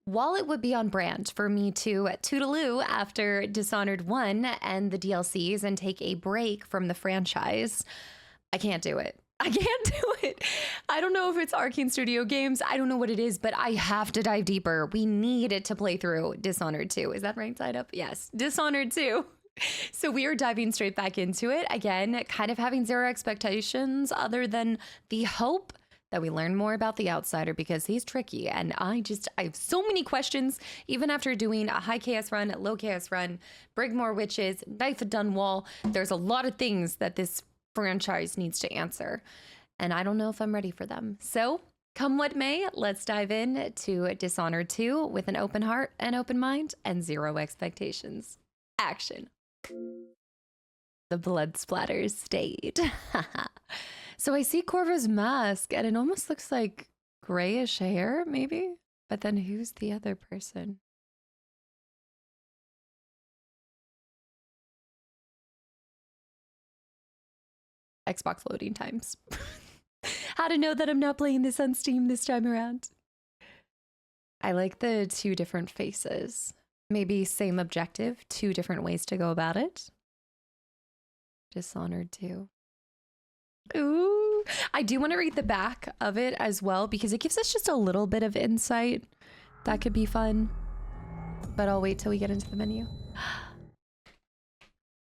while it would be on brand for me to toodaloo after Dishonored 1 and the DLCs and take a break from the franchise, I can't do it. I can't do it. I don't know if it's Arcane Studio games. I don't know what it is, but I have to dive deeper. We need it to play through Dishonored 2. Is that right side up? Yes, Dishonored 2. So we are diving straight back into it. Again, kind of having zero expectations other than the hope that we learn more about the outsider because he's tricky. And I have so many questions, even after doing a high chaos run, a low chaos run, Brigmore Witches, Knife of Dunwall. There's a lot of things that this franchise needs to answer, and I don't know if I'm ready for them. So come what may, let's dive in to Dishonored 2 with an open heart, an open mind, and zero expectations. Action. The blood splatters stayed. So I see Corvo's mask and it almost looks like grayish hair maybe, but then who's the other person? Xbox loading times. How to know that I'm not playing this on Steam this time around. I like the two different faces. Maybe same objective, two different ways to go about it. Dishonored 2. Ooh, I do want to read the back of it as well because it gives us just a little bit of insight. That could be fun. But I'll wait till we get into the menu.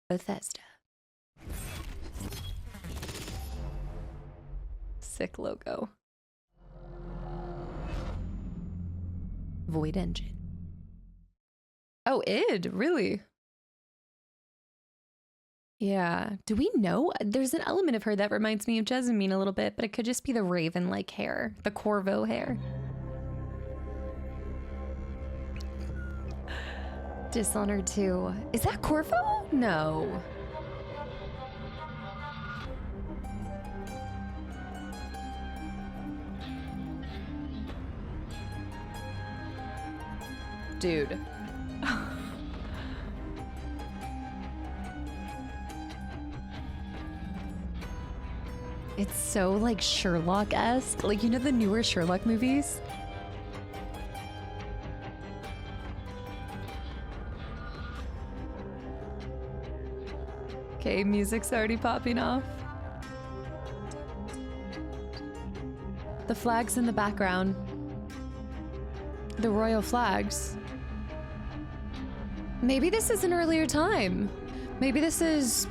Bethesda. Sick logo. Void engine. Oh, id, really? Yeah. Do we know? There's an element of her that reminds me of Jessamine a little bit, but it could just be the raven-like hair, the Corvo hair. Dishonored 2. Is that Corvo? No. Dude. It's so like Sherlock-esque. Like, you know the newer Sherlock movies? Okay, music's already popping off. The flags in the background. The royal flags. Maybe this is an earlier time. Maybe this is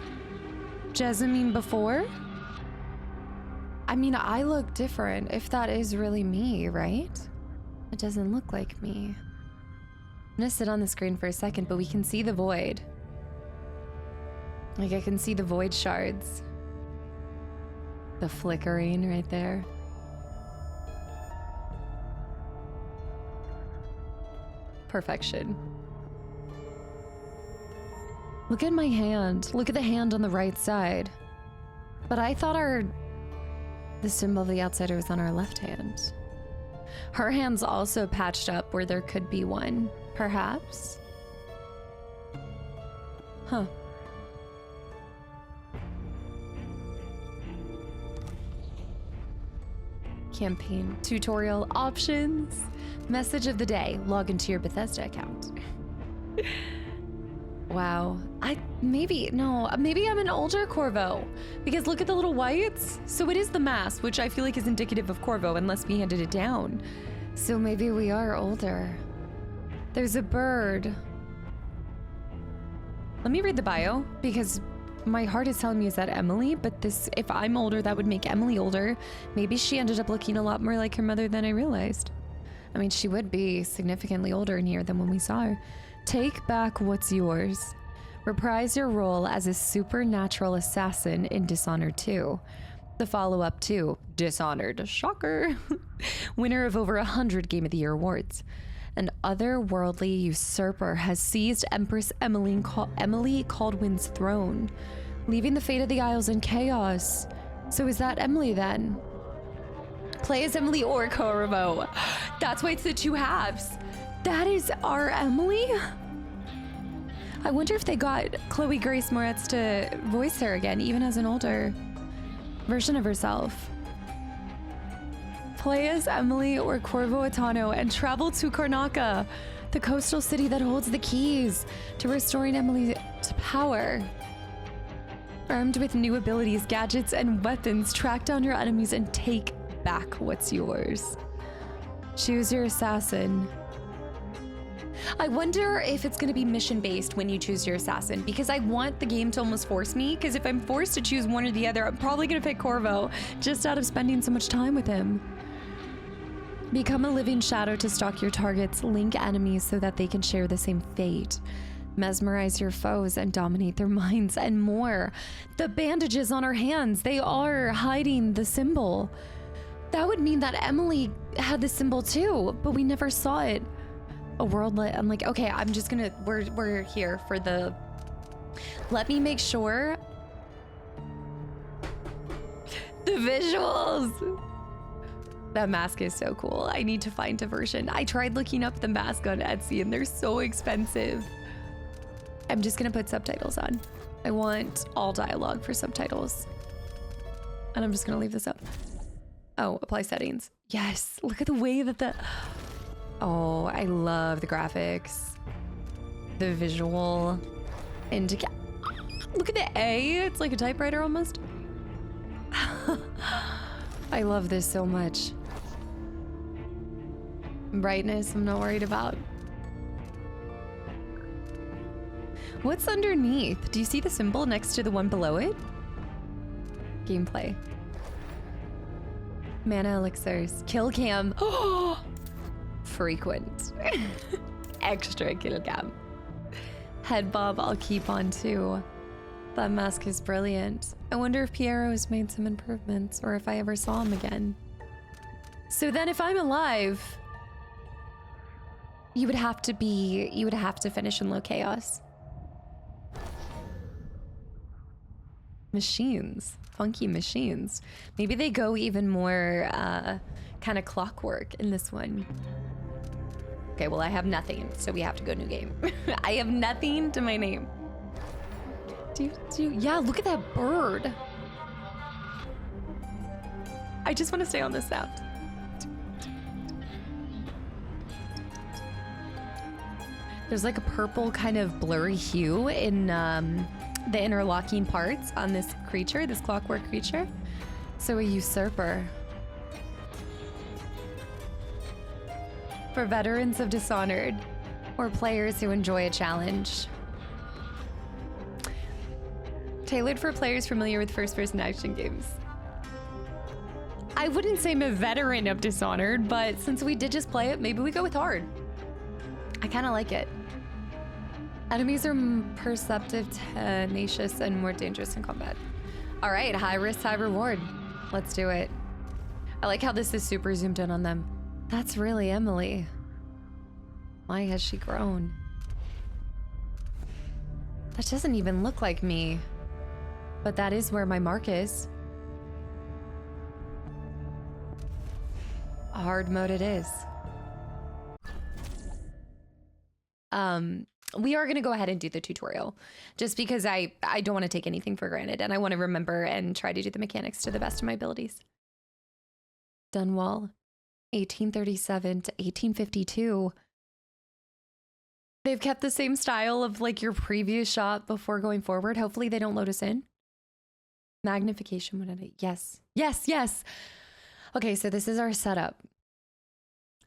Jessamine before? I mean, I look different if that is really me, right? It doesn't look like me. I'm gonna sit on the screen for a second, but we can see the void. Like, I can see the void shards. The flickering right there. Perfection. Look at my hand. Look at the hand on the right side. But I thought the symbol of the outsider was on our left hand. Her hand's also patched up where there could be one, perhaps. Huh. Campaign tutorial options. Message of the day. Log into your Bethesda account. Wow. Maybe I'm an older Corvo because look at the little whites. So it is the mask, which I feel like is indicative of Corvo unless we handed it down. So maybe we are older. There's a bird. Let me read the bio because my heart is telling me is that Emily, but if I'm older, that would make Emily older. Maybe she ended up looking a lot more like her mother than I realized. I mean, she would be significantly older in here than when we saw her. Take back what's yours. Reprise your role as a supernatural assassin in Dishonored 2. The follow-up to Dishonored, shocker, winner of over 100 Game of the Year awards. An otherworldly usurper has seized Empress Emily Caldwin's throne, leaving the fate of the Isles in chaos. So is that Emily then? Play as Emily or Corvo. That's why it's the two halves. That is our Emily? I wonder if they got Chloe Grace Moretz to voice her again, even as an older version of herself. Play as Emily or Corvo Atano and travel to Karnaca, the coastal city that holds the keys to restoring Emily's power. Armed with new abilities, gadgets, and weapons, track down your enemies and take back what's yours. Choose your assassin. I wonder if it's going to be mission-based when you choose your assassin, because I want the game to almost force me, because if I'm forced to choose one or the other, I'm probably going to pick Corvo, just out of spending so much time with him. Become a living shadow to stalk your targets, link enemies so that they can share the same fate, mesmerize your foes and dominate their minds, and more. The bandages on her hands, they are hiding the symbol. That would mean that Emily had the symbol too, but we never saw it. A world lit. I'm like, okay, I'm just gonna, we're here for the, let me make sure. The visuals. That mask is so cool. I need to find a version. I tried looking up the mask on Etsy and they're so expensive. I'm just gonna put subtitles on. I want all dialogue for subtitles. And I'm just gonna leave this up. Oh, apply settings. Yes, look at the way that the, oh, I love the graphics. The visual. Look at the A, it's like a typewriter almost. I love this so much. Brightness, I'm not worried about. What's underneath? Do you see the symbol next to the one below it? Gameplay. Mana elixirs. Kill cam. Oh! Frequent. Extra kill cam. Head bob I'll keep on too. That mask is brilliant. I wonder if Piero has made some improvements or if I ever saw him again. So then if I'm alive, you would have to finish in low chaos. Machines, funky machines. Maybe they go even more kind of clockwork in this one. Okay, well I have nothing, so we have to go new game. I have nothing to my name. Yeah, look at that bird. I just want to stay on this sound. There's like a purple kind of blurry hue in the interlocking parts on this creature, this clockwork creature. So a usurper. For veterans of Dishonored or players who enjoy a challenge. Tailored for players familiar with first-person action games. I wouldn't say I'm a veteran of Dishonored, but since we did just play it, maybe we go with hard. I kind of like it. Enemies are perceptive, tenacious, and more dangerous in combat. All right, high risk, high reward. Let's do it. I like how this is super zoomed in on them. That's really Emily. Why has she grown? That doesn't even look like me. But that is where my mark is. Hard mode it is. We are gonna go ahead and do the tutorial just because I don't want to take anything for granted and I want to remember and try to do the mechanics to the best of my abilities. Dunwall, 1837 to 1852. They've kept the same style of like your previous shot before going forward. Hopefully they don't load us in. Magnification, what did I, yes. Yes, yes. Okay, so this is our setup.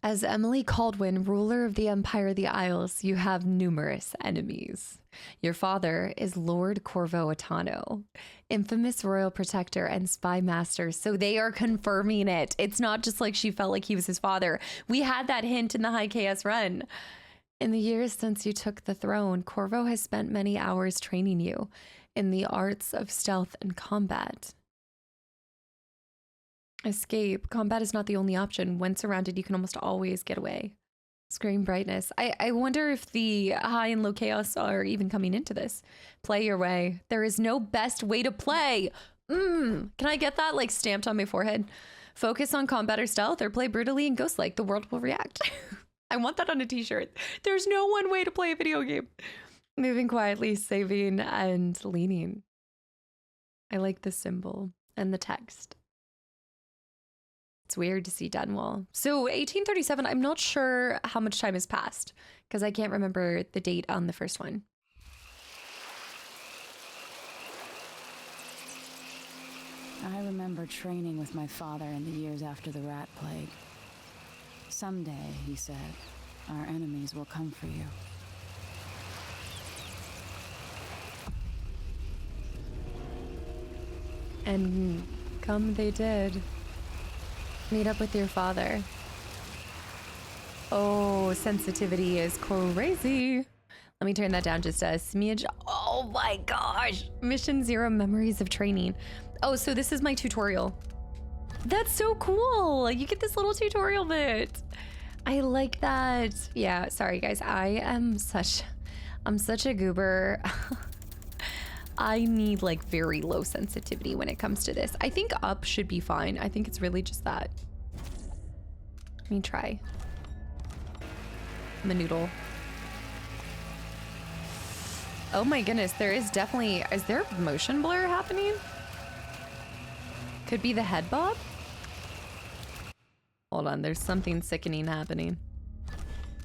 As Emily Caldwin, ruler of the Empire of the Isles, you have numerous enemies. Your father is Lord Corvo Atano, infamous royal protector and spy master. So they are confirming it. It's not just like she felt like he was his father. We had that hint in the High Chaos run. In the years since you took the throne, Corvo has spent many hours training you in the arts of stealth and combat. Escape. Combat is not the only option. When surrounded, you can almost always get away. Screen brightness. I wonder if the high and low chaos are even coming into this. Play your way. There is no best way to play. Can I get that like stamped on my forehead? Focus on combat or stealth or play brutally and ghost-like. The world will react. I want that on a t-shirt. There's no one way to play a video game. Moving quietly, saving, and leaning. I like the symbol and the text. It's weird to see Dunwall. So 1837, I'm not sure how much time has passed because I can't remember the date on the first one. I remember training with my father in the years after the rat plague. Someday, he said, our enemies will come for you. And come they did. Meet up with your father. Oh, sensitivity is crazy. Let me turn that down just a smidge. Oh my gosh. Mission 0, memories of training. Oh, so this is my tutorial. That's so cool. You get this little tutorial bit. I like that. Yeah, sorry guys. I'm such a goober. I need like very low sensitivity when it comes to this. I think up should be fine. I think it's really just that. Let me try. Manoodle. Oh my goodness, there is definitely, is there motion blur happening? Could be the head bob? Hold on, there's something sickening happening.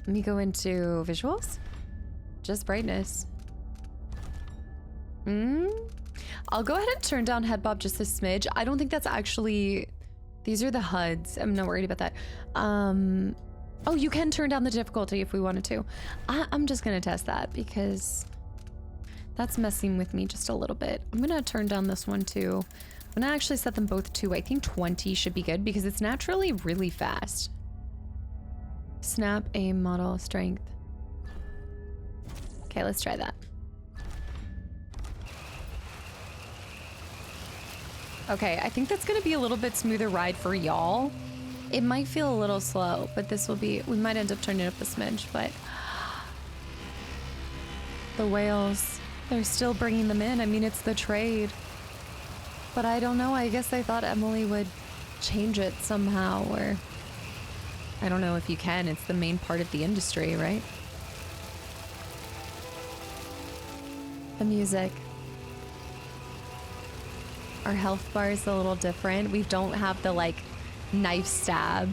Let me go into visuals. Just brightness. I'll go ahead and turn down head bob just a smidge. I don't think that's actually, these are the HUDs. I'm not worried about that. Oh, you can turn down the difficulty if we wanted to. I'm just gonna test that because that's messing with me just a little bit. I'm gonna turn down this one too. I'm gonna actually set them both to, I think 20 should be good because it's naturally really fast. Snap, aim, model, strength. Okay, let's try that. Okay, I think that's gonna be a little bit smoother ride for y'all. It might feel a little slow, but this will be, we might end up turning it up a smidge, but the whales, they're still bringing them in. I mean, it's the trade. But I don't know, I guess I thought Emily would change it somehow, or I don't know if you can. It's the main part of the industry, right? The music. Our health bar is a little different. We don't have the like knife stab.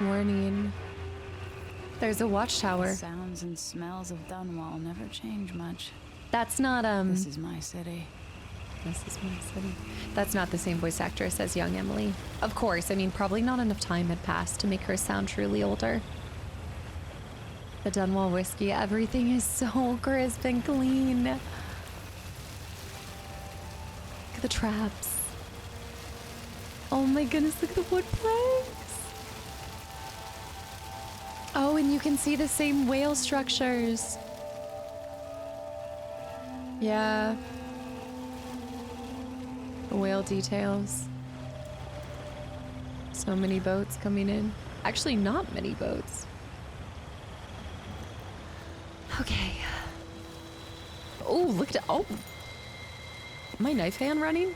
Warning. There's a watchtower. The sounds and smells of Dunwall never change much. That's not This is my city. This is my city. That's not the same voice actress as young Emily. Of course, I mean, probably not enough time had passed to make her sound truly older. The Dunwall whiskey, everything is so crisp and clean. Look at the traps. Oh my goodness, look at the wood planks. Oh, and you can see the same whale structures. Yeah. The whale details. So many boats coming in. Actually, not many boats. Okay. Oh, look at, oh. My knife hand running?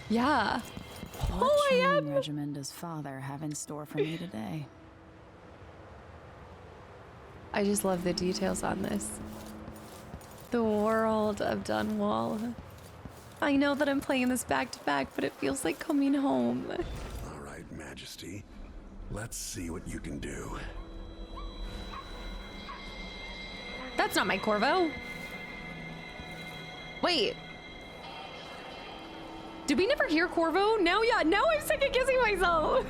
Yeah. What training regimen does father have in store for me today? I just love the details on this. The world of Dunwall. I know that I'm playing this back to back, but it feels like coming home. All right, Majesty. Let's see what you can do. That's not my Corvo. Wait. Did we never hear Corvo? Now, yeah, now I'm second guessing myself.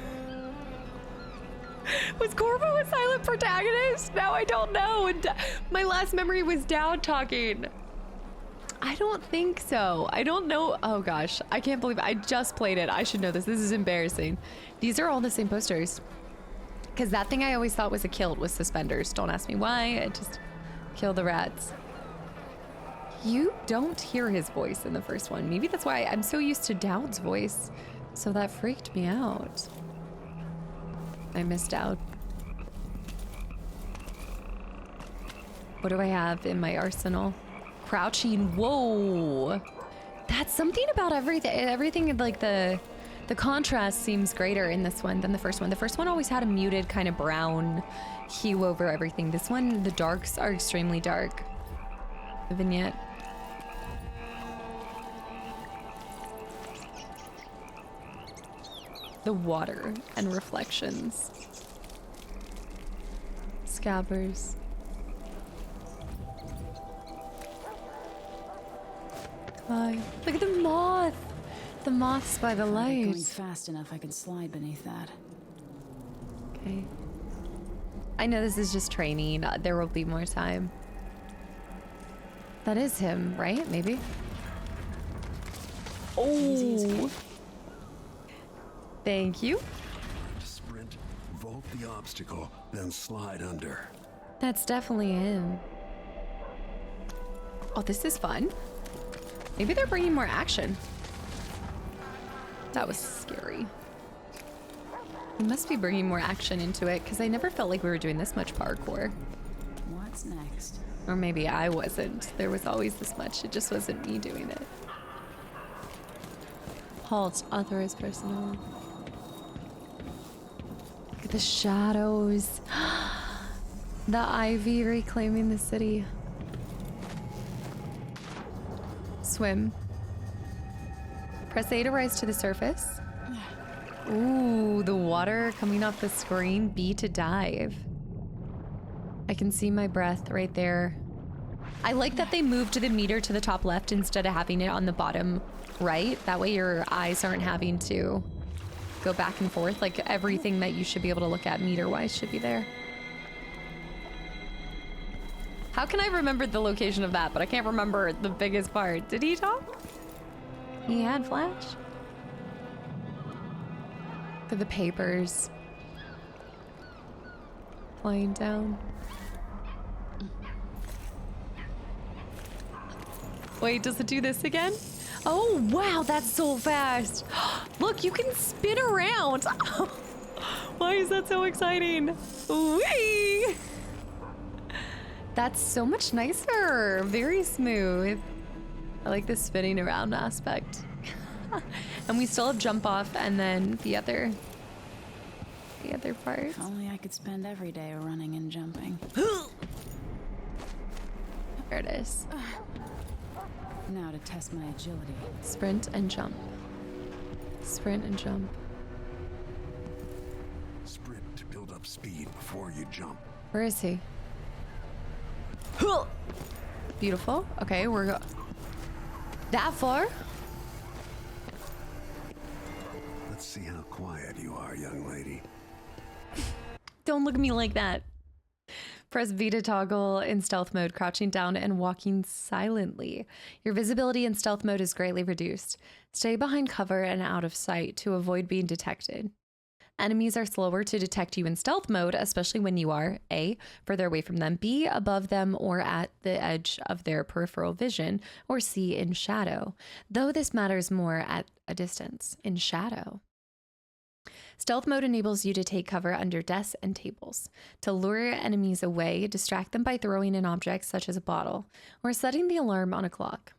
Was Corvo a silent protagonist? Now I don't know. And my last memory was Dowd talking. I don't think so. I don't know. Oh gosh, I can't believe it. I just played it. I should know this. This is embarrassing. These are all the same posters. Because that thing I always thought was a kilt was suspenders. Don't ask me why. I just kill the rats. You don't hear his voice in the first one. Maybe that's why I'm so used to Dowd's voice. So that freaked me out. I missed out. What do I have in my arsenal? Crouching. Whoa. That's something about everything. Everything like the contrast seems greater in this one than the first one. The first one always had a muted kind of brown hue over everything. This one, the darks are extremely dark. The vignette. the water and reflections. Scabbers. Hi. Look at the moth! The moths by the light. Going fast enough, I can slide beneath that. Okay. I know this is just training. There will be more time. That is him, right? Maybe? Oh! Thank you. Sprint, vault the obstacle, then slide under. That's definitely him. Oh, this is fun. Maybe they're bringing more action. That was scary. We must be bringing more action into it because I never felt like we were doing this much parkour. What's next? Or maybe I wasn't. There was always this much. It just wasn't me doing it. Halt. Authorize personnel. Look at the shadows. The ivy reclaiming the city. Swim. Press A to rise to the surface. Ooh, the water coming off the screen. B to dive. I can see my breath right there. I like that they moved the meter to the top left instead of having it on the bottom right. That way your eyes aren't having to go back and forth. Like everything that you should be able to look at meter-wise should be there. How can I remember the location of that, but I can't remember the biggest part? Did he talk? He had flash? For the papers. Flying down. Wait, does it do this again? Oh, wow, that's so fast. Look, you can spin around. Why is that so exciting? Whee! That's so much nicer. Very smooth. I like the spinning around aspect. And we still have jump off and then the other part. If only I could spend every day running and jumping. There it is. Now to test my agility. Sprint and jump. Sprint and jump. Sprint to build up speed before you jump. Where is he? Beautiful. Okay, we're that far? Let's see how quiet you are, young lady. Don't look at me like that. Press V to toggle in stealth mode, crouching down and walking silently. Your visibility in stealth mode is greatly reduced. Stay behind cover and out of sight to avoid being detected. Enemies are slower to detect you in stealth mode, especially when you are A, further away from them, B, above them or at the edge of their peripheral vision, or C, in shadow, though this matters more at a distance, in shadow. Stealth mode enables you to take cover under desks and tables, to lure enemies away, distract them by throwing in objects such as a bottle, or setting the alarm on a clock.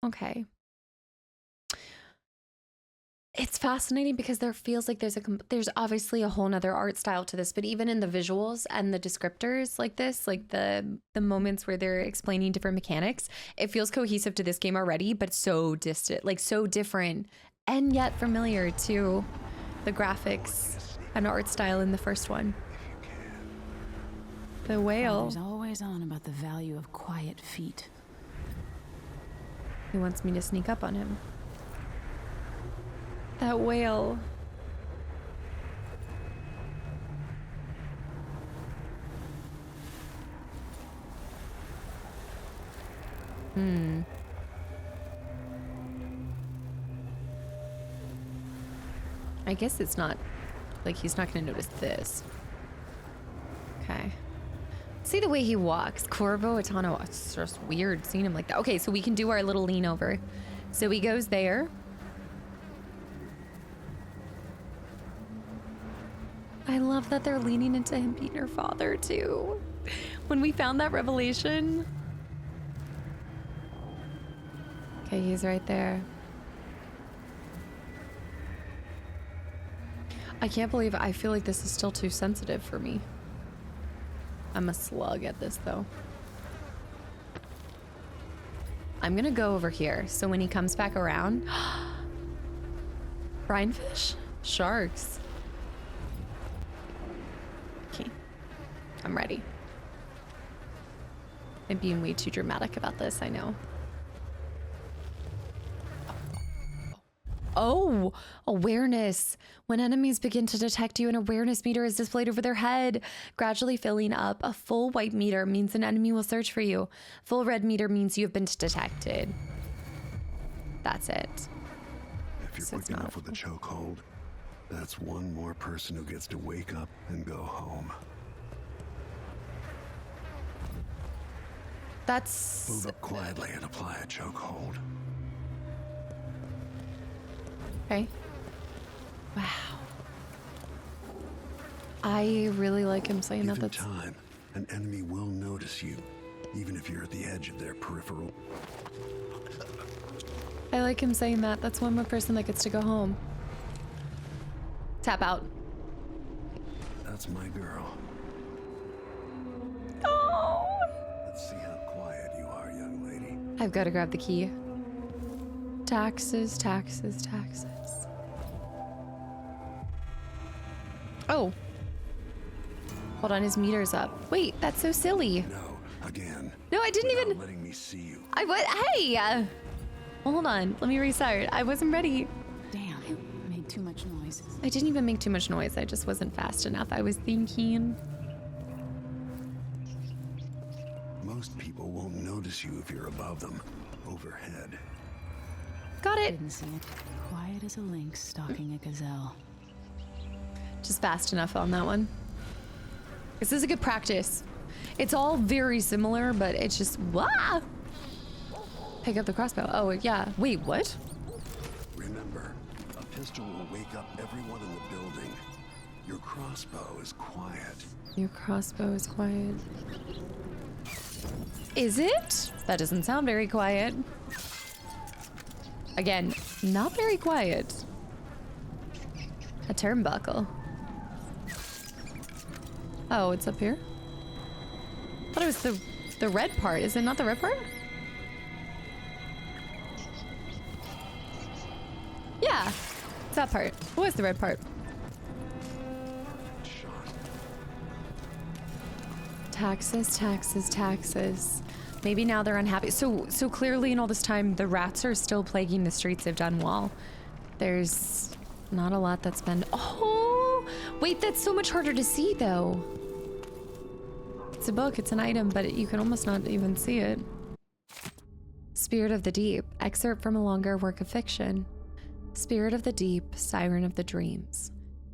Okay. It's fascinating because there feels like there's obviously a whole nother art style to this, but even in the visuals and the descriptors like this, like the moments where they're explaining different mechanics, it feels cohesive to this game already, but so distant, like so different and yet familiar to the graphics and art style in the first one. The whale. There's always on about the value of quiet feet. He wants me to sneak up on him. That whale. I guess it's not, like he's not gonna notice this. Okay. See the way he walks. Corvo, Atano, it's just weird seeing him like that. Okay, so we can do our little lean over. So he goes there. I love that they're leaning into him being her father too. When we found that revelation. Okay, he's right there. I can't believe I feel like this is still too sensitive for me. I'm a slug at this though. I'm gonna go over here so when he comes back around. Brine fish? Sharks. Okay. I'm ready. I'm being way too dramatic about this, I know. Oh, awareness. When enemies begin to detect you, an awareness meter is displayed over their head, gradually filling up. A full white meter means an enemy will search for you. Full red meter means you have been detected. That's it. If you're So it's quick not enough with the chokehold, that's one more person who gets to wake up and go home. That's... Move up quietly and apply a chokehold. Okay. Wow. I really like him saying that. Given That's time, an enemy will notice you, even if you're at the edge of their peripheral. I like him saying that. That's one more person that gets to go home. Tap out. That's my girl. Oh! Let's see how quiet you are, young lady. I've got to grab the key. Taxes, taxes, taxes. Oh. Hold on, his meter's up. Wait, that's so silly. No, again. No, I didn't Without even... letting me see you. I was... Hey! Hold on, let me restart. I wasn't ready. Damn, made too much noise. I didn't even make too much noise. I just wasn't fast enough. I was thinking... Most people won't notice you if you're above them, overhead. Got it. Didn't see it. Quiet as a lynx stalking a gazelle. Just fast enough on that one. This is a good practice. It's all very similar, but it's just... Wah! Pick up the crossbow. Oh, yeah. Wait, what? Remember, a pistol will wake up everyone in the building. Your crossbow is quiet. Your crossbow is quiet. Is it? That doesn't sound very quiet. Again, not very quiet. A turnbuckle. Oh, it's up here? I thought it was the red part. Is it not the red part? Yeah, it's that part. What was the red part? Shot. Taxes, taxes, taxes. Maybe now they're unhappy. So clearly in all this time, the rats are still plaguing the streets of Dunwall. There's not a lot that's been... Oh, wait, that's so much harder to see though. It's a book, it's an item, but you can almost not even see it. Spirit of the Deep, excerpt from a longer work of fiction. Spirit of the Deep, Siren of the Dreams.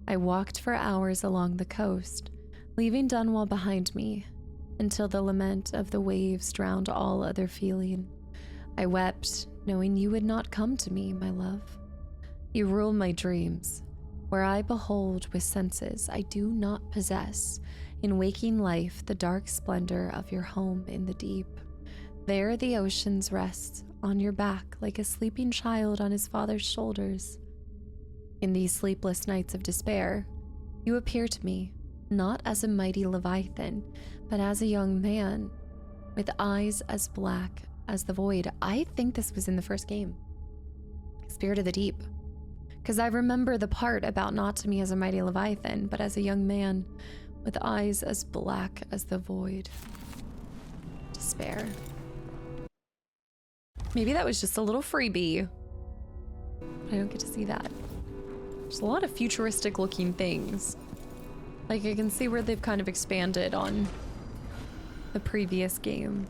I walked for hours along the coast, leaving Dunwall behind me, until the lament of the waves drowned all other feeling. I wept, knowing you would not come to me, my love. You rule my dreams, where I behold with senses I do not possess, in waking life the dark splendor of your home in the deep. There the oceans rest on your back like a sleeping child on his father's shoulders. In these sleepless nights of despair, you appear to me, not as a mighty Leviathan, but as a young man, with eyes as black as the void. I think this was in the first game. Spirit of the Deep. Because I remember the part about not to me as a mighty Leviathan, but as a young man, with eyes as black as the void. Despair. Maybe that was just a little freebie. I don't get to see that. There's a lot of futuristic looking things. Like I can see where they've kind of expanded on the previous game.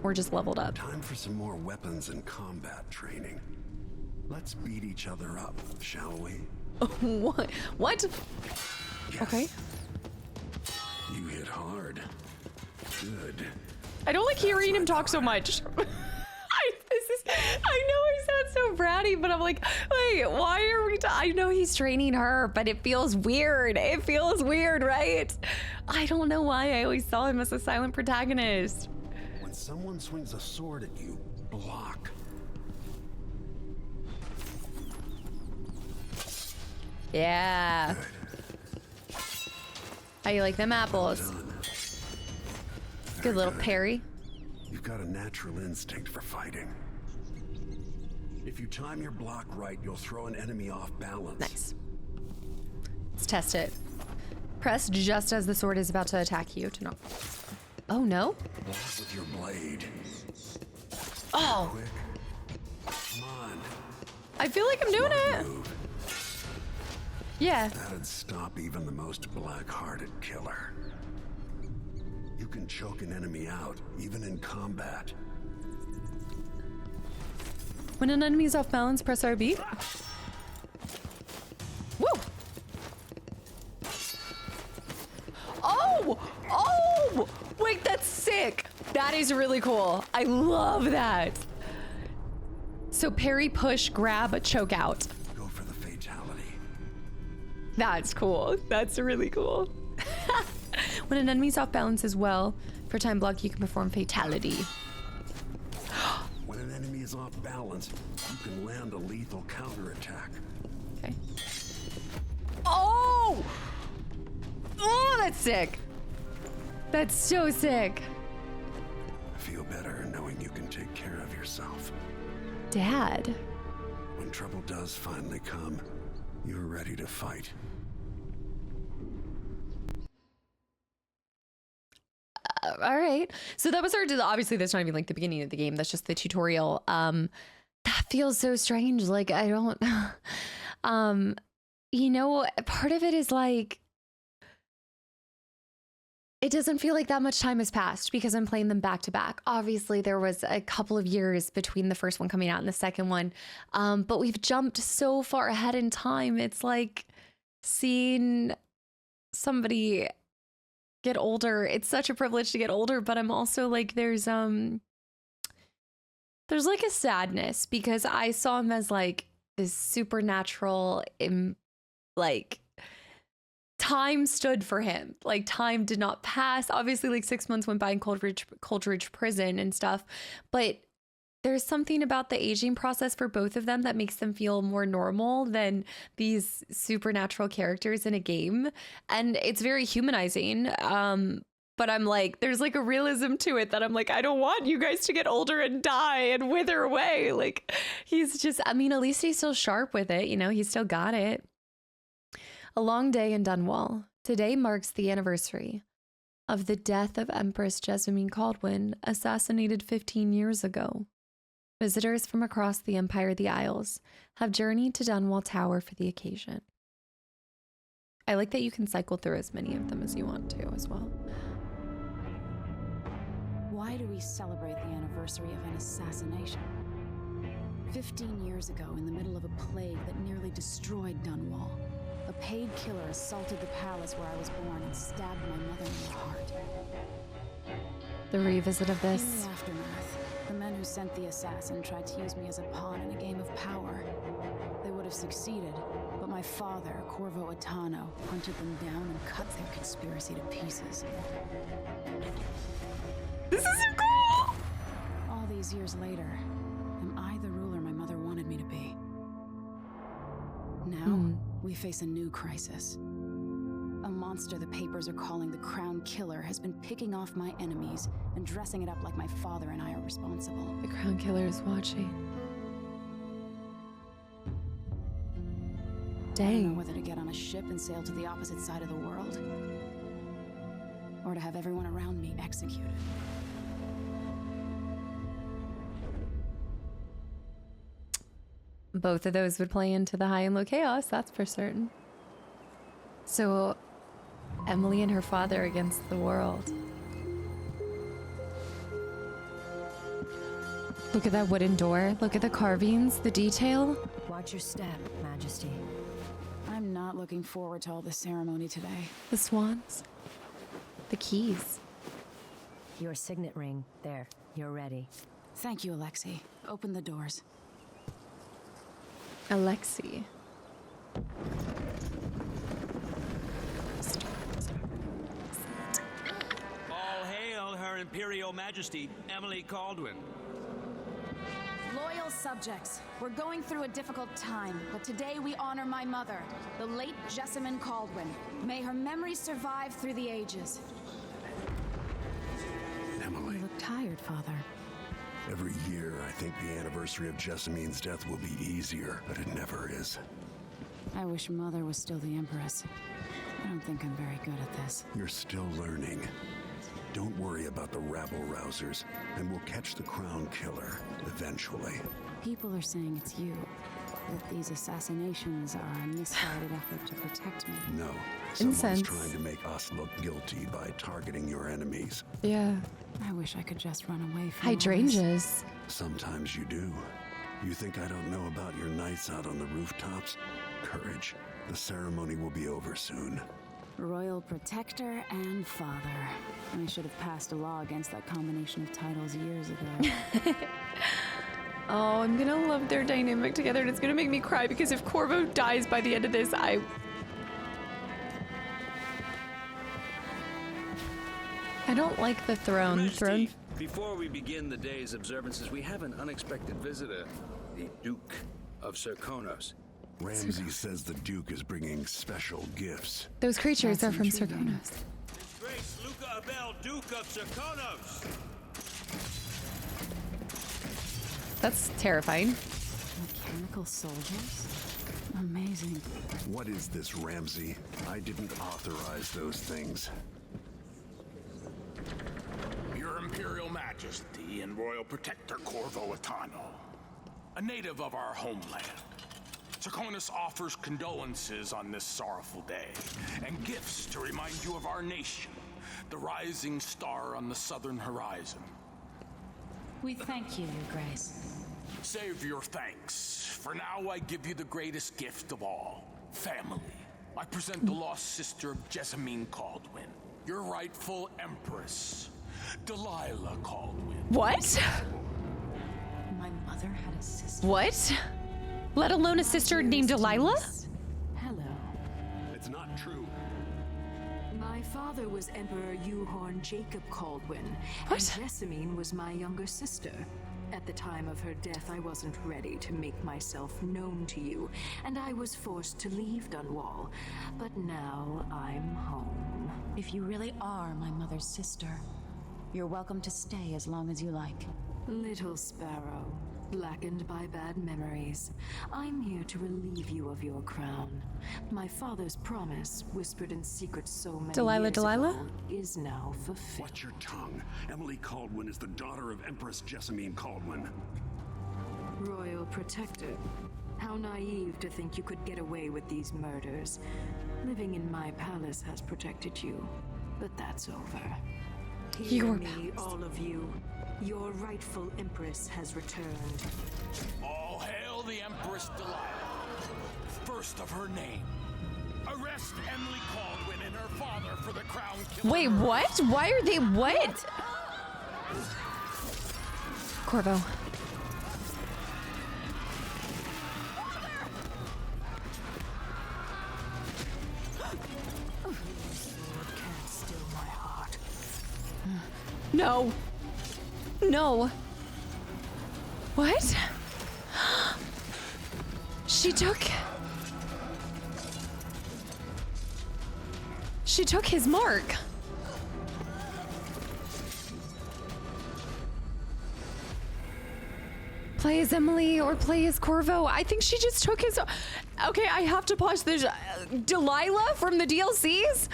Or just leveled up. Time for some more weapons and combat training. Let's beat each other up, shall we? What? What? Yes. Okay. You hit hard. Good. I don't like hearing him talk so much. I know I sound so bratty, but I'm like, wait, why are we I know he's training her, but it feels weird. It feels weird, right? I don't know why I always saw him as a silent protagonist. When someone swings a sword at you, block. Yeah. Good. How you like them apples? Done. Good little parry. You've got a natural instinct for fighting. If you time your block right, you'll throw an enemy off balance. Nice. Let's test it. Press just as the sword is about to attack you to not. Oh no? Block with your blade. Oh! Quick. Come on. I feel like I'm doing it. Move. Yeah. That'd stop even the most black-hearted killer. You can choke an enemy out, even in combat. When an enemy is off balance, press RB. Woo! Oh! Oh! Wait, that's sick. That is really cool. I love that. So parry, push, grab, choke out. Go for the fatality. That's cool. That's really cool. When an enemy's off balance as well, for time block, you can perform fatality. When an enemy is off balance, you can land a lethal counterattack. Okay. Oh! Oh, that's sick. That's so sick. Feel better knowing you can take care of yourself. Dad. When trouble does finally come, you're ready to fight. All right. So that was obviously that's not even like the beginning of the game. That's just the tutorial. That feels so strange. Like I don't, you know, part of it is like, it doesn't feel like that much time has passed because I'm playing them back to back. Obviously there was a couple of years between the first one coming out and the second one. But we've jumped so far ahead in time. It's like seeing somebody get older. It's such a privilege to get older, but I'm also like, there's like a sadness because I saw him as like this supernatural, like time stood for him. Like time did not pass. Obviously like 6 months went by in Coldridge prison and stuff, but there's something about the aging process for both of them that makes them feel more normal than these supernatural characters in a game. And it's very humanizing. But I'm like, there's like a realism to it that I'm like, I don't want you guys to get older and die and wither away. Like he's just, I mean, at least he's still sharp with it. You know, he's still got it. A long day in Dunwall. Today marks the anniversary of the death of Empress Meagan Caldwin, assassinated 15 years ago. Visitors from across the Empire of the Isles have journeyed to Dunwall Tower for the occasion. I like that you can cycle through as many of them as you want to as well. Why do we celebrate the anniversary of an assassination? 15 years ago, in the middle of a plague that nearly destroyed Dunwall, a paid killer assaulted the palace where I was born and stabbed my mother in the heart. The revisit of In this. the aftermath, the men who sent the assassin tried to use me as a pawn in a game of power. They would have succeeded, but my father, Corvo, hunted them down and cut their conspiracy to pieces. This is so cool! All these years later, am I the ruler my mother wanted me to be? Now, we face a new crisis. A monster the papers are calling the Crown Killer has been picking off my enemies and dressing it up like my father and I are responsible. The Crown Killer is watching. I don't know Dang. whether to get on a ship and sail to the opposite side of the world, or to have everyone around me executed. Both of those would play into the high and low chaos, that's for certain. So, Emily and her father against the world. Look at that wooden door. Look at the carvings, the detail. Watch your step, Majesty. I'm not looking forward to all the ceremony today. The swans. The keys. Your signet ring. There. You're ready. Thank you, Alexei. Open the doors. Alexei. All hail Her Imperial Majesty, Emily Caldwin. Loyal subjects, we're going through a difficult time, but today we honor my mother, the late Jessamine Caldwin. May her memory survive through the ages. Emily. You look tired, Father. Every year, I think the anniversary of Jessamine's death will be easier, but it never is. I wish Mother was still the Empress. I don't think I'm very good at this. You're still learning. Don't worry about the rabble-rousers, and we'll catch the crown killer, eventually. People are saying it's you. That these assassinations are a misguided effort to protect me. No. Someone's Incense. trying to make us look guilty by targeting your enemies. Yeah. I wish I could just run away from all this. Hydrangeas. Sometimes you do. You think I don't know about your nights out on the rooftops? Courage. The ceremony will be over soon. Royal Protector and Father. I should have passed a law against that combination of titles years ago. Oh, I'm gonna love their dynamic together, and it's gonna make me cry because if Corvo dies by the end of this, I don't like the throne. Majesty, before we begin the day's observances, we have an unexpected visitor, the Duke of Serkonos. Ramsey says the Duke is bringing special gifts. Those creatures That's are from intriguing. Serkonos. Grace Luca Abele, Duke of Serkonos. That's terrifying. Mechanical soldiers? Amazing. What is this, Ramsey? I didn't authorize those things. Your Imperial Majesty and Royal Protector Corvo, a native of our homeland. Serkonos offers condolences on this sorrowful day, and gifts to remind you of our nation, the rising star on the southern horizon. We thank you, Your Grace. Save your thanks. For now, I give you the greatest gift of all, family. I present the lost sister of Jessamine Caldwin, your rightful Empress, Delilah Caldwin. What? My mother had a sister. What? Let alone a sister named Delilah? Hello. It's not true. My father was Emperor Uhorn Jacob Caldwin, What? and Jessamine was my younger sister. At the time of her death, I wasn't ready to make myself known to you, and I was forced to leave Dunwall. But now I'm home. If you really are my mother's sister, you're welcome to stay as long as you like. Little sparrow, blackened by bad memories, I'm here to relieve you of your crown. My father's promise, whispered in secret so many Delilah, years Delilah? ago, is now fulfilled. Watch your tongue. Emily Caldwin is the daughter of Empress Jessamine Caldwin. Royal Protector. How naive to think you could get away with these murders. Living in my palace has protected you, but that's over. Hear Your me, all of you. Your rightful Empress has returned. All hail the Empress Delilah, first of her name. Arrest Emily Caldwin and her father for the crown killing. Wait, what? Why are they what? Corvo. Can't still my heart. No. No. What? She took his mark. Play as Emily or play as Corvo. I think she just took his. Okay, I have to pause. There's Delilah from the DLCs.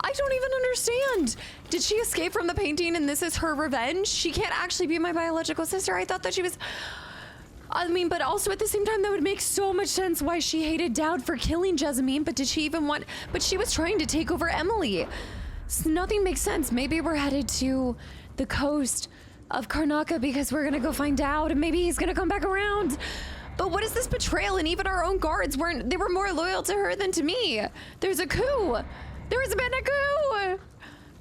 I don't even understand. Did she escape from the painting and this is her revenge? She can't actually be my biological sister. I thought that she was. I mean, but also at the same time, that would make so much sense why she hated Dowd for killing Jessamine, but did she even want. But she was trying to take over Emily. So nothing makes sense. Maybe we're headed to the coast of Karnaca because we're gonna go find Dowd and maybe he's gonna come back around. But what is this betrayal? And even our own guards they were more loyal to her than to me. There's a coup. There has been a coup!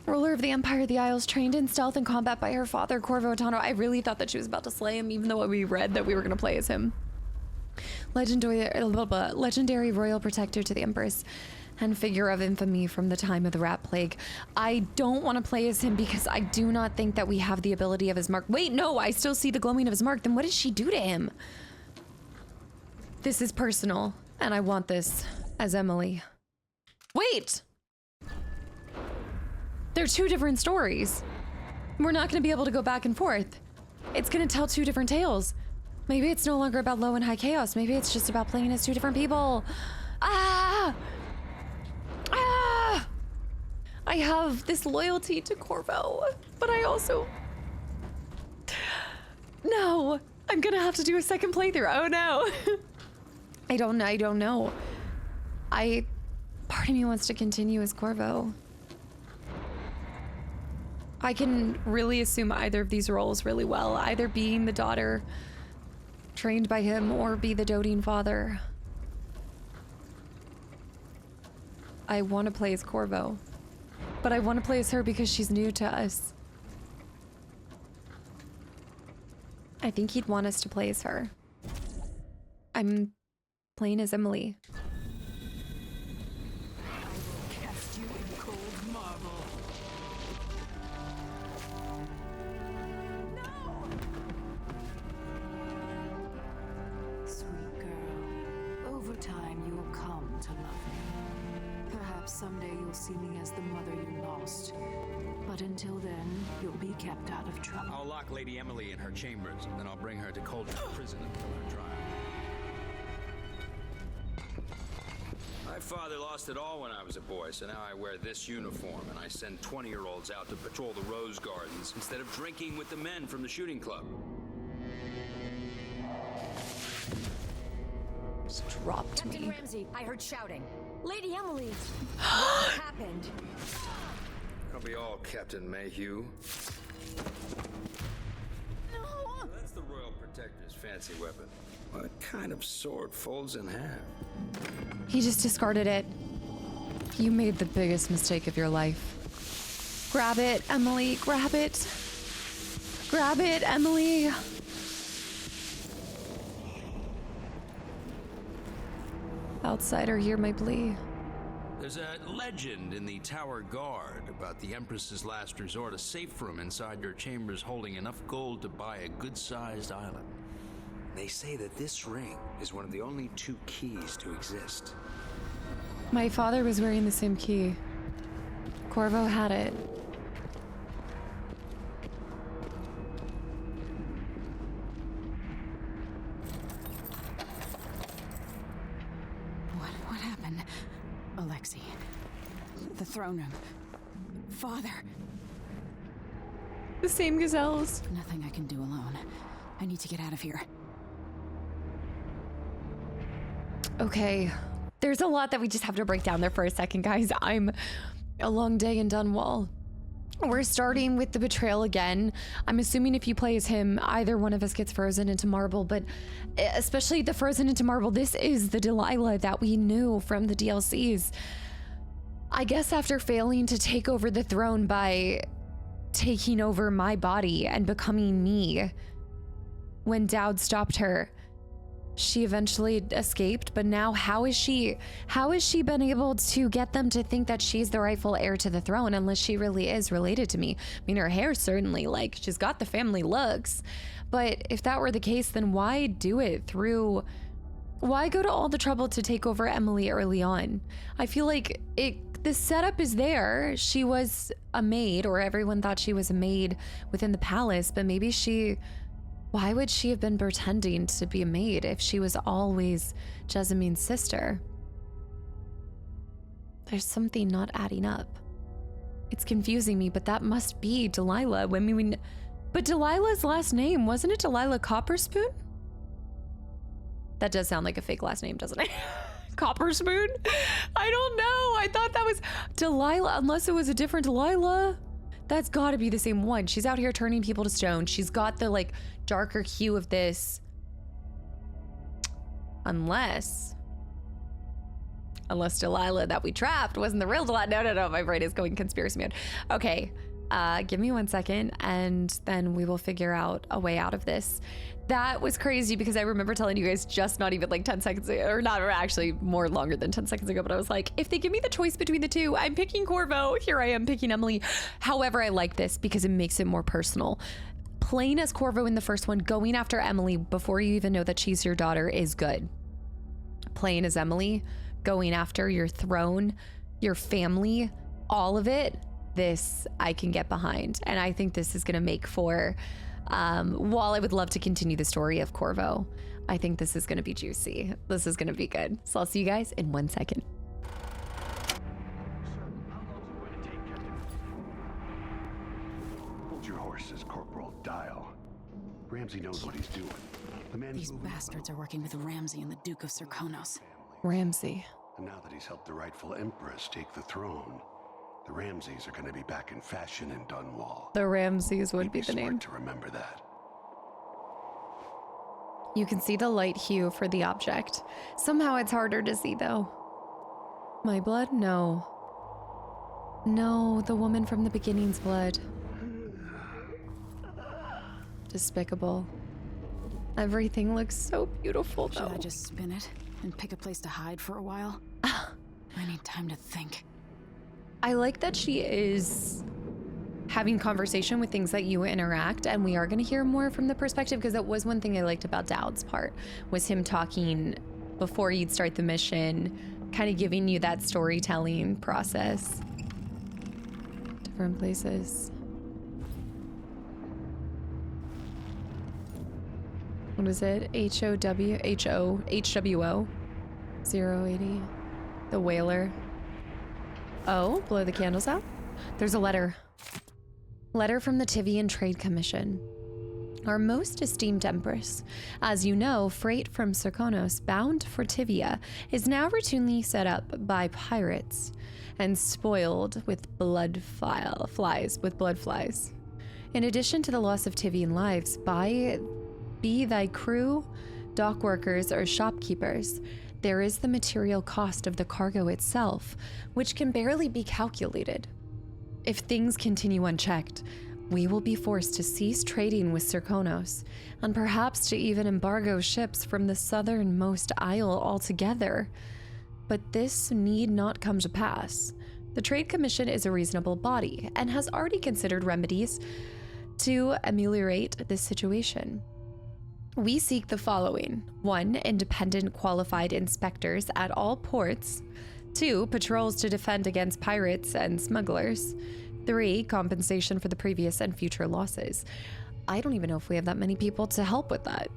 Ruler of the Empire of the Isles, trained in stealth and combat by her father, Corvo Atano. I really thought that she was about to slay him, even though we read that we were going to play as him. Legendary royal protector to the Empress and figure of infamy from the time of the rat plague. I don't want to play as him because I do not think that we have the ability of his mark. Wait, no, I still see the glowing of his mark. Then what did she do to him? This is personal, and I want this as Emily. Wait! They're two different stories. We're not going to be able to go back and forth. It's gonna tell two different tales. Maybe it's no longer about low and high chaos. Maybe it's just about playing as two different people. Ah! Ah! I have this loyalty to Corvo, but I also... No! I'm gonna have to do a second playthrough. Oh no! I don't know. Part of me wants to continue as Corvo. I can really assume either of these roles really well. Either being the daughter trained by him or be the doting father. I want to play as Corvo, but I want to play as her because she's new to us. I think he'd want us to play as her. I'm playing as Emily. Cast you in cold marble. Sweet girl, over time you will come to love me. Perhaps someday you'll see me as the mother you lost. But until then, you'll be kept out of trouble. I'll lock Lady Emily in her chambers, and then I'll bring her to Cold's prison until her trial. My father lost it all when I was a boy, so now I wear this uniform, and I send 20-year-olds out to patrol the Rose Gardens instead of drinking with the men from the shooting club. Just dropped me. Captain Ramsey, I heard shouting. Lady Emily, what happened? That'll be all, Captain Mayhew. No! That's the Royal Protector's fancy weapon. What kind of sword folds in half? He just discarded it. You made the biggest mistake of your life. Grab it, Emily. Grab it. Grab it, Emily. Outsider, hear my plea. There's a legend in the Tower Guard about the Empress's last resort, a safe room inside your chambers holding enough gold to buy a good-sized island. They say that this ring is one of the only 2 keys to exist. My father was wearing the same key. Corvo had it. What happened? Alexei. The throne room. Father. The same gazelles. Nothing I can do alone. I need to get out of here. Okay. There's a lot that we just have to break down there for a second, guys. I'm a long day in Dunwall. We're starting with the betrayal again. I'm assuming if you play as him, either one of us gets frozen into marble, but especially the frozen into marble, this is the Delilah that we knew from the DLCs. I guess after failing to take over the throne by taking over my body and becoming me, when Dowd stopped her, she eventually escaped, but now how has she been able to get them to think that she's the rightful heir to the throne unless she really is related to me? I mean, her hair certainly, like, she's got the family looks, but if that were the case, then why do it through, why go to all the trouble to take over Emily early on? I feel like the setup is there. She was a maid, or everyone thought she was a maid within the palace, but maybe why would she have been pretending to be a maid if she was always Jessamyn's sister? There's something not adding up. It's confusing me, but that must be Delilah. But Delilah's last name, wasn't it Delilah Copperspoon? That does sound like a fake last name, doesn't it? Copperspoon? I don't know. I thought that was Delilah, unless it was a different Delilah. That's gotta be the same one. She's out here turning people to stone. She's got the, like, darker hue of this. Unless Delilah that we trapped wasn't the real Delilah. No, my brain is going conspiracy mode. Okay, give me 1 second and then we will figure out a way out of this. That was crazy because I remember telling you guys just not even like 10 seconds ago, or not, or actually more longer than 10 seconds ago, but I was like, if they give me the choice between the two, I'm picking Corvo. Here I am picking Emily. However, I like this because it makes it more personal. Playing as Corvo in the first one, going after Emily before you even know that she's your daughter is good. Playing as Emily, going after your throne, your family, all of it, this I can get behind. And I think this is gonna make for While I would love to continue the story of Corvo, I think this is going to be juicy. This is going to be good. So I'll see you guys in 1 second. Hold your horses, Corporal. Dial. Ramsey knows what he's doing. The man These bastards are working with Ramsey and the Duke of Serkonos. Ramsey. And now that he's helped the rightful Empress take the throne, the Ramseys are going to be back in fashion in Dunwall. The Ramseys would be the smart name. to remember that. You can see the light hue for the object. Somehow it's harder to see though. My blood? No. No, the woman from the beginning's blood. Despicable. Everything looks so beautiful though. Should I just spin it and pick a place to hide for a while? I need time to think. I like that she is having conversation with things that you interact, and we are going to hear more from the perspective, because that was one thing I liked about Dowd's part, was him talking before you'd start the mission, kind of giving you that storytelling process. Different places. What is it? HWO 080. The Whaler. Oh, blow the candles out. There's a letter. Letter from the Tivian Trade Commission. Our most esteemed Empress, as you know, freight from Serkonos bound for Tivia is now routinely set up by pirates and spoiled with blood flies. In addition to the loss of Tivian lives, be thy crew, dock workers, or shopkeepers, there is the material cost of the cargo itself, which can barely be calculated. If things continue unchecked, we will be forced to cease trading with Serkonos, and perhaps to even embargo ships from the southernmost isle altogether. But this need not come to pass. The Trade Commission is a reasonable body, and has already considered remedies to ameliorate this situation. We seek the following: 1, independent qualified inspectors at all ports. 2, patrols to defend against pirates and smugglers. 3, compensation for the previous and future losses. I don't even know if we have that many people to help with that.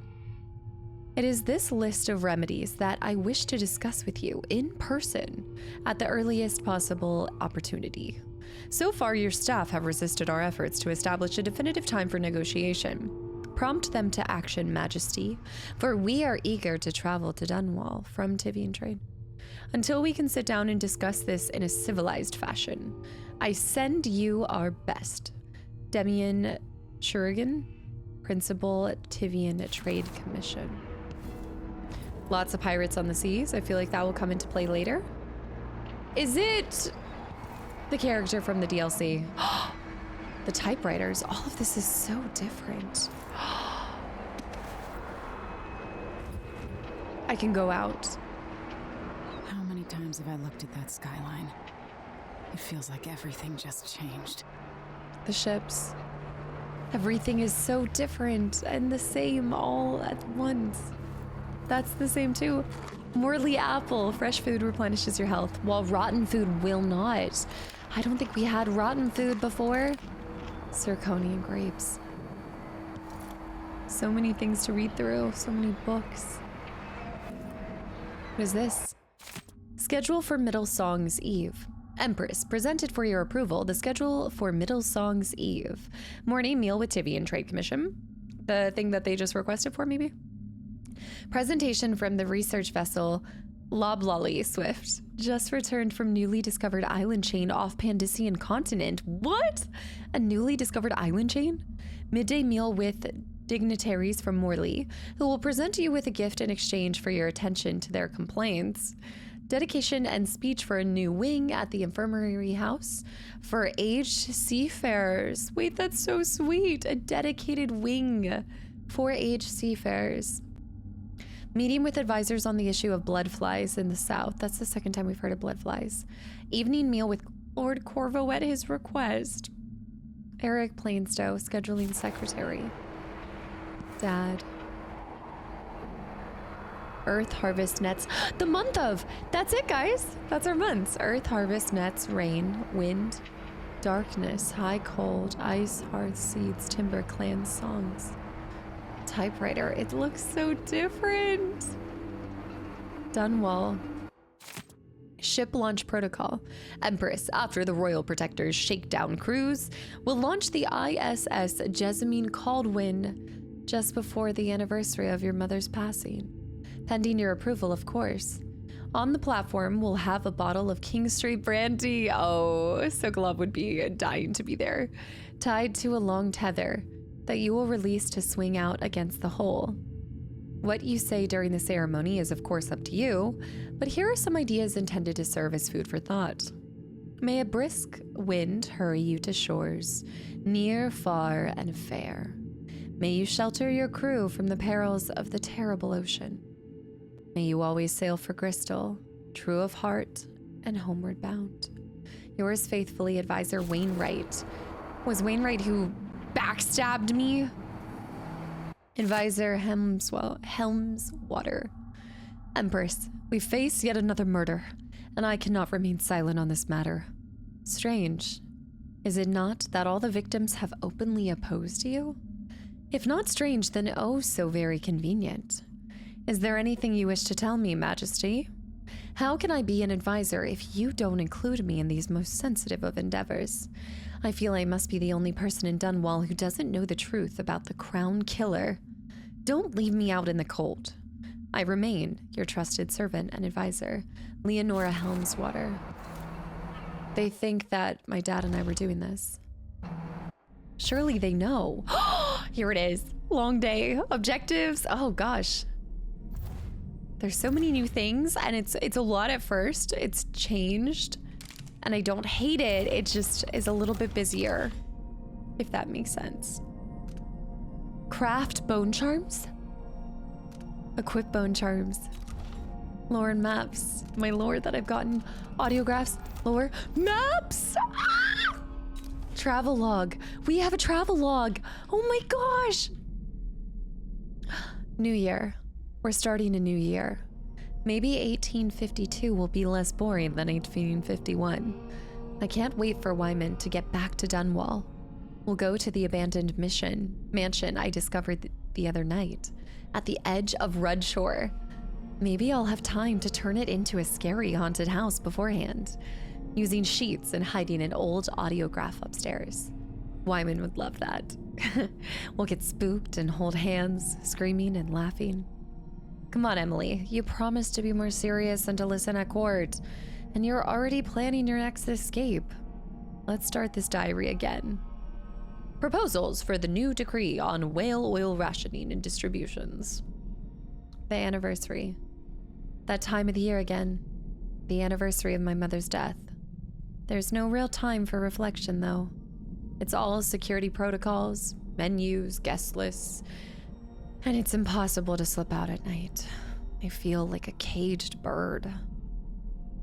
It is this list of remedies that I wish to discuss with you in person at the earliest possible opportunity. So far, your staff have resisted our efforts to establish a definitive time for negotiation. Prompt them to action, Majesty, for we are eager to travel to Dunwall from Tivian Trade. Until we can sit down and discuss this in a civilized fashion, I send you our best. Demian Shurigan, Principal at Tivian Trade Commission. Lots of pirates on the seas. I feel like that will come into play later. Is it the character from the DLC? The typewriters. All of this is so different. I can go out. How many times have I looked at that skyline? It feels like everything just changed. The ships. Everything is so different and the same all at once. That's the same too. Morley apple. Fresh food replenishes your health, while rotten food will not. I don't think we had rotten food before. Zirconian grapes. So many things to read through. So many books. What is this? Schedule for Middle Song's Eve. Empress, presented for your approval, the schedule for Middle Song's Eve. Morning meal with Tivian Trade Commission. The thing that they just requested for, maybe? Presentation from the research vessel Loblolly Swift, just returned from newly discovered island chain off Pandician continent. What? A newly discovered island chain? Midday meal with dignitaries from Morley, who will present you with a gift in exchange for your attention to their complaints. Dedication and speech for a new wing at the infirmary house for aged seafarers. Wait, that's so sweet. A dedicated wing for aged seafarers. Meeting with advisors on the issue of blood flies in the south. That's the second time we've heard of blood flies. Evening meal with Lord Corvo at his request. Eric Plainstow, scheduling secretary. Dad. Earth harvest nets. The month of! That's it, guys. That's our months. Earth harvest nets, rain, wind. Darkness, high cold, ice, hearth seeds, timber, clan songs. Typewriter, it looks so different. Dunwall. Ship launch protocol. Empress, after the Royal Protector's shakedown cruise, will launch the ISS Emily Caldwin just before the anniversary of your mother's passing. Pending your approval, of course. On the platform, we'll have a bottle of King Street brandy. Oh, Sokolov would be dying to be there. Tied to a long tether that you will release to swing out against the hull. What you say during the ceremony is of course up to you, but here are some ideas intended to serve as food for thought. May a brisk wind hurry you to shores, near, far, and fair. May you shelter your crew from the perils of the terrible ocean. May you always sail for Crystal, true of heart and homeward bound. Yours faithfully, Advisor Wainwright. Was Wainwright who backstabbed me? Advisor Helmswater. Empress, we face yet another murder, and I cannot remain silent on this matter. Strange, is it not that all the victims have openly opposed you? If not strange, then oh so very convenient. Is there anything you wish to tell me, Majesty? How can I be an advisor if you don't include me in these most sensitive of endeavors? I feel I must be the only person in Dunwall who doesn't know the truth about the Crown Killer. Don't leave me out in the cold. I remain your trusted servant and advisor, Leonora Helmswater. They think that my dad and I were doing this. Surely they know. Here it is. Long day. Objectives. Oh gosh. There's so many new things, and it's a lot at first. It's changed. And I don't hate it, it just is a little bit busier, if that makes sense. Craft bone charms? Equip bone charms. Lore and maps. My lore that I've gotten. Audiographs. Lore. Maps! Ah! Travel log. We have a travel log. Oh my gosh! New year. We're starting a new year. Maybe 1852 will be less boring than 1851. I can't wait for Wyman to get back to Dunwall. We'll go to the abandoned mansion I discovered the other night, at the edge of Rudshore. Maybe I'll have time to turn it into a scary haunted house beforehand, using sheets and hiding an old audiograph upstairs. Wyman would love that. We'll get spooked and hold hands, screaming and laughing. Come on, Emily. You promised to be more serious and to listen at court, and you're already planning your next escape. Let's start this diary again. Proposals for the new decree on whale oil rationing and distributions. The anniversary. That time of the year again. The anniversary of my mother's death. There's no real time for reflection, though. It's all security protocols, menus, guest lists, and it's impossible to slip out at night. I feel like a caged bird.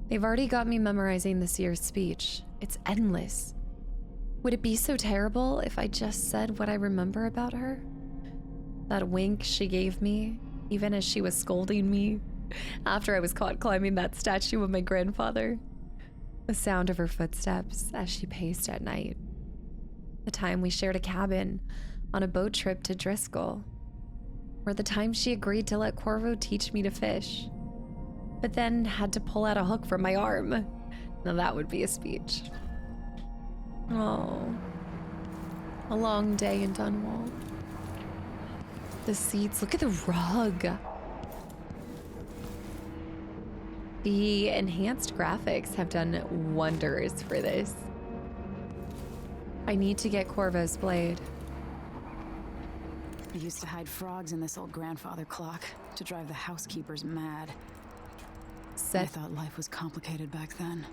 They've already got me memorizing this year's speech. It's endless. Would it be so terrible if I just said what I remember about her? That wink she gave me, even as she was scolding me, after I was caught climbing that statue of my grandfather. The sound of her footsteps as she paced at night. The time we shared a cabin on a boat trip to Driscoll. Or the time she agreed to let Corvo teach me to fish, but then had to pull out a hook from my arm. Now that would be a speech. Oh, a long day in Dunwall. The seats, look at the rug. The enhanced graphics have done wonders for this. I need to get Corvo's blade. I used to hide frogs in this old grandfather clock to drive the housekeepers mad. I thought life was complicated back then.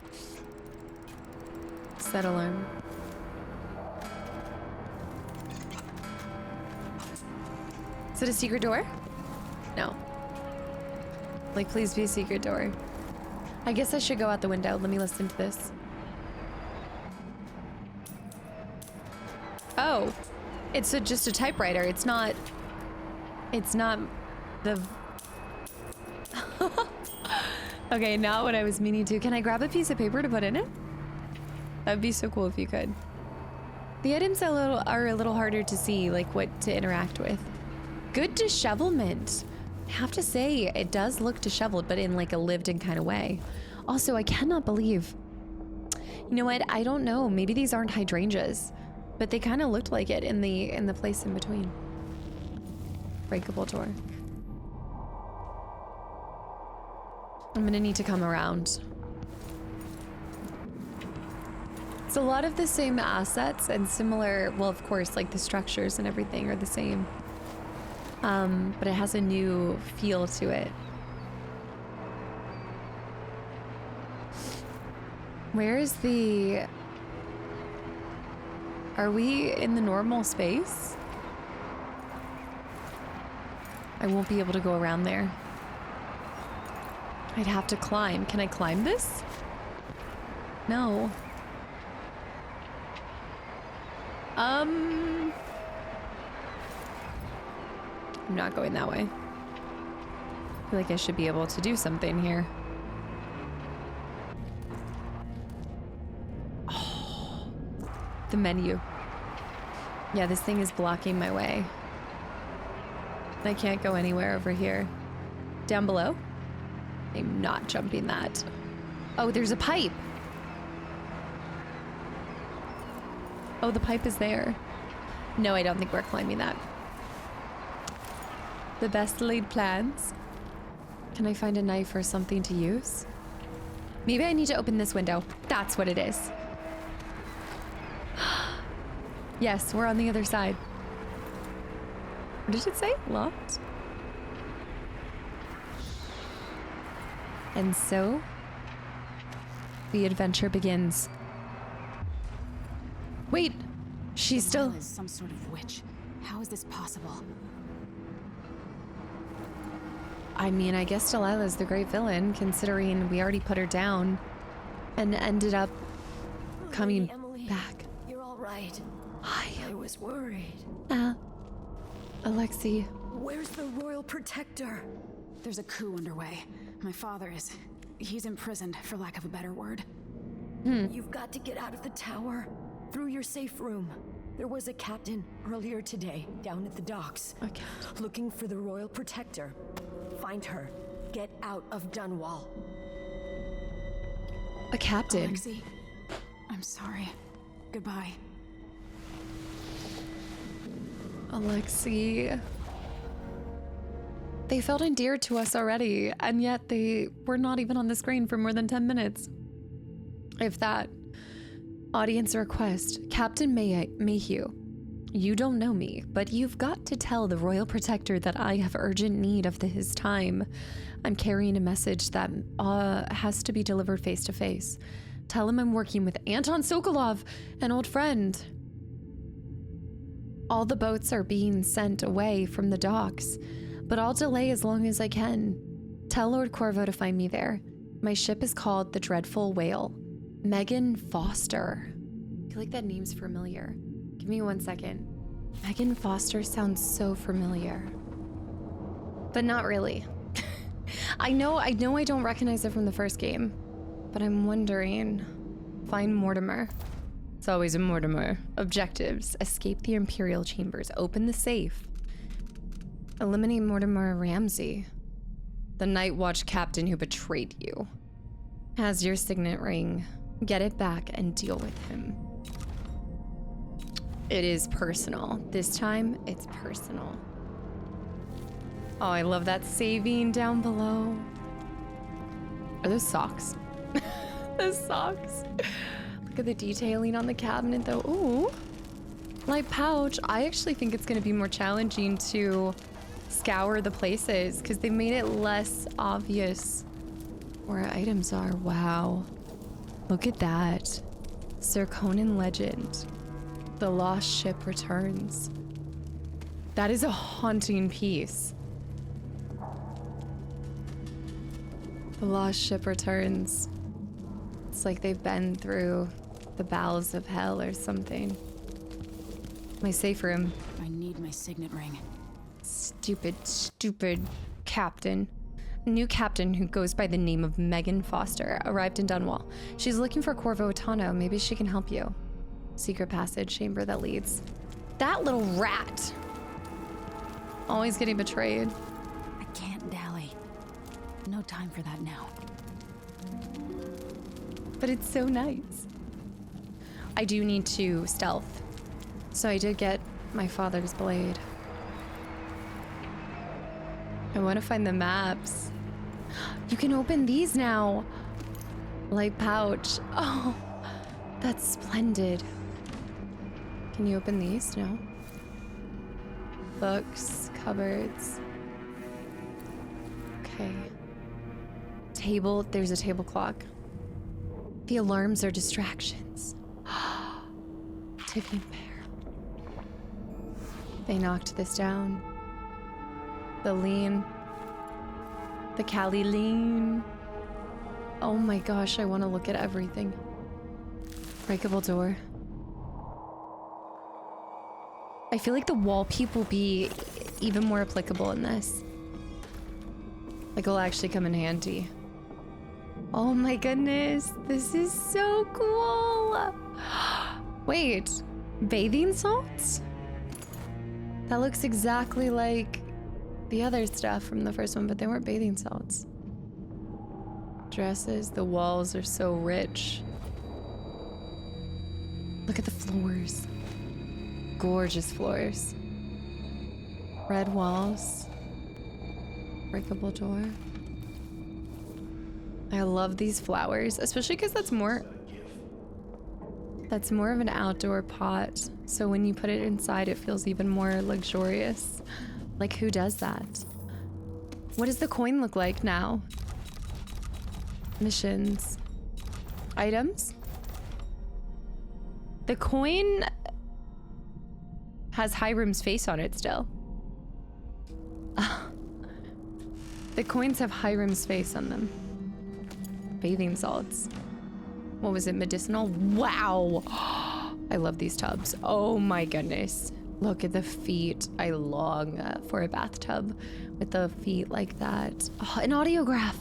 Set alarm. Is it a secret door? No. Like, please be a secret door. I guess I should go out the window. Let me listen to this. Oh, it's just a typewriter. It's not the... Okay, not what I was meaning to. Can I grab a piece of paper to put in it? That'd be so cool if you could. The items are a little harder to see, like what to interact with. Good dishevelment. I have to say, it does look disheveled, but in like a lived-in kind of way. Also, I cannot believe. You know what? I don't know. Maybe these aren't hydrangeas, but they kind of looked like it in the place in between. Breakable door. I'm gonna need to come around. It's a lot of the same assets and similar, well, of course, like the structures and everything are the same. But it has a new feel to it. Where is the... Are we in the normal space? I won't be able to go around there. I'd have to climb. Can I climb this? No. I'm not going that way. I feel like I should be able to do something here. Oh, the menu. Yeah, this thing is blocking my way. I can't go anywhere over here. Down below? I'm not jumping that. Oh, there's a pipe. Oh, the pipe is there. No, I don't think we're climbing that. The best laid plans. Can I find a knife or something to use? Maybe I need to open this window. That's what it is. Yes, we're on the other side. What did it say? Locked? And so, the adventure begins. Wait, she's still... Delilah is some sort of witch. How is this possible? I mean, I guess Delilah's the great villain, considering we already put her down and ended up coming Emily, back. You're all right. Hi. I was worried. Alexei. Where's the royal protector? There's a coup underway. My father is... He's imprisoned, for lack of a better word. You've got to get out of the tower. Through your safe room. There was a captain earlier today down at the docks. Okay. Looking for the royal protector. Find her. Get out of Dunwall. A captain. Alexei, I'm sorry. Goodbye. Alexei. They felt endeared to us already, and yet they were not even on the screen for more than 10 minutes. If that. Audience request. Captain Mayhew. You don't know me, but you've got to tell the Royal Protector that I have urgent need of his time. I'm carrying a message that has to be delivered face to face. Tell him I'm working with Anton Sokolov, an old friend. All the boats are being sent away from the docks, but I'll delay as long as I can. Tell Lord Corvo to find me there. My ship is called the Dreadful Whale. Meagan Foster. I feel like that name's familiar. Give me 1 second. Meagan Foster sounds so familiar. But not really. I know I don't recognize it from the first game, but I'm wondering. Find Mortimer. It's always a Mortimer. Objectives. Escape the Imperial Chambers. Open the safe. Eliminate Mortimer Ramsey. The Night Watch captain who betrayed you. Has your signet ring. Get it back and deal with him. It is personal. This time, it's personal. Oh, I love that saving down below. Are those socks? Those socks. Look at the detailing on the cabinet, though. Ooh. Light pouch. I actually think it's going to be more challenging to scour the places because they made it less obvious where items are. Wow. Look at that. Sir Conan Legend. The Lost Ship Returns. That is a haunting piece. The Lost Ship Returns. It's like they've been through the bowels of hell or something. My safe room. I need my signet ring. Stupid, stupid captain. New captain who goes by the name of Meagan Foster arrived in Dunwall. She's looking for Corvo Atano. Maybe she can help you. Secret passage chamber that leads. That little rat. Always getting betrayed. I can't dally. No time for that now. But it's so nice. I do need to stealth. So I did get my father's blade. I want to find the maps. You can open these now. Light pouch. Oh, that's splendid. Can you open these? No. Books, cupboards. Okay. Table, there's a table clock. The alarms are distractions. Tipping bear. They knocked this down. The lean. The Cali lean. Oh my gosh, I want to look at everything. Breakable door. I feel like the wall peep will be even more applicable in this. Like, it'll actually come in handy. Oh my goodness, this is so cool. Wait, bathing salts? That looks exactly like the other stuff from the first one, but they weren't bathing salts. Dresses, the walls are so rich. Look at the floors. Gorgeous floors. Red walls. Breakable door. I love these flowers, especially because that's more of an outdoor pot. So when you put it inside, it feels even more luxurious. Like, who does that? What does the coin look like now? Missions. Items? The coin has Hiram's face on it still. The coins have Hiram's face on them. Bathing salts. What was it? Medicinal? Wow! I love these tubs. Oh my goodness. Look at the feet. I long for a bathtub with the feet like that. Oh, an audiograph.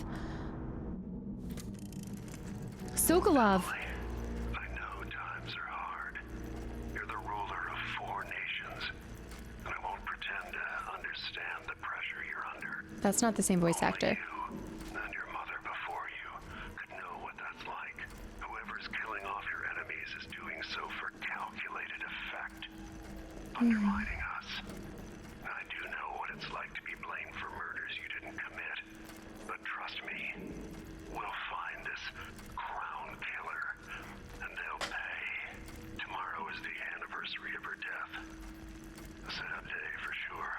Sokolov. I know times are hard. You're the ruler of 4 nations, and I won't pretend to understand the pressure you're under. That's not the same voice actor. You and your mother before you could know what that's like. Whoever's killing off your enemies is doing so for calculated effect. Undermining us. I do know what it's like to be blamed for murders you didn't commit. But trust me, we'll find this crown killer, and they'll pay. Tomorrow is the anniversary of her death. A sad day for sure.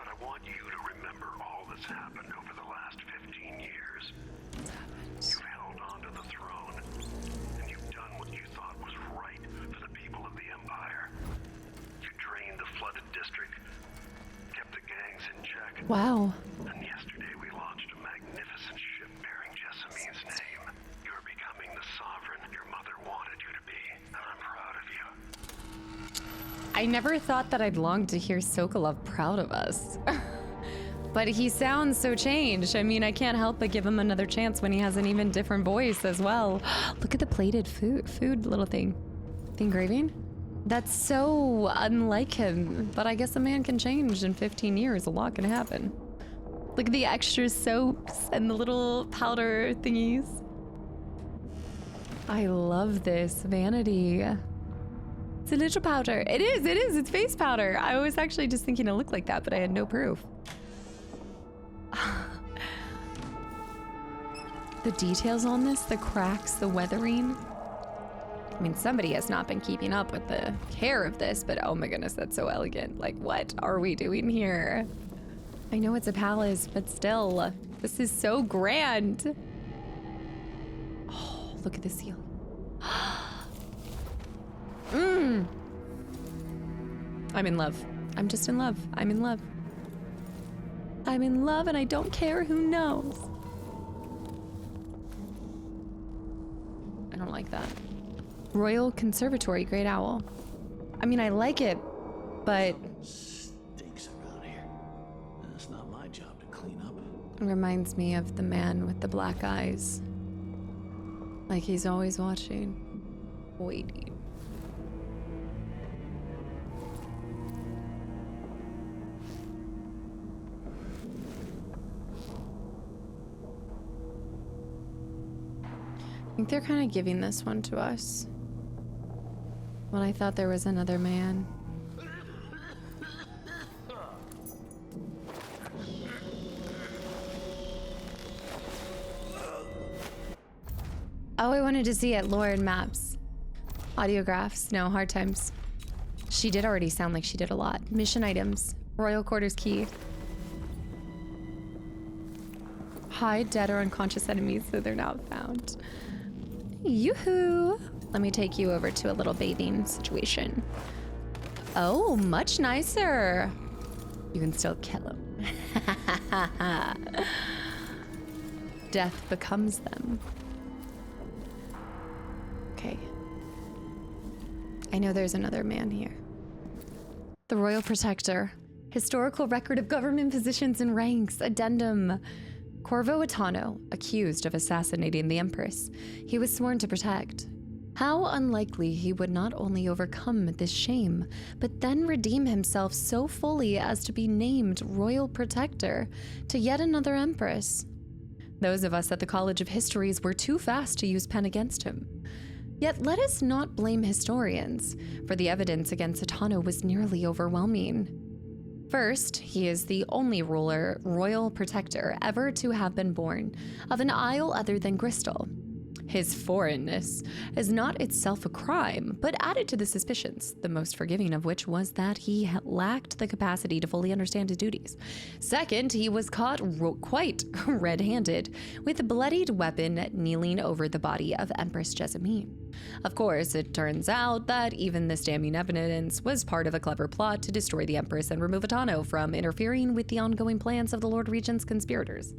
But I want you to remember all that's happened over the last 15 years. You've held on to the throne, and you've done what you thought was right for the people of the Empire. You drained the flooded district, kept the gangs in check. Wow. And yesterday we launched a magnificent ship bearing Jessamine's name. You're becoming the sovereign your mother wanted you to be, and I'm proud of you. I never thought that I'd long to hear Sokolov proud of us. But he sounds so changed. I mean, I can't help but give him another chance when he has an even different voice as well. Look at the plated food little thing. The engraving? That's so unlike him. But I guess a man can change in 15 years. A lot can happen. Look at the extra soaps and the little powder thingies. I love this vanity. It's a little powder. It is. It's face powder. I was actually just thinking it looked like that, but I had no proof. The details on this, the cracks, the weathering. I mean, somebody has not been keeping up with the care of this, but oh my goodness, that's so elegant. Like, what are we doing here? I know it's a palace, but still, this is so grand. Oh, look at the ceiling. I'm in love. I'm just in love. I'm in love. I'm in love and I don't care who knows. I don't like that. Royal Conservatory, Great Owl. I mean, I like it, but... Stinks around here. And it's not my job to clean Reminds me of the man with the black eyes. Like he's always watching, waiting. I think they're kind of giving this one to us. Well, I thought there was another man. Oh, I wanted to see it. Lore and maps. Audiographs. No, hard times. She did already sound like she did a lot. Mission items. Royal quarters key. Hide dead or unconscious enemies so they're not found. Yoo-hoo! Let me take you over to a little bathing situation. Oh, much nicer. You can still kill him. Death becomes them. Okay. I know there's another man here. The Royal Protector. Historical record of government positions and ranks. Addendum. Corvo Atano, accused of assassinating the Empress. He was sworn to protect. How unlikely he would not only overcome this shame, but then redeem himself so fully as to be named Royal Protector to yet another Empress. Those of us at the College of Histories were too fast to use pen against him. Yet let us not blame historians, for the evidence against Atano was nearly overwhelming. First, he is the only ruler, Royal Protector, ever to have been born of an isle other than Bristol. His foreignness is not itself a crime, but added to the suspicions, the most forgiving of which was that he lacked the capacity to fully understand his duties. Second, he was caught quite red-handed, with a bloodied weapon kneeling over the body of Empress Jessamine. Of course, it turns out that even this damning evidence was part of a clever plot to destroy the Empress and remove Atano from interfering with the ongoing plans of the Lord Regent's conspirators.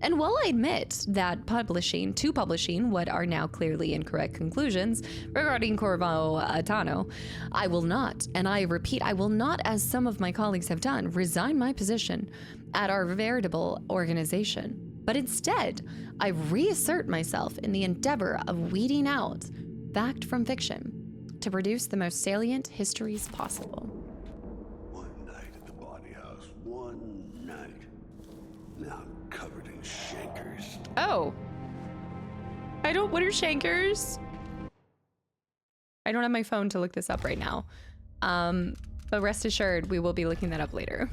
And while I admit that publishing what are now clearly incorrect conclusions regarding Corvo Atano, I will not, and I repeat, I will not, as some of my colleagues have done, resign my position at our veritable organization. But instead, I reassert myself in the endeavor of weeding out fact from fiction to produce the most salient histories possible. One night at the body house. One night. Now I'm covered in shankers. Oh. What are shankers? I don't have my phone to look this up right now. But rest assured, we will be looking that up later.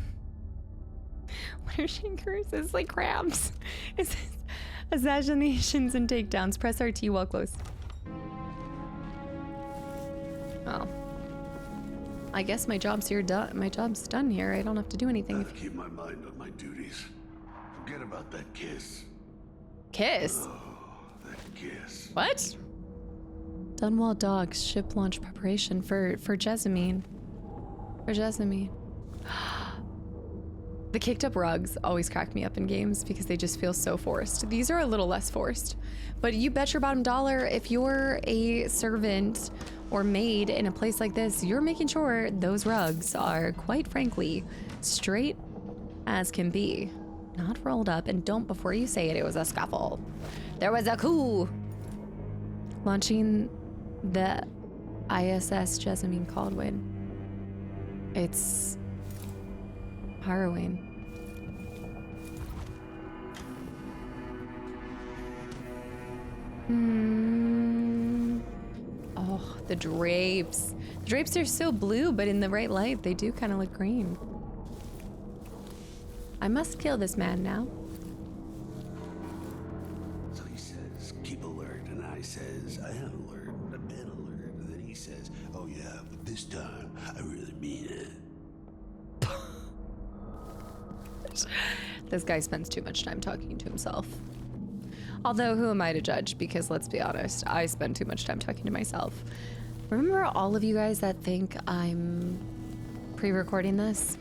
What are shankers? It's like crabs. It's assassinations and takedowns. Press RT while close. Oh. I guess my job's here done. My job's done here. I don't have to do anything. Gotta keep my mind on my duties. Forget about that kiss. Kiss? Oh, that kiss. What? Dunwall docks, ship launch preparation for Jessamine. For Jessamine. The kicked up rugs always crack me up in games because they just feel so forced. These are a little less forced. But you bet your bottom dollar, if you're a servant or maid in a place like this, you're making sure those rugs are, quite frankly, straight as can be. Not rolled up, and don't, before you say it, it was a scuffle. There was a coup! Launching the ISS Jessamine Caldwin. It's harrowing. Oh, the drapes. The drapes are so blue, but in the right light, they do kind of look green. I must kill this man now. So he says, keep alert, and I says, I am alert, I've been alert, and then he says, oh yeah, but this time, I really mean it. This guy spends too much time talking to himself. Although, who am I to judge? Because let's be honest, I spend too much time talking to myself. Remember all of you guys that think I'm pre-recording this?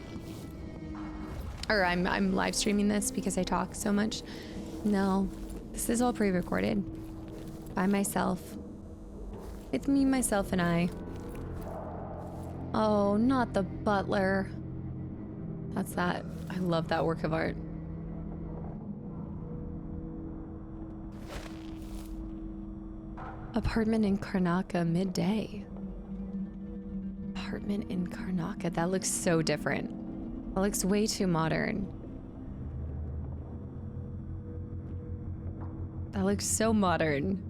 Or I'm live streaming this because I talk so much? No, this is all pre-recorded. By myself. It's me, myself, and I. Oh, not the butler. That's that. I love that work of art. Apartment in Karnaca midday. Apartment in Karnaca. That looks so different. That looks way too modern. That looks so modern.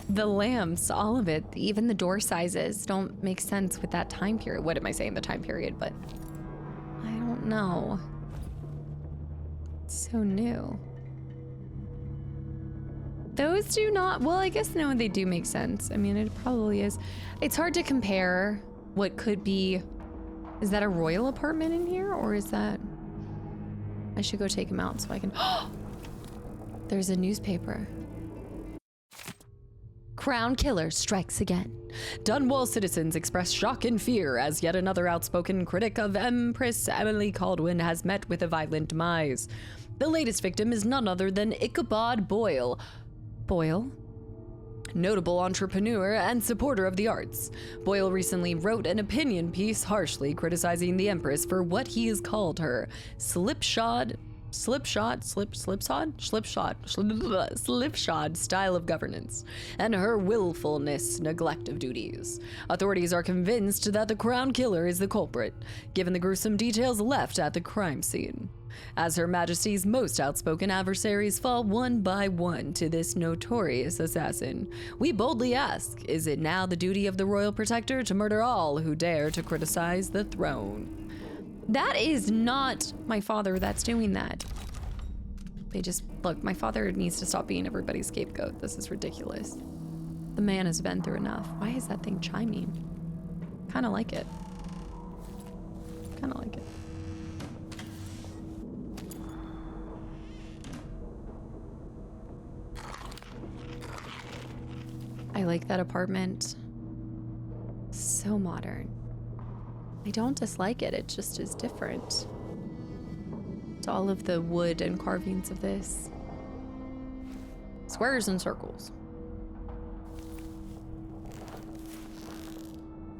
The lamps, all of it, even the door sizes don't make sense with that time period. What am I saying, the time period? But I don't know. It's so new. Those do not, well, I guess no, they do make sense. I mean, it probably is. It's hard to compare what could be. Is that a royal apartment in here, or is that? I should go take him out so I can. There's a newspaper. Crown killer strikes again. Dunwall citizens express shock and fear as yet another outspoken critic of Empress Emily Caldwin has met with a violent demise. The latest victim is none other than Ichabod Boyle. Boyle? Notable entrepreneur and supporter of the arts. Boyle recently wrote an opinion piece harshly criticizing the Empress for what he has called her slipshod style of governance, and her willfulness neglect of duties. Authorities are convinced that the crown killer is the culprit, given the gruesome details left at the crime scene. As Her Majesty's most outspoken adversaries fall one by one to this notorious assassin, we boldly ask, is it now the duty of the royal protector to murder all who dare to criticize the throne? That is not my father that's doing that. They just, look, my father needs to stop being everybody's scapegoat. This is ridiculous. The man has been through enough. Why is that thing chiming? Kind of like it. Kind of like it. I like that apartment. So modern. I don't dislike it, it just is different. It's all of the wood and carvings of this. Squares and circles.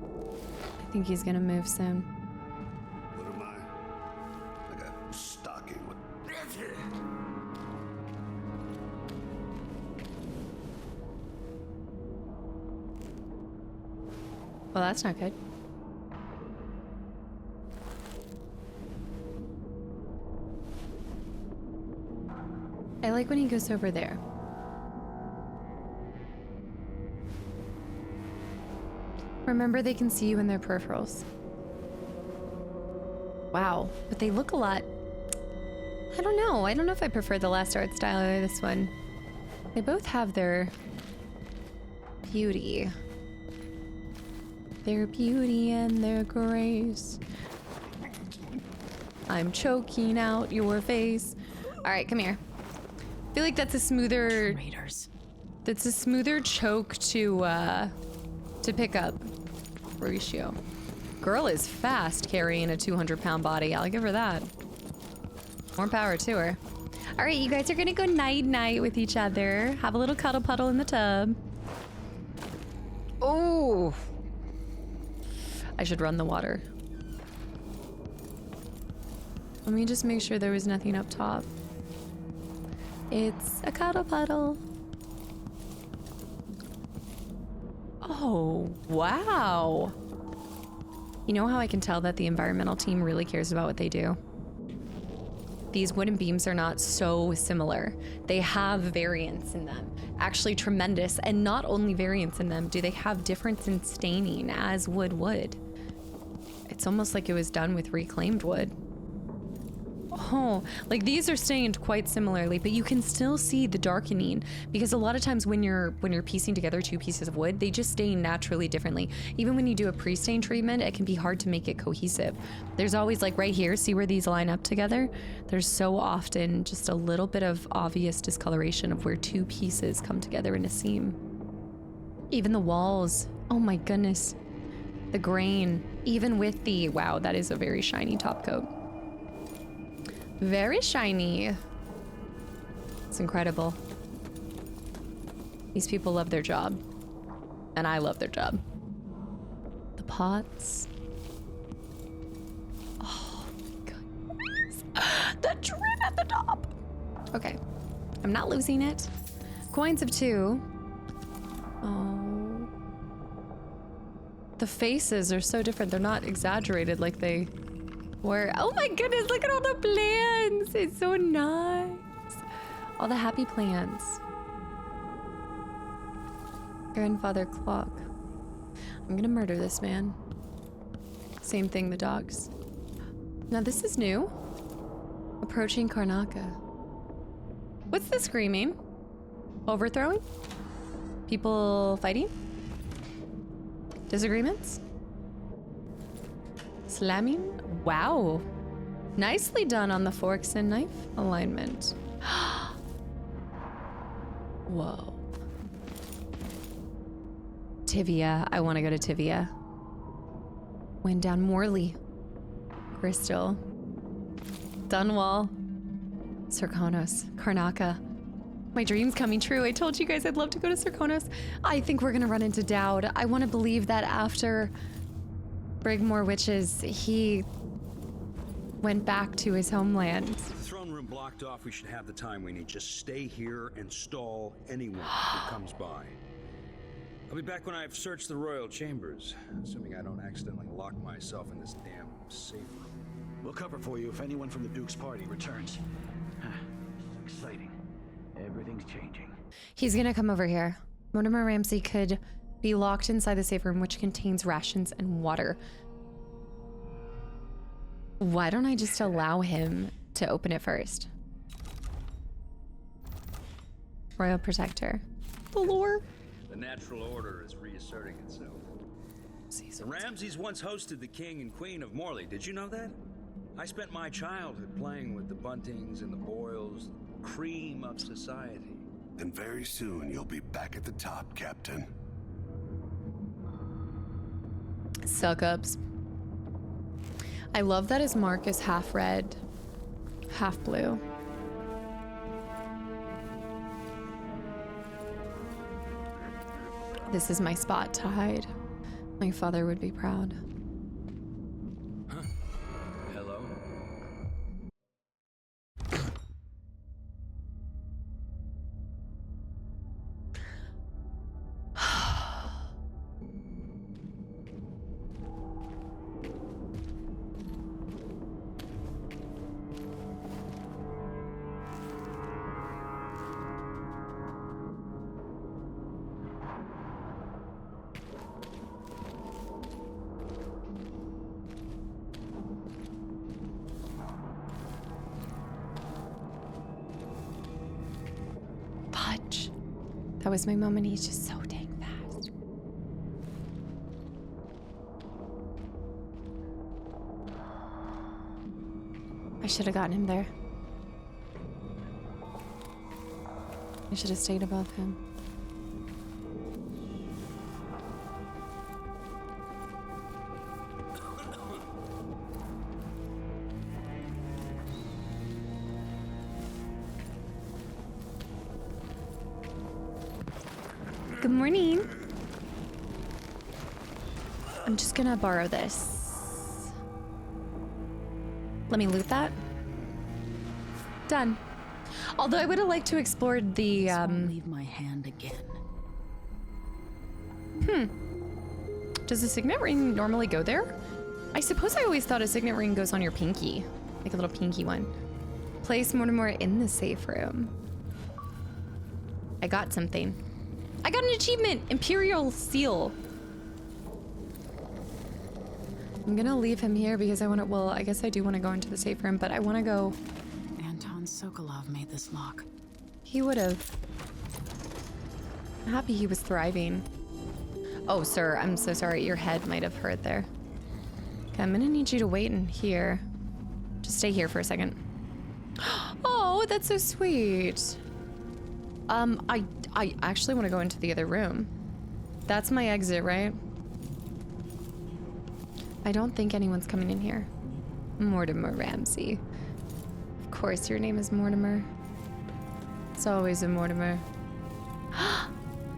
I think he's gonna move soon. What am I? Like a stocking with... Well, that's not good. I like when he goes over there. Remember, they can see you in their peripherals. Wow, but they look a lot... I don't know. I don't know if I prefer the last art style or this one. They both have their beauty. Their beauty and their grace. I'm choking out your face. All right, come here. I feel like that's a smoother... Raiders. That's a smoother choke to pick up ratio. Girl is fast carrying a 200-pound body. I'll give her that. More power to her. All right, you guys are gonna go night-night with each other. Have a little cuddle puddle in the tub. Oh. I should run the water. Let me just make sure there was nothing up top. It's a cuddle puddle. Oh, wow. You know how I can tell that the environmental team really cares about what they do? These wooden beams are not so similar. They have variance in them. Actually tremendous. And not only variance in them, do they have difference in staining as wood would. It's almost like it was done with reclaimed wood. Oh, like these are stained quite similarly, but you can still see the darkening because a lot of times when you're piecing together two pieces of wood, they just stain naturally differently. Even when you do a pre-stain treatment, it can be hard to make it cohesive. There's always, like right here, see where these line up together? There's so often just a little bit of obvious discoloration of where two pieces come together in a seam. Even the walls, oh my goodness. The grain, even with the, wow, that is a very shiny top coat. Very shiny. It's incredible. These people love their job. And I love their job. The pots. Oh my goodness. The trim at the top. Okay. I'm not losing it. Coins of 2. Oh. The faces are so different. They're not exaggerated like they were. Oh my goodness, look at all the plants. It's so nice. All the happy plants. Grandfather clock. I'm gonna murder this man. Same thing, the dogs. Now this is new. Approaching Karnaka. What's the screaming? Overthrowing? People fighting? Disagreements? Slamming? Wow. Nicely done on the forks and knife alignment. Whoa. Tivia. I want to go to Tivia. Went down Morley. Crystal. Dunwall. Serkonos. Karnaka. My dream's coming true. I told you guys I'd love to go to Serkonos. I think we're gonna run into Dowd. I want to believe that after Brigmore Witches, he went back to his homeland. The throne room blocked off. We should have the time we need. Just stay here and stall anyone who comes by. I'll be back when I've searched the royal chambers, assuming I don't accidentally lock myself in this damn safe room. We'll cover for you if anyone from the Duke's party returns. Exciting. Everything's changing. He's gonna come over here. Mortimer Ramsey could be locked inside the safe room, which contains rations and water. Why don't I just allow him to open it first? Royal Protector. The lore. The natural order is reasserting itself. The Ramseys once hosted the king and queen of Morley. Did you know that? I spent my childhood playing with the Buntings and the Boyles, cream of society. And very soon you'll be back at the top, Captain. Suck-ups. I love that his mark is half red, half blue. This is my spot to hide. My father would be proud. Huh? Hello? Fudge. That was my moment. He's just so dang fast. I should have gotten him there. I should have stayed above him. Good morning. I'm just gonna borrow this. Let me loot that. Done. Although I would have liked to explore the Leave my hand again. Does the signet ring normally go there? I suppose I always thought a signet ring goes on your pinky, like a little pinky one. Place Mortimer in the safe room. I got something. I got an achievement! Imperial Seal. I'm gonna leave him here because I want to, well, I guess I do want to go into the safe room, but I want to go. Anton Sokolov made this lock. He would have. I'm happy he was thriving. Oh, sir, I'm so sorry. Your head might have hurt there. Okay, I'm gonna need you to wait in here. Just stay here for a second. Oh, that's so sweet. I actually want to go into the other room. That's my exit, right? I don't think anyone's coming in here. Mortimer Ramsey. Of course your name is Mortimer. It's always a Mortimer.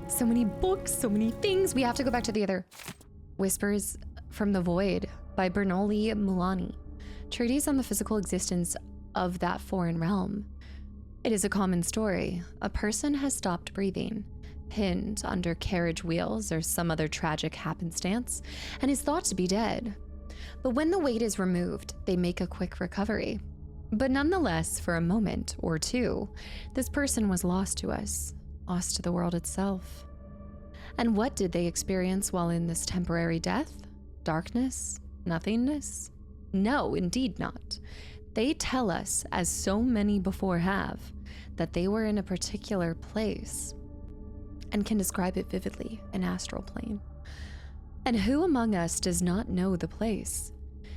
So many books, so many things. We have to go back to the other. Whispers from the Void by Bernoulli Mulani. Treatise on the physical existence of that foreign realm. It is a common story. A person has stopped breathing. pinned under carriage wheels or some other tragic happenstance, and is thought to be dead. But when the weight is removed, they make a quick recovery. But nonetheless, for a moment or two, this person was lost to us, lost to the world itself. And what did they experience while in this temporary death? Darkness? Nothingness? No, indeed not. They tell us, as so many before have, that they were in a particular place and can describe it vividly in astral plane. And who among us does not know the place?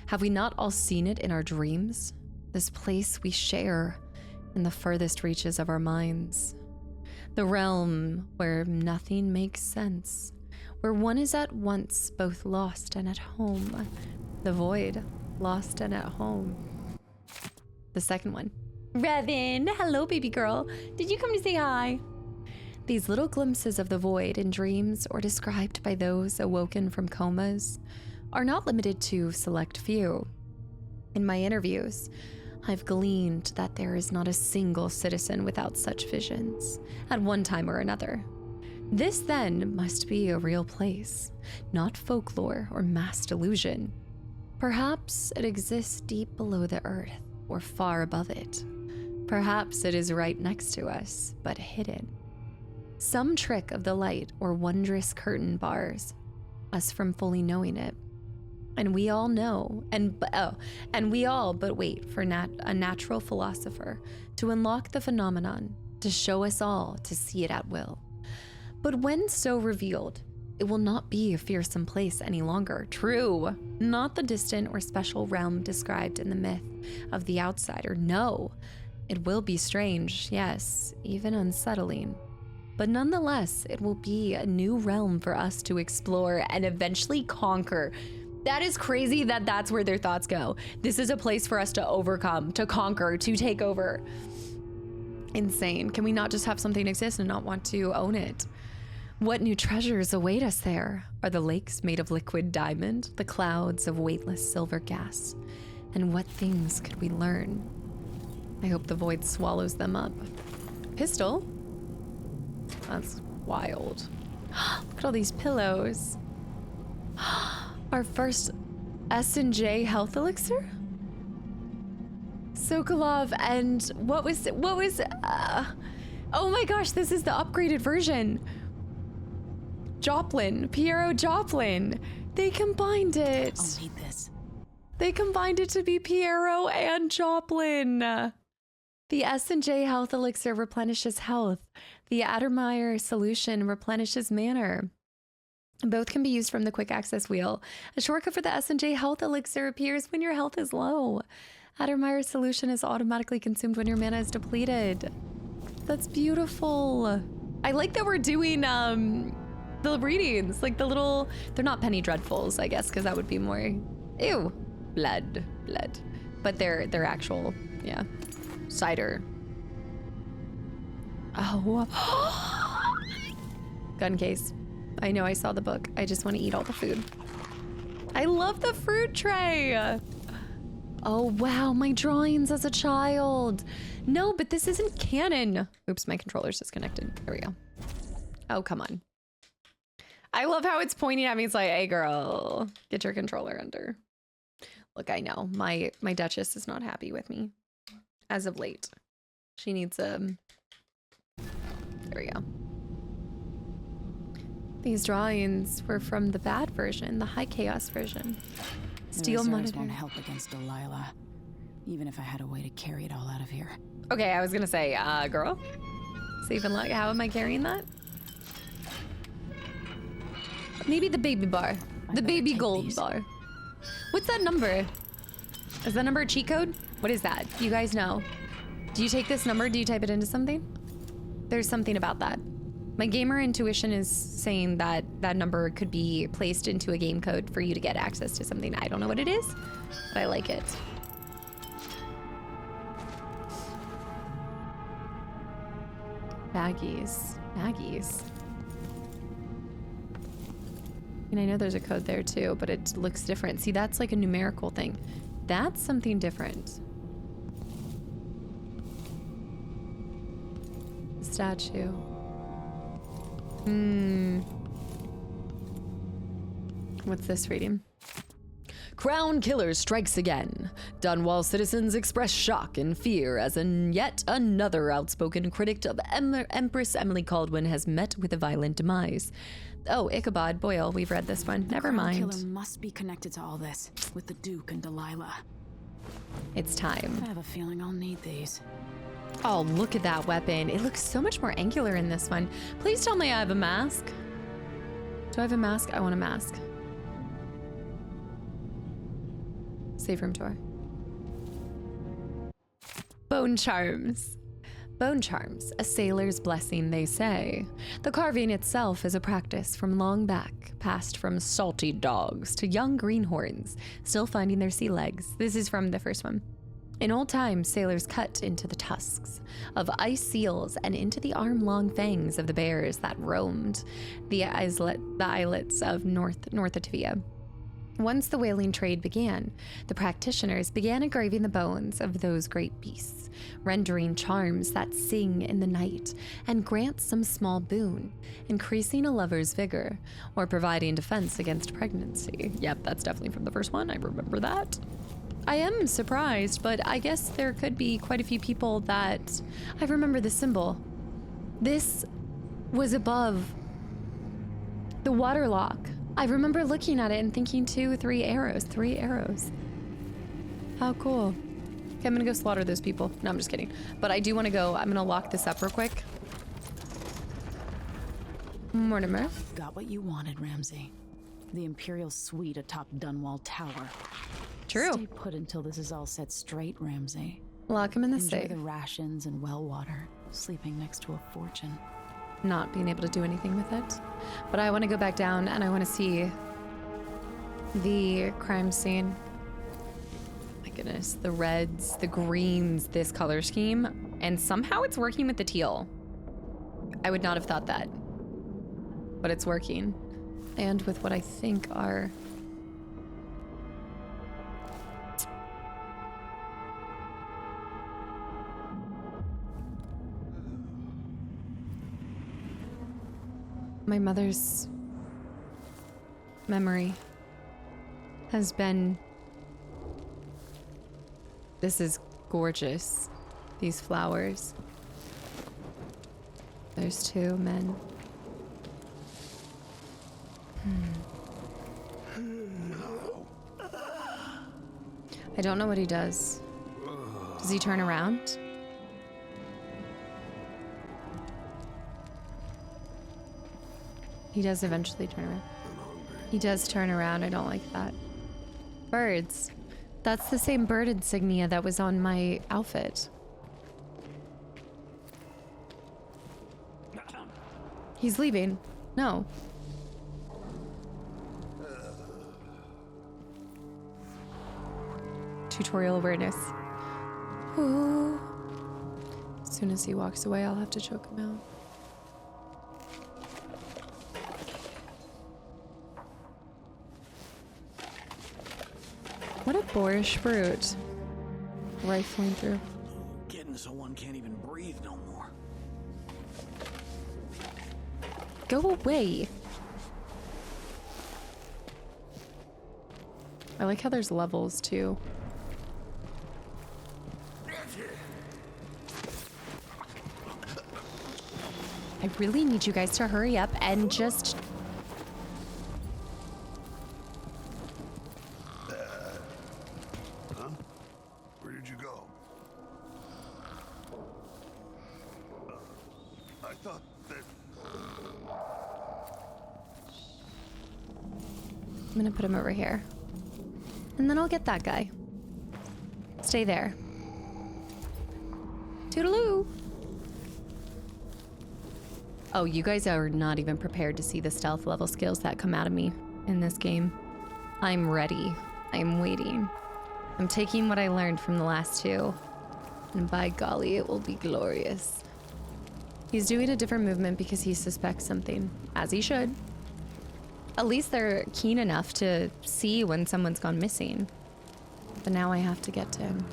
Have we not all seen it in our dreams? This place we share in the furthest reaches of our minds. The realm where nothing makes sense, where one is at once both lost and at home. The void, lost and at home. The second one. Revan, hello baby girl. Did you come to say hi? These little glimpses of the void in dreams or described by those awoken from comas are not limited to select few. In my interviews, I've gleaned that there is not a single citizen without such visions at one time or another. This then must be a real place, not folklore or mass delusion. Perhaps it exists deep below the earth or far above it. Perhaps it is right next to us, but hidden. Some trick of the light or wondrous curtain bars us from fully knowing it. And we all know, and we all but wait for a natural philosopher to unlock the phenomenon, to show us all to see it at will. But when so revealed, it will not be a fearsome place any longer. True, not the distant or special realm described in the myth of the outsider. No, it will be strange, yes, even unsettling. But nonetheless, it will be a new realm for us to explore and eventually conquer. That is crazy that that's where their thoughts go. This is a place for us to overcome, to conquer, to take over. Insane. Can we not just have something exist and not want to own it? What new treasures await us there? Are the lakes made of liquid diamond, the clouds of weightless silver gas? And what things could we learn? I hope the void swallows them up. Pistol? That's wild. Look at all these pillows. Our first S&J health elixir? Sokolov and what was oh my gosh, this is the upgraded version. Joplin, Piero Joplin. They combined it. I'll need this. They combined it to be Piero and Joplin. The S&J health elixir replenishes health. The Addermeyer solution replenishes mana. Both can be used from the quick access wheel. A shortcut for the S&J health elixir appears when your health is low. Addermeyer solution is automatically consumed when your mana is depleted. That's beautiful. I like that we're doing the readings, like the little, they're not penny dreadfuls, I guess, because that would be more, ew, blood. But they're actual, yeah, cider. Oh, gun case. I know, I saw the book. I just want to eat all the food. I love the fruit tray. Oh, wow, my drawings as a child. No, but this isn't canon. Oops, my controller's disconnected. There we go. Oh, come on. I love how it's pointing at me. It's like, hey, girl, get your controller under. Look, I know. My Duchess is not happy with me as of late. She needs there we go. These drawings were from the bad version, the high chaos version. Steel monitor won't help against Delilah, even if I had a way to carry it all out of here. Okay, I was gonna say, girl, save and luck. How am I carrying that? Maybe the baby bar, the baby gold bar. What's that number? Is that number a cheat code? What is that? You guys know? Do you take this number? Do you type it into something? There's something about that. My gamer intuition is saying that that number could be placed into a game code for you to get access to something. I don't know what it is, but I like it. Baggies. And I know there's a code there too, but it looks different. See, that's like a numerical thing. That's something different. Statue. What's this reading? Crown Killer strikes again. Dunwall citizens express shock and fear as yet another outspoken critic of Empress Emily Caldwin has met with a violent demise. Oh, Ichabod Boyle, we've read this one. Never mind. The Killer must be connected to all this, with the Duke and Delilah. It's time. I have a feeling I'll need these. Oh, look at that weapon. It looks so much more angular in this one. Please tell me I have a mask. Do I have a mask? I want a mask. Safe room tour. Bone charms. Bone charms, a sailor's blessing, they say. The carving itself is a practice from long back, passed from salty dogs to young greenhorns, still finding their sea legs. This is from the first one. In old times, sailors cut into the tusks of ice seals and into the arm-long fangs of the bears that roamed the islets of North Ativia. Once the whaling trade began, the practitioners began engraving the bones of those great beasts, rendering charms that sing in the night and grant some small boon, increasing a lover's vigor or providing defense against pregnancy. Yep, that's definitely from the first one. I remember that. I am surprised, but I guess there could be quite a few people that... I remember the symbol. This was above the waterlock. I remember looking at it and thinking 3 arrows. How cool. Okay, I'm gonna go slaughter those people. No, I'm just kidding. But I do want to go. I'm gonna lock this up real quick. Mortimer. Got what you wanted, Ramsey. The Imperial suite atop Dunwall Tower. True. Stay put until this is all set straight, Ramsey. Lock him in the Enjoy safe. the rations and well water, sleeping next to a fortune. Not being able to do anything with it. But I want to go back down and I want to see the crime scene. My goodness, the reds, the greens, this color scheme, and somehow it's working with the teal. I would not have thought that, but it's working. And with what I think are... my mother's memory has been... This is gorgeous. These flowers. There's 2 men. I don't know what he does. Does he turn around? He does eventually turn around. He does turn around. I don't like that. Birds. That's the same bird insignia that was on my outfit. He's leaving. No. Tutorial awareness. Ooh. As soon as he walks away, I'll have to choke him out. What a boorish brute. Rifling through. Getting so one can't even breathe no more. Go away. I like how there's levels too. I really need you guys to hurry up and just... Where did you go? I thought that... I'm gonna put him over here. And then I'll get that guy. Stay there. Toodaloo! Oh, you guys are not even prepared to see the stealth level skills that come out of me in this game. I'm ready. I'm waiting. I'm taking what I learned from the last 2. And by golly, it will be glorious. He's doing a different movement because he suspects something, as he should. At least they're keen enough to see when someone's gone missing. But now I have to get to him.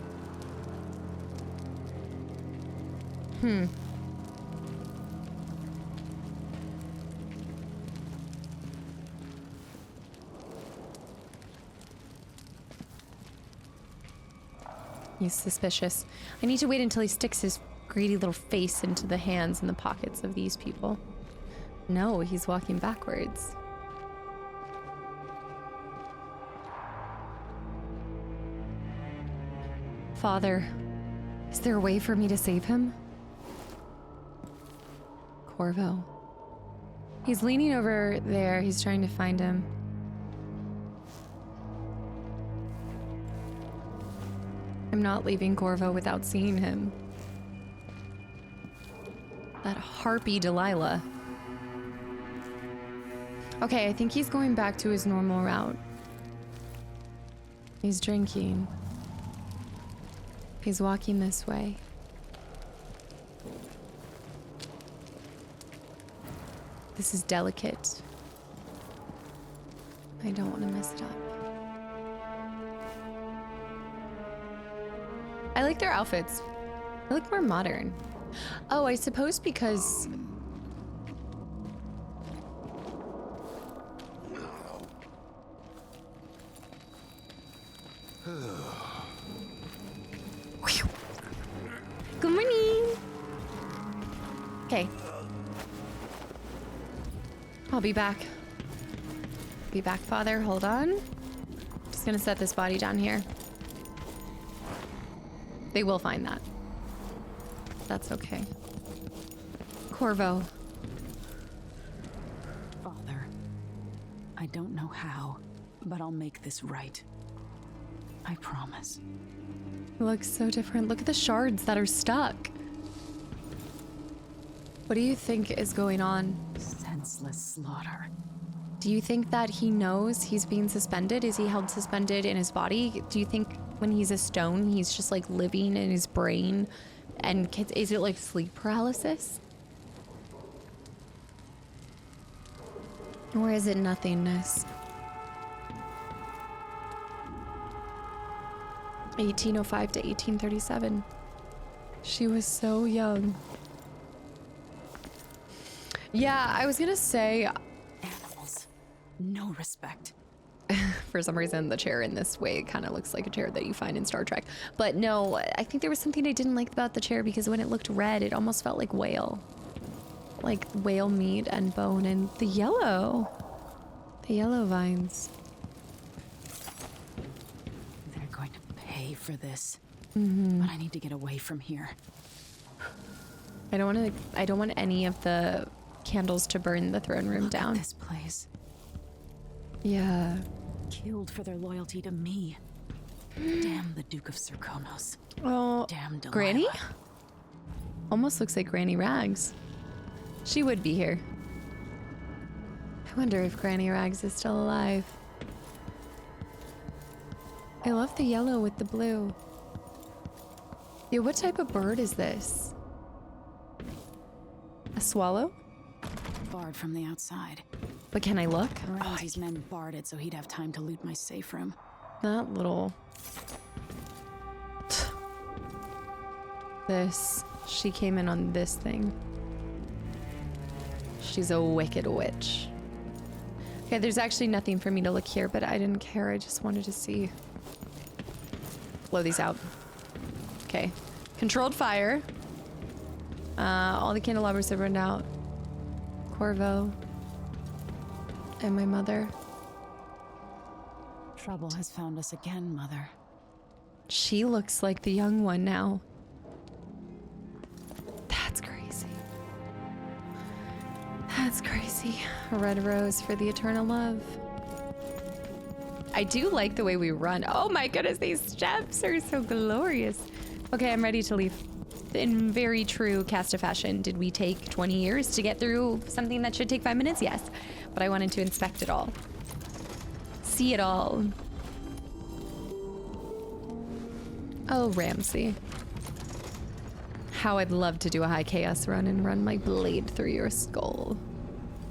He's suspicious. I need to wait until he sticks his greedy little face into the hands and the pockets of these people. No, he's walking backwards. Father, is there a way for me to save him? Corvo. He's leaning over there. He's trying to find him. I'm not leaving Corvo without seeing him. That harpy Delilah. Okay, I think he's going back to his normal route. He's drinking. He's walking this way. This is delicate. I don't want to mess it up. I like their outfits. They look more modern. Oh, I suppose because... Good morning. Okay. I'll be back. Be back, Father. Hold on. Just gonna set this body down here. They will find that. That's okay. Corvo. Father, I don't know how, but I'll make this right. I promise. It looks so different. Look at the shards that are stuck. What do you think is going on? Senseless slaughter. Do you think that he knows he's being suspended? Is he held suspended in his body? Do you think when he's a stone, he's just like living in his brain? And is it like sleep paralysis? Or is it nothingness? 1805 to 1837. She was so young. Yeah, I was gonna say... Animals. No respect. For some reason, the chair in this way kind of looks like a chair that you find in Star Trek. But no, I think there was something I didn't like about the chair because when it looked red, it almost felt like whale. Like whale meat and bone and the yellow. The yellow vines. They're going to pay for this. Mm-hmm. But I need to get away from here. I don't want any of the candles to burn the throne room Look down. At this place. Yeah. Killed for their loyalty to me. Damn the Duke of Serkonos. Oh, Damn Delilah. Granny? Almost looks like Granny Rags. She would be here. I wonder if Granny Rags is still alive. I love the yellow with the blue. Yeah, what type of bird is this? A swallow? Barred from the outside. But can I look? Ramsey's men barred it so he'd have time to loot my safe room. That little... This. She came in on this thing. She's a wicked witch. Okay, there's actually nothing for me to look here, but I didn't care. I just wanted to see. Blow these out. Okay. Controlled fire. All the candelabras have run out. Corvo. And my mother. Trouble has found us again, Mother. She looks like the young one now. That's crazy. That's crazy. A red rose for the eternal love. I do like the way we run. Oh my goodness, these steps are so glorious. Okay, I'm ready to leave. In very true Casta fashion, did we take 20 years to get through something that should take 5 minutes? Yes. But I wanted to inspect it all. See it all. Oh, Ramsey. How I'd love to do a high chaos run and run my blade through your skull.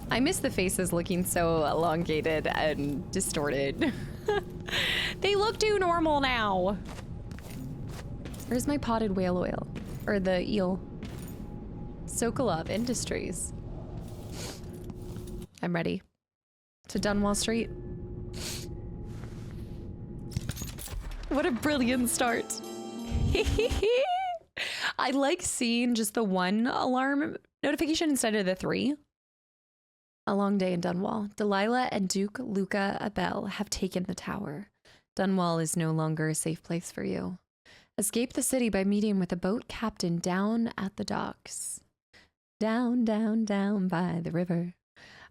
I miss the faces looking so elongated and distorted. They look too normal now. Where's my potted whale oil? Or the eel? Sokolov Industries. I'm ready. To Dunwall Street. What a brilliant start. I like seeing just the one alarm notification instead of the 3. A long day in Dunwall. Delilah and Duke Luca Abele have taken the tower. Dunwall is no longer a safe place for you. Escape the city by meeting with a boat captain down at the docks. Down, down, down by the river.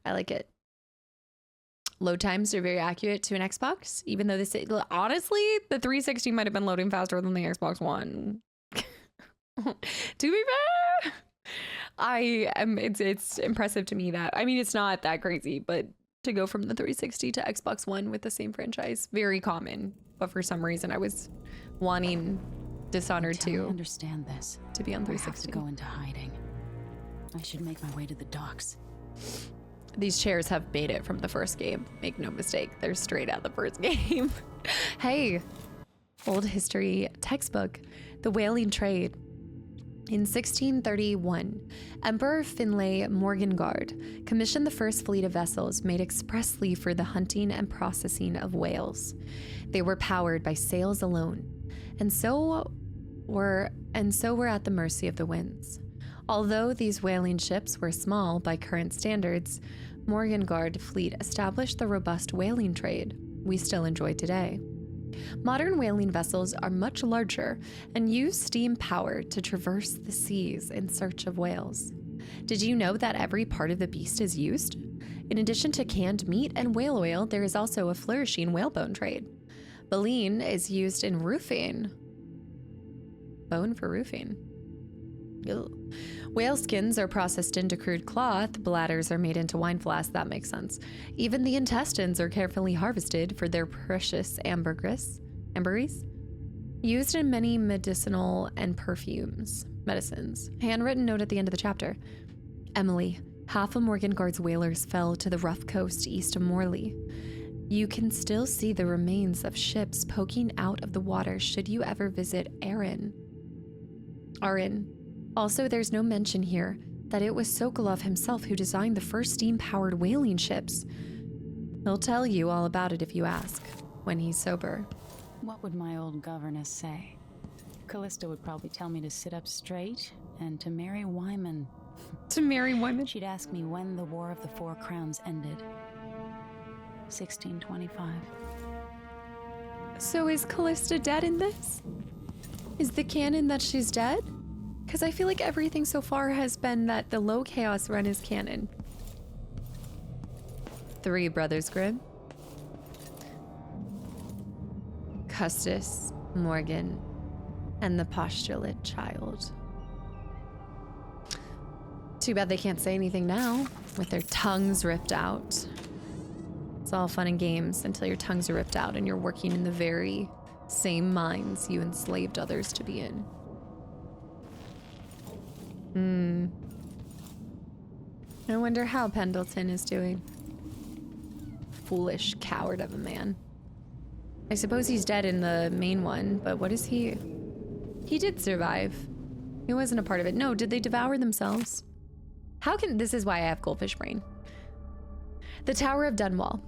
I like it. Load times are very accurate to an Xbox, even though this, honestly, the 360 might have been loading faster than the Xbox One. To be fair, it's impressive to me that, I mean, it's not that crazy, but to go from the 360 to Xbox One with the same franchise, very common. But for some reason, I was wanting Dishonored 2 understand this to be on 360. I have to go into hiding. I should make my way to the docks. These chairs have made it from the first game. Make no mistake, they're straight out the first game. Hey, old history textbook, The Whaling Trade. In 1631, Emperor Finlay Morgengard commissioned the first fleet of vessels made expressly for the hunting and processing of whales. They were powered by sails alone, and so were at the mercy of the winds. Although these whaling ships were small by current standards, Morgengard fleet established the robust whaling trade we still enjoy today. Modern whaling vessels are much larger and use steam power to traverse the seas in search of whales. Did you know that every part of the beast is used? In addition to canned meat and whale oil, there is also a flourishing whalebone trade. Baleen is used in roofing. Bone for roofing. Ugh. Whale skins are processed into crude cloth, bladders are made into wine flasks, that makes sense. Even the intestines are carefully harvested for their precious ambergris, used in many medicinal and medicines. Handwritten note at the end of the chapter. Emily, half of Morgengard's whalers fell to the rough coast east of Morley. You can still see the remains of ships poking out of the water should you ever visit Arran. Also, there's no mention here that it was Sokolov himself who designed the first steam-powered whaling ships. He'll tell you all about it if you ask, when he's sober. What would my old governess say? Callista would probably tell me to sit up straight and to marry Wyman. To marry Wyman? She'd ask me when the War of the Four Crowns ended. 1625. So is Callista dead in this? Is the canon that she's dead? Because I feel like everything so far has been that the low chaos run is canon. 3 Brothers Grimm. Custis, Morgan, and the postulate child. Too bad they can't say anything now, with their tongues ripped out. It's all fun and games until your tongues are ripped out and you're working in the very same mines you enslaved others to be in. I wonder how Pendleton is doing. Foolish coward of a man. I suppose he's dead in the main one, but what is he? He did survive. He wasn't a part of it. No, did they devour themselves? This is why I have goldfish brain. The Tower of Dunwall.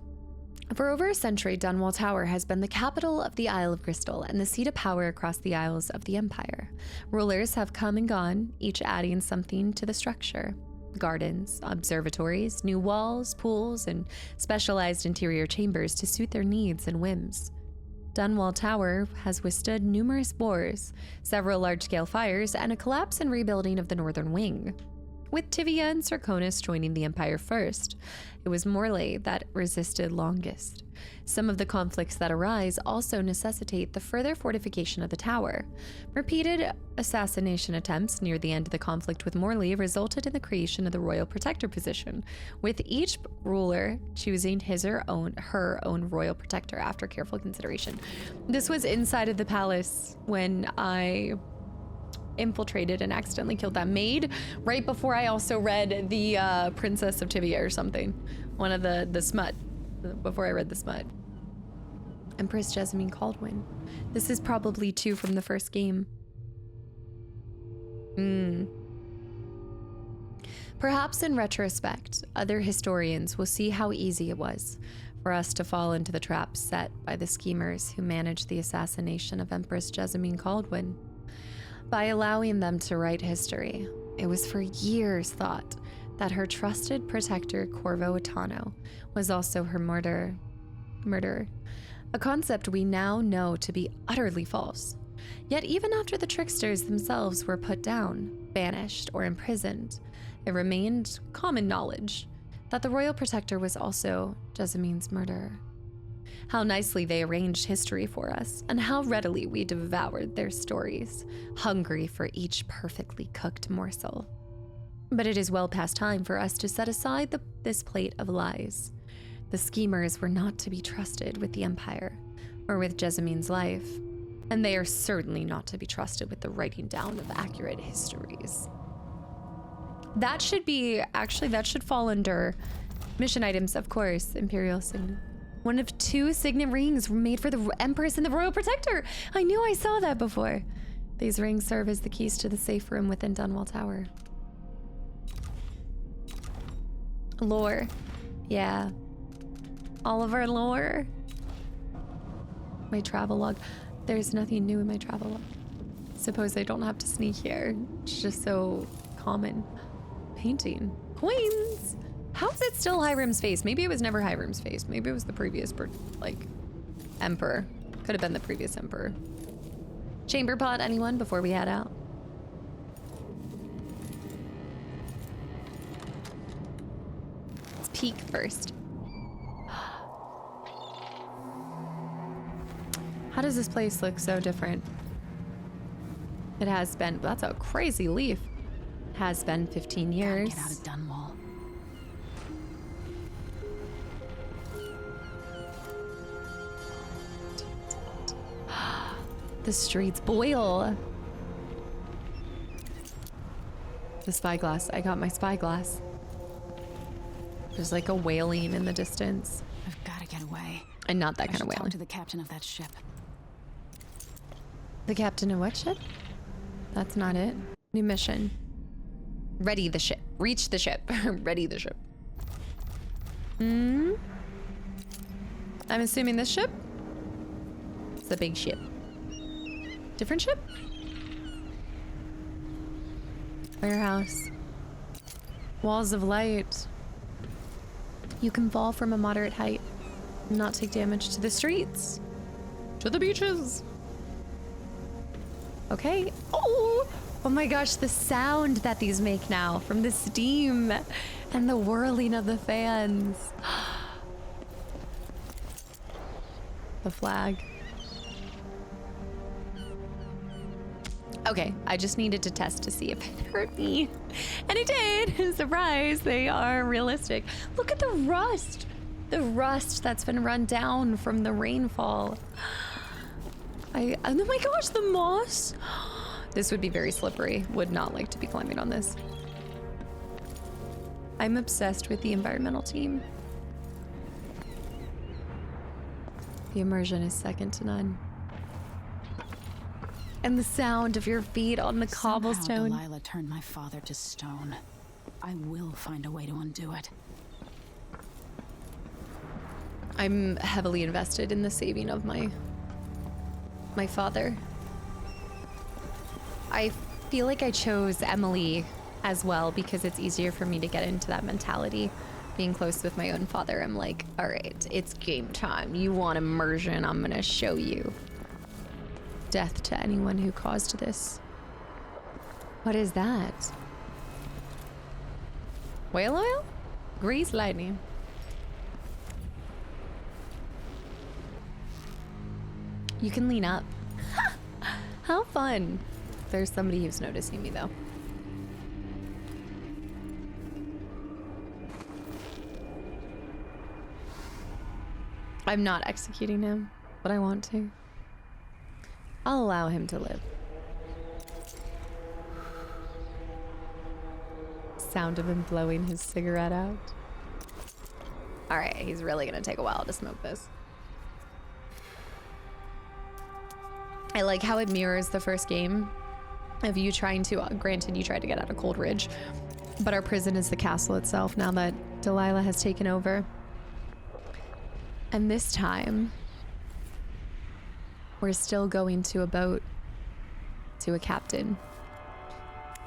For over a century, Dunwall Tower has been the capital of the Isle of Crystal and the seat of power across the Isles of the Empire. Rulers have come and gone, each adding something to the structure. Gardens, observatories, new walls, pools, and specialized interior chambers to suit their needs and whims. Dunwall Tower has withstood numerous wars, several large-scale fires, and a collapse and rebuilding of the northern wing. With Tivia and Serconis joining the Empire first, it was Morley that resisted longest. Some of the conflicts that arise also necessitate the further fortification of the tower. Repeated assassination attempts near the end of the conflict with Morley resulted in the creation of the Royal Protector position, with each ruler choosing his or her own Royal Protector after careful consideration. This was inside of the palace when I infiltrated and accidentally killed that maid right before I also read the Princess of Tivia or something. One of the smut, before I read the smut. Empress Meagan Caldwin. This is probably 2 from the first game. Perhaps in retrospect, other historians will see how easy it was for us to fall into the trap set by the schemers who managed the assassination of Empress Meagan Caldwin. By allowing them to write history, it was for years thought that her trusted protector, Corvo Atano, was also her murderer. A concept we now know to be utterly false. Yet even after the tricksters themselves were put down, banished, or imprisoned, it remained common knowledge that the royal protector was also Jessamyn's murderer. How nicely they arranged history for us, and how readily we devoured their stories, hungry for each perfectly cooked morsel. But it is well past time for us to set aside this plate of lies. The schemers were not to be trusted with the Empire, or with Jessamyn's life, and they are certainly not to be trusted with the writing down of accurate histories. That should fall under mission items, of course. Imperial Signet. One of 2 signet rings made for the Empress and the Royal Protector. I knew I saw that before. These rings serve as the keys to the safe room within Dunwall Tower. Lore. Yeah. All of our lore. My travel log. There's nothing new in my travel log. Suppose I don't have to sneak here. It's just so common. Painting. Coins! How is it still Hiram's face? Maybe it was never Hiram's face. Maybe it was the previous, emperor. Could have been the previous emperor. Chamber pot, anyone, before we head out? Let's peek first. How does this place look so different? It has been, that's a crazy leaf. It has been 15 years. Gotta get out of Dunwall. The streets boil. The spyglass. I got my spyglass. There's like a wailing in the distance. I've got to get away. And not that kind of Talk wailing. to the captain of that ship. The captain of what ship? That's not it. New mission. Ready the ship. Reach the ship. Ready the ship. I'm assuming this ship? It's the big ship. Different ship? Warehouse. Walls of light. You can fall from a moderate height and not take damage to the streets. To the beaches. Okay. Oh my gosh, the sound that these make now from the steam and the whirling of the fans. The flag. Okay, I just needed to test to see if it hurt me. And it did! Surprise, they are realistic. Look at the rust! The rust that's been run down from the rainfall. Oh my gosh, the moss! This would be very slippery. Would not like to be climbing on this. I'm obsessed with the environmental team. The immersion is second to none. And the sound of your feet on the cobblestone. Somehow Delilah turned my father to stone. I will find a way to undo it. I'm heavily invested in the saving of my father. I feel like I chose Emily as well because it's easier for me to get into that mentality. Being close with my own father, I'm like, all right, it's game time. You want immersion, I'm gonna show you. Death to anyone who caused this. What is that? Whale oil? Grease lightning. You can lean up. How fun. There's somebody who's noticing me though. I'm not executing him, but I want to. I'll allow him to live. Sound of him blowing his cigarette out. All right, he's really gonna take a while to smoke this. I like how it mirrors the first game of you trying to, granted you tried to get out of Cold Ridge, but our prison is the castle itself now that Delilah has taken over. And this time, we're still going to a boat to a captain.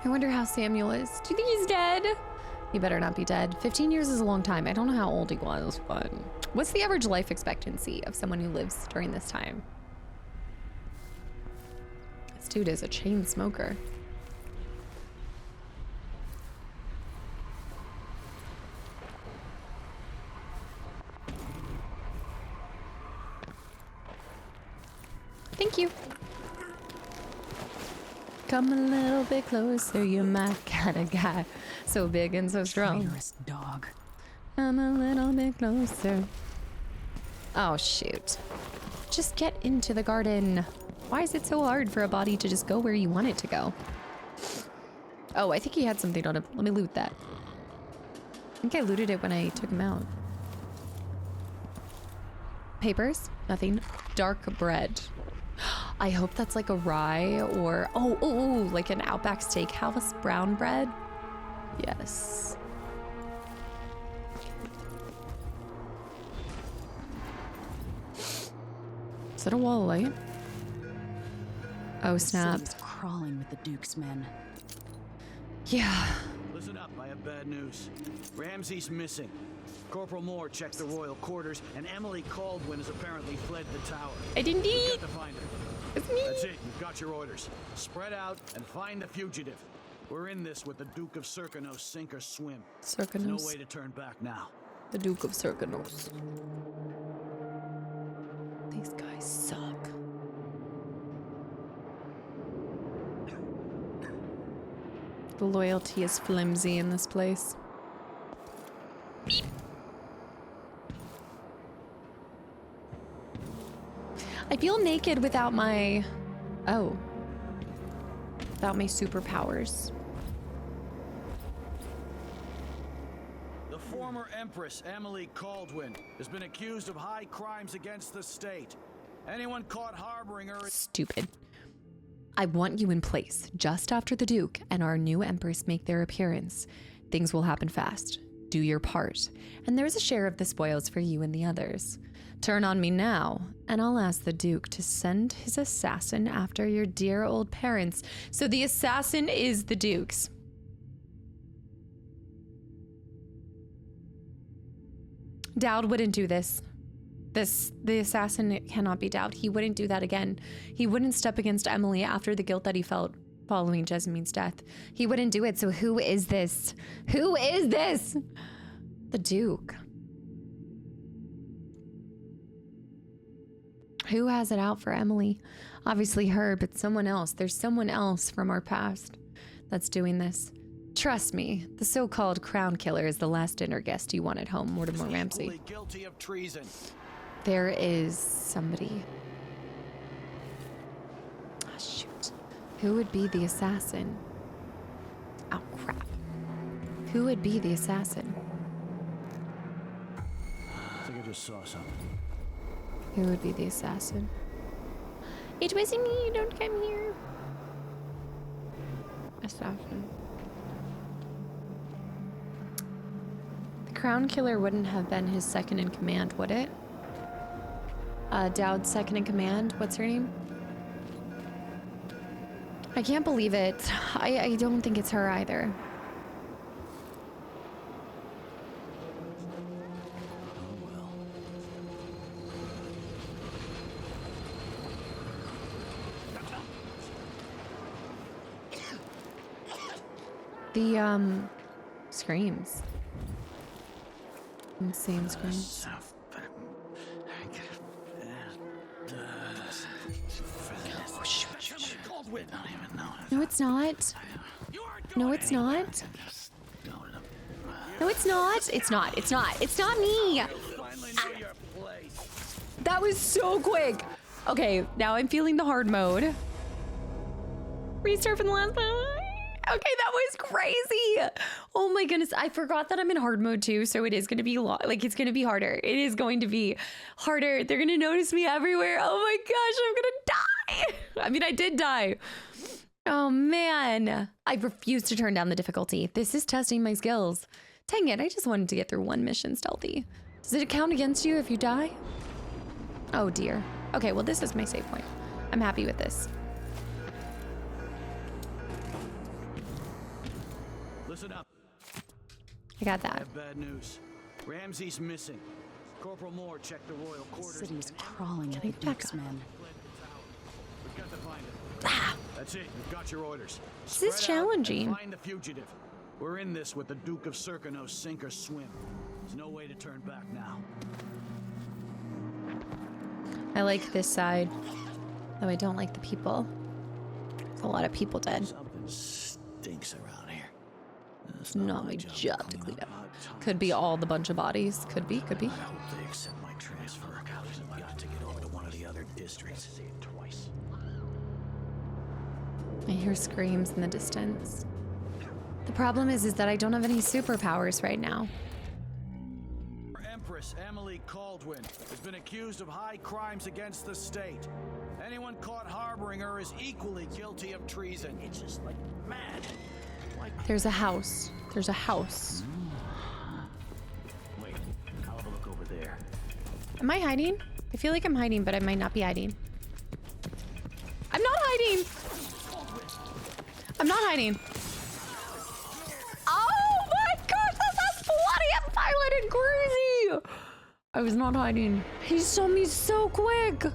I wonder how Samuel is. Do you think he's dead? He better not be dead. 15 years is a long time. I don't know how old he was, but what's the average life expectancy of someone who lives during this time? This dude is a chain smoker. Thank you. Come a little bit closer, you're my kind of guy. So big and so strong. Traitorous dog. Come a little bit closer. Oh, shoot. Just get into the garden. Why is it so hard for a body to just go where you want it to go? Oh, I think he had something on him. Let me loot that. I think I looted it when I took him out. Papers? Nothing. Dark bread. I hope that's like a rye or oh, like an Outback Steakhouse brown bread. Yes. Is that a wall of light? Oh snap! The city's crawling with the Duke's men. Yeah. Listen up, I have bad news. Ramsey's missing. Corporal Moore checked the royal quarters, and Emily Caldwin has apparently fled the tower. I didn't We've eat. got to find her. It's me. That's it. You've got your orders. Spread out and find the fugitive. We're in this with the Duke of Circanos, sink or swim. There's no Circanos. way to turn back now. The Duke of Circanos. These guys suck. The loyalty is flimsy in this place. I feel naked without my... Oh. Without my superpowers. The former Empress, Emily Caldwin, has been accused of high crimes against the state. Anyone caught harboring her... Stupid. I want you in place just after the Duke and our new Empress make their appearance. Things will happen fast. Do your part. And there's a share of the spoils for you and the others. Turn on me now, and I'll ask the Duke to send his assassin after your dear old parents. So the assassin is the Duke's. Dowd wouldn't do this. The assassin cannot be Dowd. He wouldn't do that again. He wouldn't step against Emily after the guilt that he felt following Jessamyn's death. He wouldn't do it, so who is this? Who is this? The Duke. Who has it out for Emily? Obviously her, but someone else. There's someone else from our past that's doing this. Trust me, the so-called crown killer is the last dinner guest you want at home, Mortimer Ramsey. Guilty of treason. There is somebody. Oh, shoot. Who would be the assassin? Oh, crap. Who would be the assassin? I think I just saw something. Who would be the assassin? It wasn't me, don't come here. Assassin. The crown killer wouldn't have been his second in command, would it? Dowd's second in command, what's her name? I can't believe it. I don't think it's her either. The, screams. Insane screams. Oh, shoot. No, it's not. No, it's not. No, it's not. It's not. It's not. It's not me. That was so quick. Okay, now I'm feeling the hard mode. Restart from the last time. Okay, that was crazy. Oh my goodness, I forgot that I'm in hard mode too, so it is going to be it's going to be harder. It is going to be harder. They're going to notice me everywhere. Oh my gosh, I'm going to die. I mean, I did die. Oh man, I refuse to turn down the difficulty. This is testing my skills. Dang it, I just wanted to get through one mission stealthy. Does it count against you if you die? Oh dear. Okay, well this is my save point. I'm happy with this. got I that. have bad news. Ramsey's missing. Corporal Moore checked the royal The quarters. city's crawling at the Get back Duke's up. men. We've got to find him. Ah, That's it. You've got your orders. this is Spread out and challenging. find the fugitive. We're in this with the Duke of Circano, sink or swim. There's no way to turn back now. I like this side, though I don't like the people. There's a lot of people dead. Something stinks around here. It's not my job to clean up. Could be all the bunch of bodies. Could be, could be. I hope they accept my transfer. I've got to get over to one of the other districts. Say it twice. I hear screams in the distance. The problem is that I don't have any superpowers right now. Empress Emily Caldwin has been accused of high crimes against the state. Anyone caught harboring her is equally guilty of treason. It's just like mad. There's a house. There's a house. Wait, I'll have a look over there. Am I hiding? I feel like I'm hiding, but I might not be hiding. I'm not hiding! I'm not hiding. Oh my god, this is bloody and violent and crazy! I was not hiding. He saw me so quick.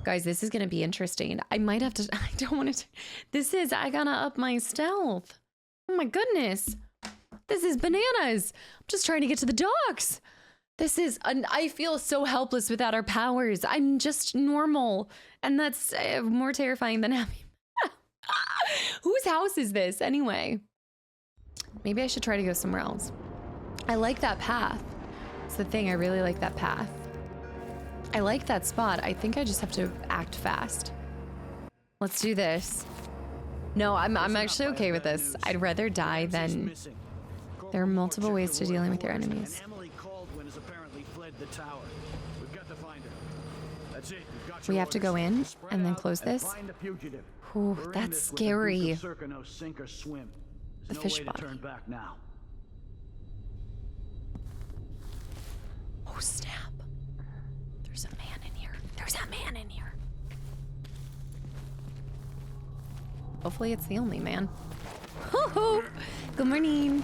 Guys, this is gonna be interesting. I might have to, I don't want to, I gotta up my stealth. Oh my goodness. This is bananas. I'm just trying to get to the docks. I feel so helpless without our powers. I'm just normal. And that's more terrifying than having. Whose house is this anyway? Maybe I should try to go somewhere else. I like that path. It's the thing, I really like that path. I like that spot. I think I just have to act fast. Let's do this. No, I'm actually okay with this. I'd rather die than... There are multiple ways to dealing with your enemies. Emily Caldwin has apparently fled the tower. We've got to find her. That's it. You've got We your have to go orders. in Spread and then out close and this. find the fugitive. Ooh, We're in that's this with the scary. Duke of Circano, sink or swim. The There's no fish way body. to turn back now. Oh, snap. There's a man in here. There's a man in here. Hopefully it's the only man. Ho-ho! Good morning.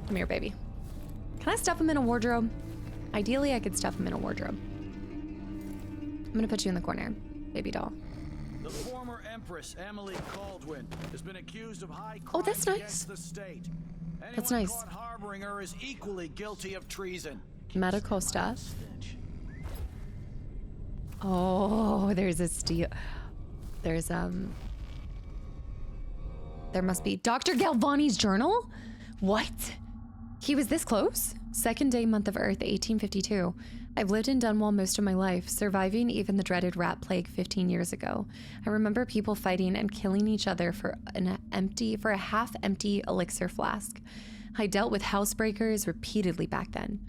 Come here, baby. Can I stuff him in a wardrobe? Ideally, I could stuff him in a wardrobe. I'm gonna put you in the corner, baby doll. The former Empress Emily Caldwin has been accused of high crimes Oh, that's nice. against the state. That's Anyone nice. caught harboring her is equally guilty of treason. Metacosta. Oh, there's a steel. There's there must be Dr. Galvani's journal? What? He was this close? Second day, month of Earth, 1852. I've lived in Dunwall most of my life, surviving even the dreaded rat plague 15 years ago. I remember people fighting and killing each other for a half-empty elixir flask. I dealt with housebreakers repeatedly back then,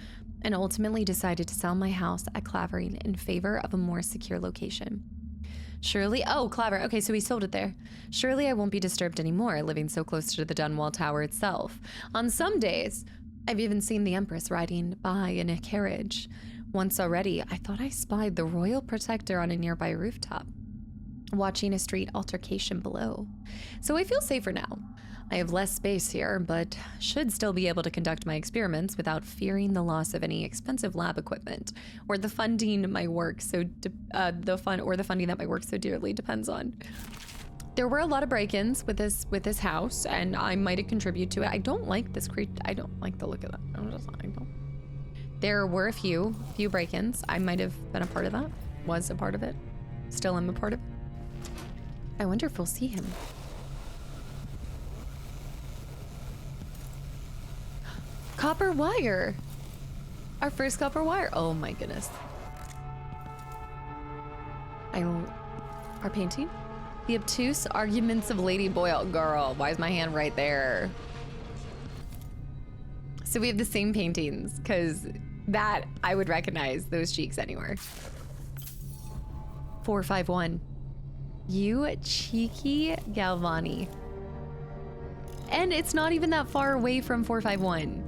and ultimately decided to sell my house at Clavering in favor of a more secure location. Surely, oh, Claver, okay, so he sold it there. Surely I won't be disturbed anymore, living so close to the Dunwall Tower itself. On some days, I've even seen the Empress riding by in a carriage. Once already, I thought I spied the Royal Protector on a nearby rooftop, watching a street altercation below. So I feel safer now. I have less space here, but should still be able to conduct my experiments without fearing the loss of any expensive lab equipment or the funding my work the funding that my work so dearly depends on. There were a lot of break-ins with this house, and I might have contributed to it. I don't like this I don't like the look of that. I don't. There were a few break-ins. I might have been a part of that. Was a part of it. Still am a part of it. I wonder if we'll see him. Copper wire. Our first copper wire. Oh my goodness. Our painting? The obtuse arguments of Lady Boyle. Girl, why is my hand right there? So we have the same paintings, because that I would recognize those cheeks anywhere. 451. You cheeky Galvani. And it's not even that far away from 451.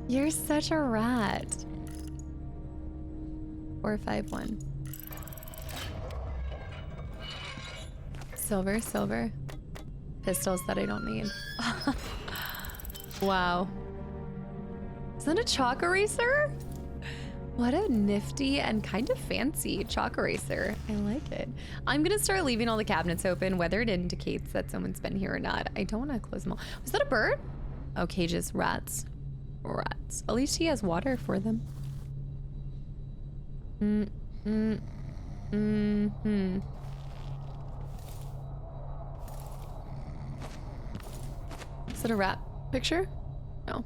You're such a rat. 451. Silver. pistols that I don't need. Wow. Is that a chalk eraser? What a nifty and kind of fancy chalk eraser. I like it. I'm gonna start leaving all the cabinets open, whether it indicates that someone's been here or not. I don't want to close them all. Was that a bird? Oh, cages. Rats. Rats. At least he has water for them. Is it a rat picture? No.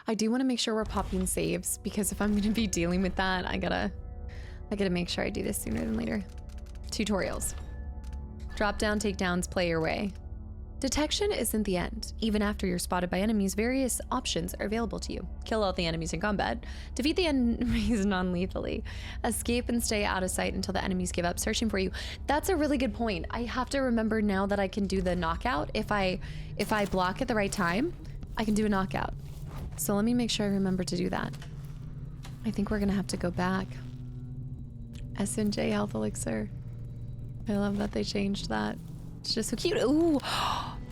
I do want to make sure we're popping saves, because if I'm going to be dealing with that, I gotta make sure I do this sooner than later. Tutorials. Drop down takedowns, play your way. Detection isn't the end. Even after you're spotted by enemies, various options are available to you. Kill all the enemies in combat. Defeat the enemies non-lethally. Escape and stay out of sight until the enemies give up searching for you. That's a really good point. I have to remember now that I can do the knockout. If I block at the right time, I can do a knockout. So let me make sure I remember to do that. I think we're gonna have to go back. S&J Health Elixir. I love that they changed that. It's just so cute. Ooh,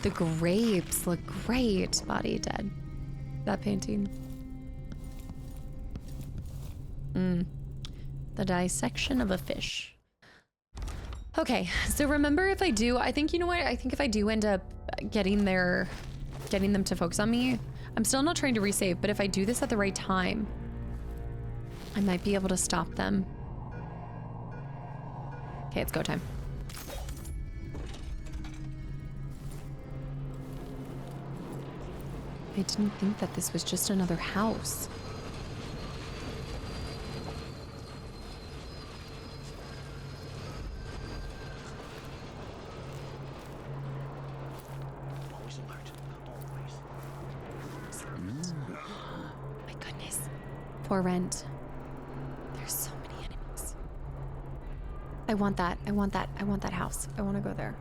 the grapes look great. Body dead. That painting. The dissection of a fish. Okay, so remember, if I do, I think, you know what? I think if I do end up getting them to focus on me, I'm still not trying to resave, but if I do this at the right time, I might be able to stop them. Okay, it's go time. I didn't think that this was just another house. Always alert. Always. My goodness. For rent. There's so many enemies. I want that. I want that. I want that house. I want to go there.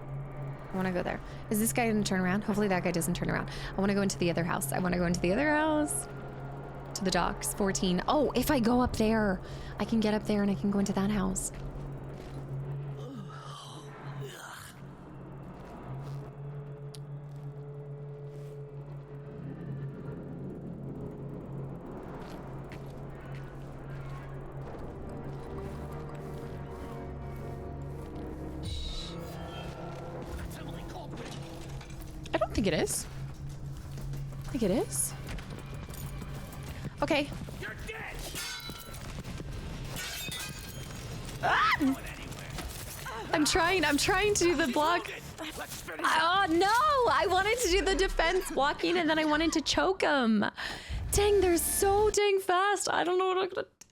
I want to go there. Is this guy going to turn around? Hopefully that guy doesn't turn around. I want to go into the other house. I want to go into the other house. To the docks. 14. Oh, if I go up there, I can get up there and I can go into that house. I don't think it is. I think it is. Okay. You're dead. Ah! I'm trying to do the block. Oh no! I wanted to do the defense walking and then I wanted to choke him. Dang, they're so dang fast. I don't know what I'm gonna do.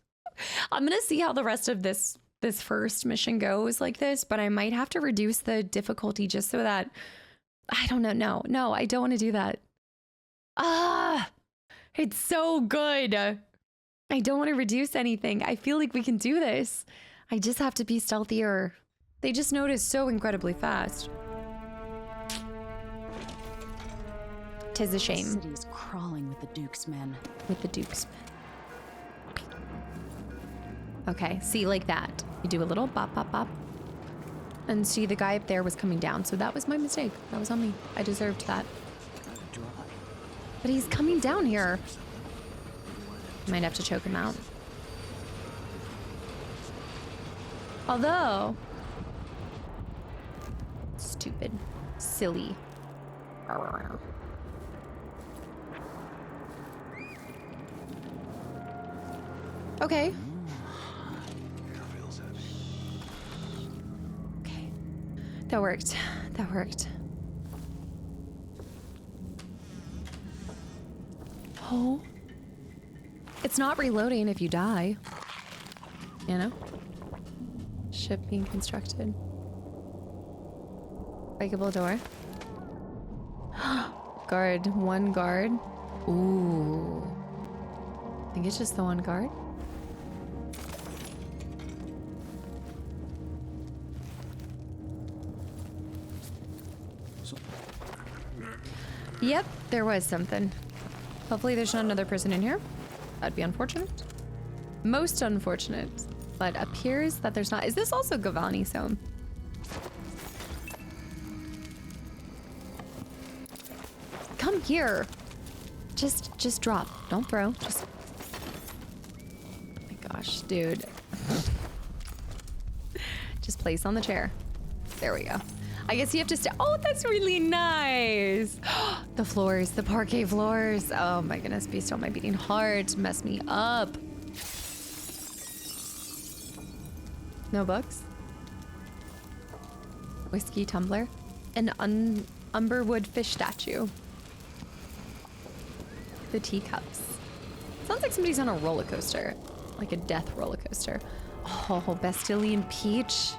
I'm gonna see how the rest of this first mission goes like this, but I might have to reduce the difficulty just so that I don't know. No, I don't want to do that. Ah, it's so good. I don't want to reduce anything. I feel like we can do this. I just have to be stealthier. They just notice so incredibly fast. 'Tis a shame. The city is crawling with the Duke's men. With the Duke's men. Okay, see, like that. You do a little bop, bop, bop. And see, the guy up there was coming down, so that was my mistake. That was on me. I deserved that. But he's coming down here. Might have to choke him out. Although... Stupid. Silly. Okay. Okay. That worked. That worked. Oh. It's not reloading if you die. You know? Ship being constructed. Breakable door. Guard. One guard. Ooh. I think it's just the one guard. Yep, there was something. Hopefully there's not another person in here. That'd be unfortunate. Most unfortunate. But appears that there's not. Is this also Gavani's home? Here. Just drop. Don't throw. Just. Oh my gosh, dude. Just place on the chair. There we go. I guess you have to stay. Oh, that's really nice. The floors, the parquet floors. Oh my goodness, be still my beating heart. Mess me up. No books. Whiskey tumbler. An umberwood fish statue. The teacups. Sounds like somebody's on a roller coaster. Like a death roller coaster. Oh, Bastilian peach.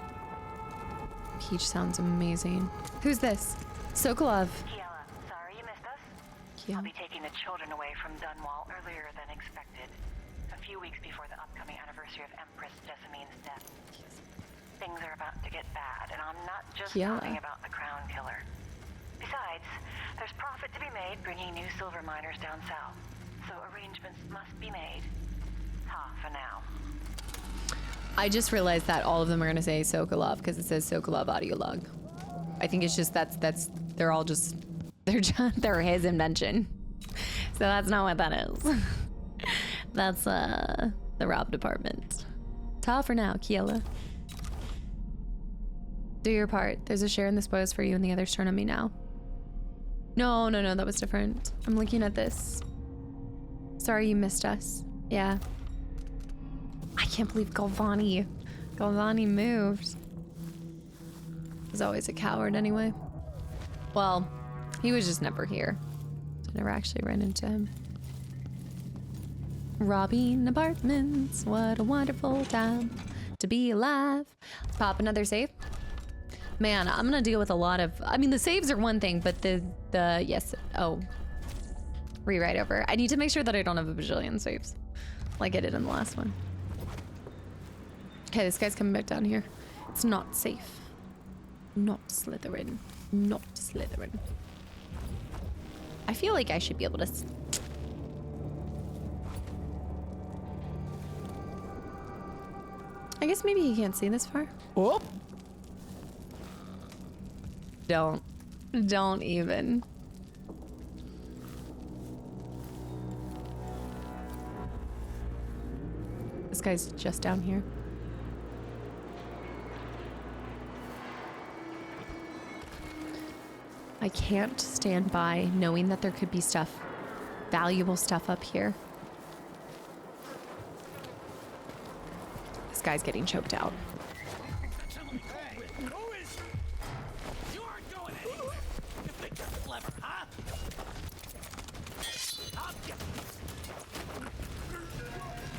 Peach sounds amazing. Who's this? Sokolov. Kiela, sorry you missed us. Yeah. I'll be taking the children away from Dunwall earlier than expected. A few weeks before the upcoming anniversary of Empress Jessamines' death. Things are about to get bad, and I'm not just talking about the Crown Killer. Besides, there's profit to be made bringing new silver miners down south. So arrangements must be made. For now. I just realized that all of them are gonna say Sokolov because it says Sokolov audio log. I think it's just that's they're all just they're his invention. So that's not what that is. That's the Rob department. Ta for now, Kiela. Do your part. There's a share in the spoils for you and the others turn on me now. No, that was different. I'm looking at this. Sorry you missed us. Yeah. I can't believe Galvani moved. He's always a coward anyway. Well, he was just never here. I never actually ran into him. Robbing apartments, what a wonderful time to be alive. Pop another save. Man, I'm gonna deal with a lot of, I mean, the saves are one thing, but yes, oh. Rewrite over. I need to make sure that I don't have a bajillion saves like I did in the last one. Okay, this guy's coming back down here. It's not safe. Not Slytherin. Not Slytherin. I feel like I should be able to... I guess maybe he can't see this far. Oh! Don't even. This guy's just down here. I can't stand by knowing that there could be stuff, valuable stuff up here. This guy's getting choked out.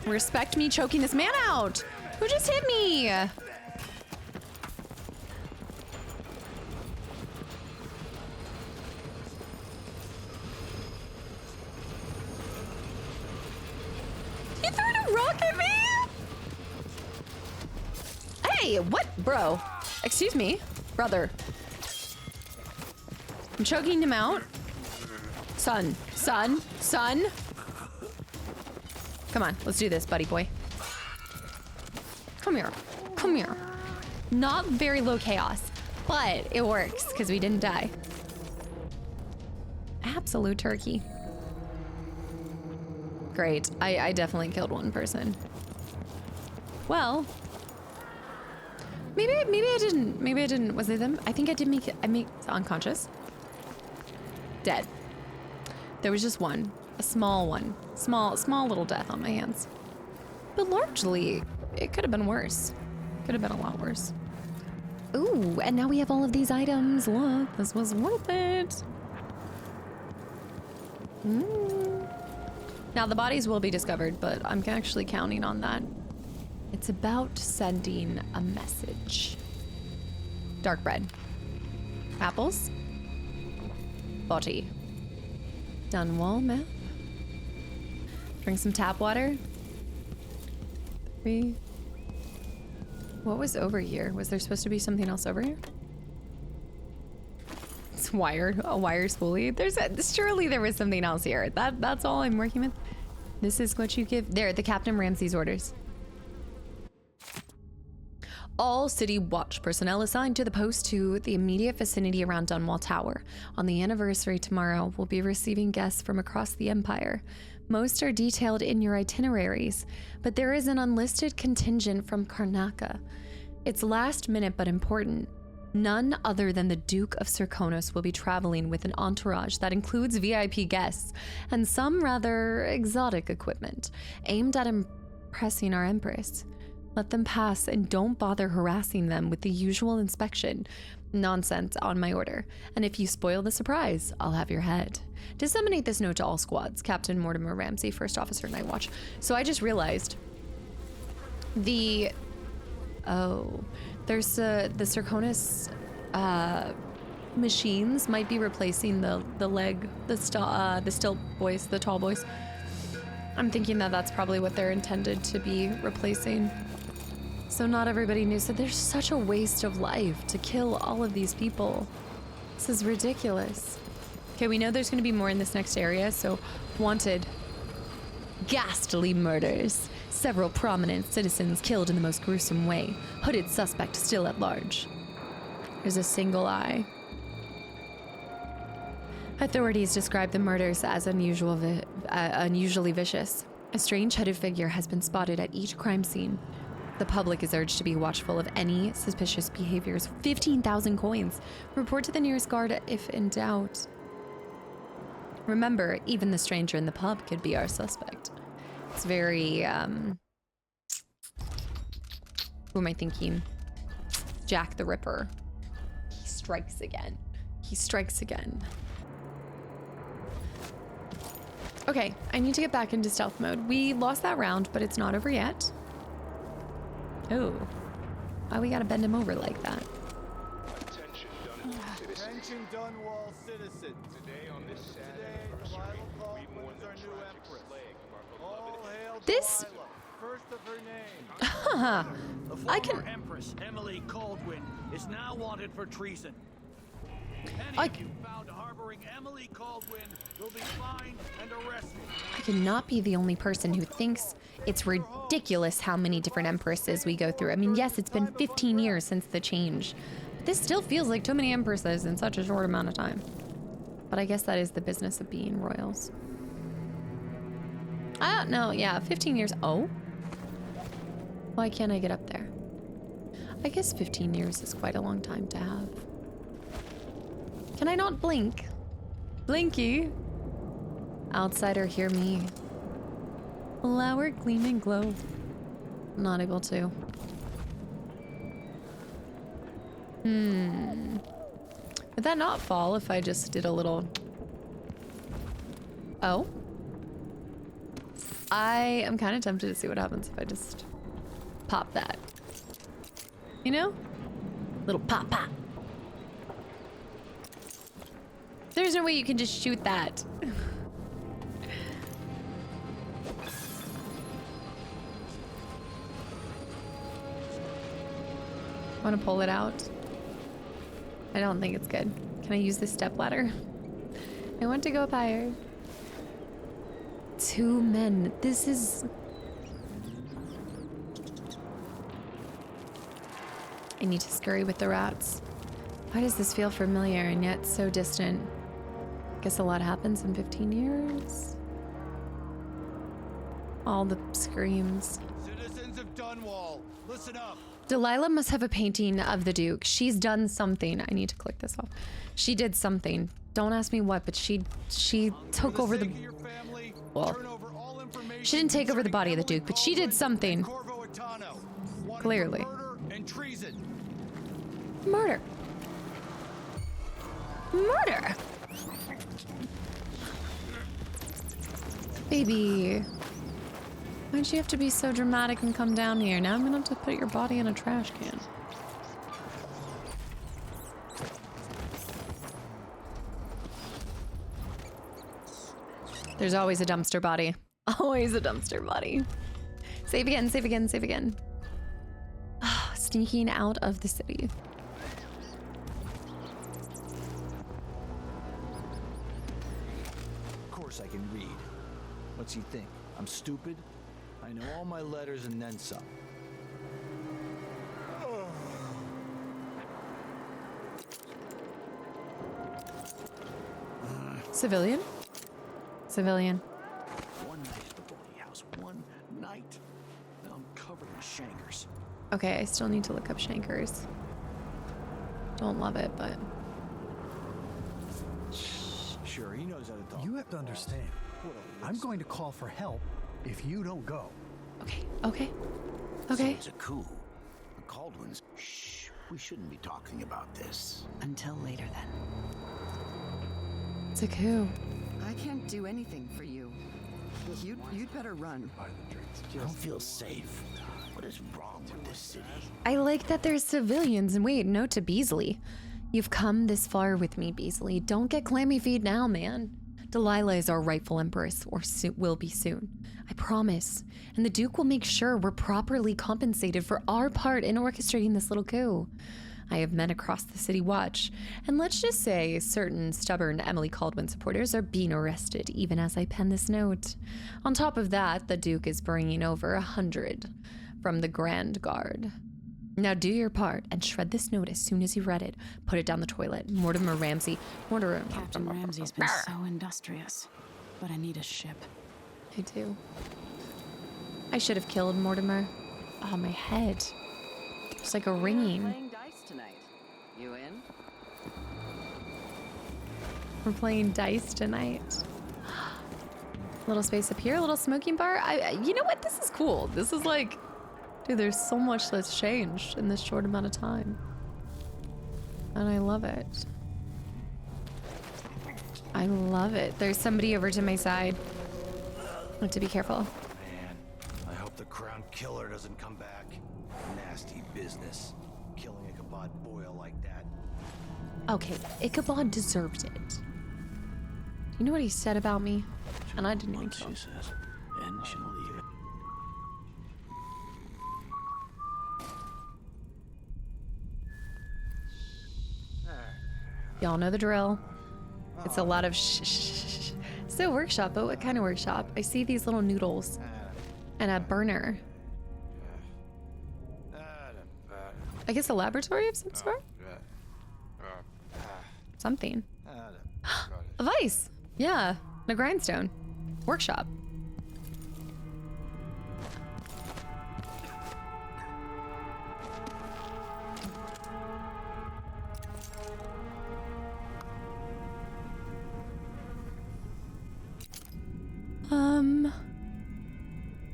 Respect me choking this man out! Who just hit me? You threw a rock at me? Hey, what? Bro. Excuse me. Brother. I'm choking him out. Son. Come on, let's do this, buddy boy. Come here. Not very low chaos, but it works because we didn't die. Absolute turkey. Great, I definitely killed one person. Well, maybe I didn't. Was it them? I think I did make it. I made unconscious. Dead. There was just one. A small one. Small little death on my hands. But largely, it could have been worse. Could have been a lot worse. Ooh, and now we have all of these items. Look, this was worth it. Now, the bodies will be discovered, but I'm actually counting on that. It's about sending a message. Dark bread. Apples. Body. Dunwall map. Drink some tap water. 3. What was over here? Was there supposed to be something else over here? It's wired. A wire spoolie. Surely there was something else here. That's all I'm working with. This is what you give. There, the Captain Ramsey's orders. All city watch personnel assigned to the post to the immediate vicinity around Dunwall Tower. On the anniversary tomorrow, we'll be receiving guests from across the Empire. Most are detailed in your itineraries, but there is an unlisted contingent from Karnaca. It's last minute but important. None other than the Duke of Serkonos will be traveling with an entourage that includes VIP guests and some rather exotic equipment aimed at impressing our Empress. Let them pass and don't bother harassing them with the usual inspection nonsense on my order. And if you spoil the surprise, I'll have your head. Disseminate this note to all squads. Captain Mortimer Ramsey, First Officer, Night Watch. So I just realized there's the Serkonos machines might be replacing the still boys, the tall boys. I'm thinking that that's probably what they're intended to be replacing. So not everybody knew. So there's such a waste of life to kill all of these people. This is ridiculous. Okay, we know there's going to be more in this next area, so wanted. Ghastly murders. Several prominent citizens killed in the most gruesome way. Hooded suspect still at large. There's a single eye. Authorities describe the murders as unusually vicious. A strange hooded figure has been spotted at each crime scene. The public is urged to be watchful of any suspicious behaviors. 15,000 coins. Report to the nearest guard if in doubt. Remember, even the stranger in the pub could be our suspect. It's very, who am I thinking? Jack the Ripper. He strikes again. He strikes again. Okay, I need to get back into stealth mode. We lost that round, but it's not over yet. Oh. Why we gotta bend him over like that? Attention, Dunwall citizens. Today on this sad anniversary, we mourn the tragic slaying of our beloved This... First of her name. The former Empress, Emily Caldwin, is now wanted for treason. Any of you found harboring Emily Caldwin will be fined and arrested. I cannot be the only person who thinks it's ridiculous how many different empresses we go through. I mean, yes, it's been 15 years since the change. But this still feels like too many empresses in such a short amount of time. But I guess that is the business of being royals. I don't know. Yeah, 15 years. Oh. Why can't I get up there? I guess 15 years is quite a long time to have. Can I not blink? Blinky. Outsider, hear me. Flower, gleam, and glow. Not able to. Would that not fall if I just did a little... Oh? I am kind of tempted to see what happens if I just pop that. You know? Little pop pop. There's no way you can just shoot that. Want to pull it out? I don't think it's good. Can I use this stepladder? I want to go up higher. 2 men. This is... I need to scurry with the rats. Why does this feel familiar and yet so distant? Guess a lot happens in 15 years. All the screams. Citizens of Dunwall, listen up. Delilah must have a painting of the Duke. She's done something. I need to click this off. She did something. Don't ask me what, but she took over the... Well, she didn't take over the body of the Duke, but she did something. Clearly. Murder. Murder. Baby. Why'd you have to be so dramatic and come down here? Now I'm gonna have to put your body in a trash can. There's always a dumpster body. Always a dumpster body. Save again, save again, save again. Oh, sneaking out of the city. Of course I can read. What's he think? I'm stupid? I know all my letters and then some. Civilian? Civilian. One night at the Bully House. One night. Now I'm covered in shankers. Okay, I still need to look up shankers. Don't love it, but... Sure, he knows how to talk. You have to understand. I'm going to call for help if you don't go. Okay, okay. So Okay. it's a coup. The Caldwins. Shh. We shouldn't be talking about this. Until later, then. It's a coup. I can't do anything for you. You'd better run. I don't feel safe. What is wrong with this city? I like that there's civilians. And wait, note to Beasley. You've come this far with me, Beasley. Don't get clammy feet now, man. Delilah is our rightful empress, or will be soon. I promise. And the Duke will make sure we're properly compensated for our part in orchestrating this little coup. I have men across the city watch, and let's just say certain stubborn Emily Caldwin supporters are being arrested even as I pen this note. On top of that, the Duke is bringing over 100 from the Grand Guard. Now do your part and shred this note as soon as you read it. Put it down the toilet. Mortimer Ramsey. Captain Ramsey's been so industrious, but I need a ship. I do. I should have killed Mortimer. Oh, my head. It's like a ringing. Playing dice tonight. You in? We're playing dice tonight. Little space up here, a little smoking bar. You know what? This is cool. This is like, dude, there's so much that's changed in this short amount of time. And I love it. I love it. There's somebody over to my side. I have to be careful. Man, I hope the crown killer doesn't come back. Nasty business. Killing a Ichabod Boyle like that. Okay, Ichabod deserved it. You know what he said about me? And I didn't even kill him. She says, and she'll leave it. Y'all know the drill. It's a lot of shh. Still workshop, but what kind of workshop? I see these little noodles and a burner. I guess a laboratory of some sort? Something. A vice. Yeah, and a grindstone. Workshop.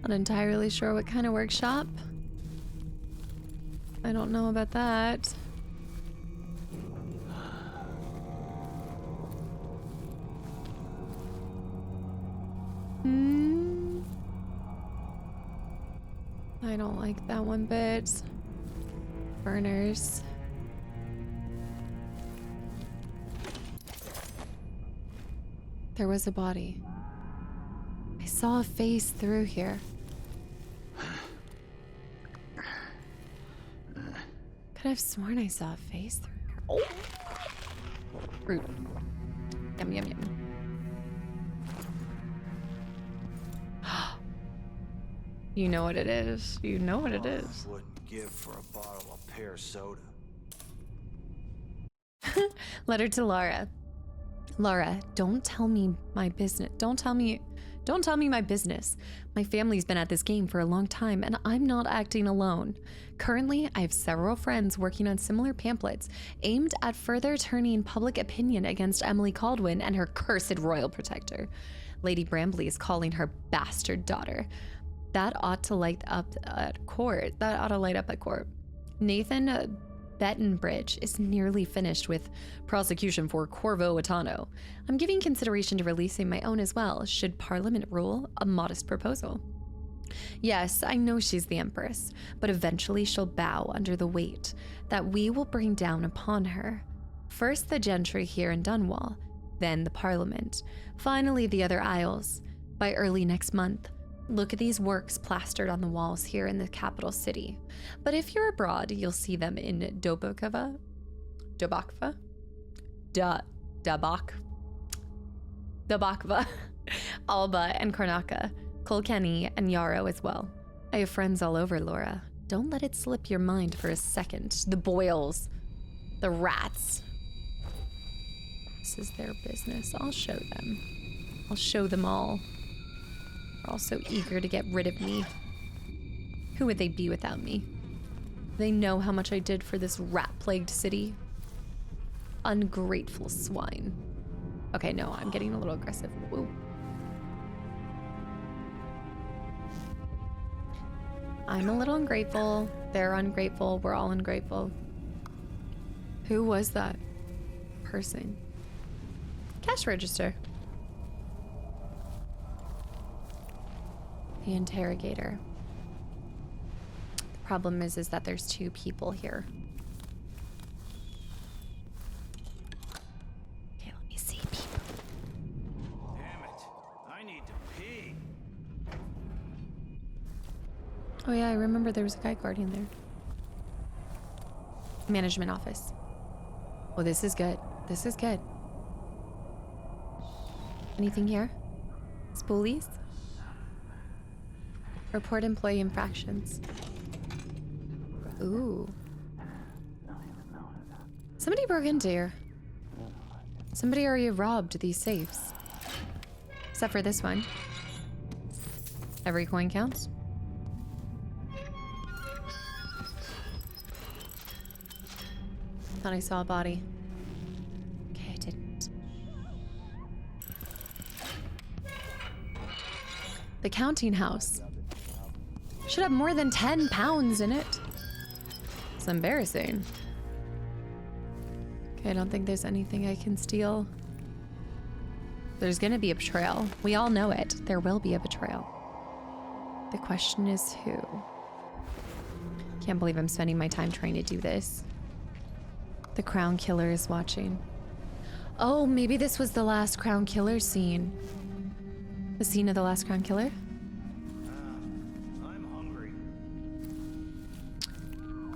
Not entirely sure what kind of workshop. I don't know about that. I don't like that one bit. Burners. There was a body. I saw a face through here. Could have sworn I saw a face through here. Oh! Fruit. Yum, yum, yum. You know what it is. You know what it is. Wouldn't give for a bottle of pear soda. Letter to Laura. Laura, don't tell me my business. Don't tell me my business. My family's been at this game for a long time, and I'm not acting alone. Currently, I have several friends working on similar pamphlets aimed at further turning public opinion against Emily Caldwin and her cursed royal protector. Lady Brambley is calling her bastard daughter. That ought to light up at court. Nathan Bettenbridge is nearly finished with prosecution for Corvo Atano. I'm giving consideration to releasing my own as well, should Parliament rule a modest proposal. Yes, I know she's the Empress, but eventually she'll bow under the weight that we will bring down upon her. First the gentry here in Dunwall, then the Parliament, finally the other Isles. By early next month, look at these works plastered on the walls here in the capital city. But if you're abroad, you'll see them in Dobokva, Alba and Karnaka, Kilkenny and Yarrow as well. I have friends all over, Laura. Don't let it slip your mind for a second. The boils, the rats. This is their business. I'll show them. I'll show them all. They're all so eager to get rid of me. Who would they be without me? They know how much I did for this rat-plagued city. Ungrateful swine. Okay, no, I'm getting a little aggressive. Whoa. I'm a little ungrateful. They're ungrateful. We're all ungrateful. Who was that person? Cash register. The interrogator. The problem is that there's 2 people here. Okay, let me see people. Damn it. I need to pee. Oh yeah, I remember there was a guy guarding there. Management office. Oh, this is good. This is good. Anything here? Spoolies? Report employee infractions. Ooh. Somebody broke into here. Somebody already robbed these safes. Except for this one. Every coin counts. Thought I saw a body. Okay, I didn't. The counting house. Should have more than 10 pounds in it. It's embarrassing. Okay, I don't think there's anything I can steal. There's gonna be a betrayal. We all know it. There will be a betrayal. The question is who? Can't believe I'm spending my time trying to do this. The Crown Killer is watching. Oh, maybe this was the last Crown Killer scene. The scene of the last Crown Killer? I'm hungry.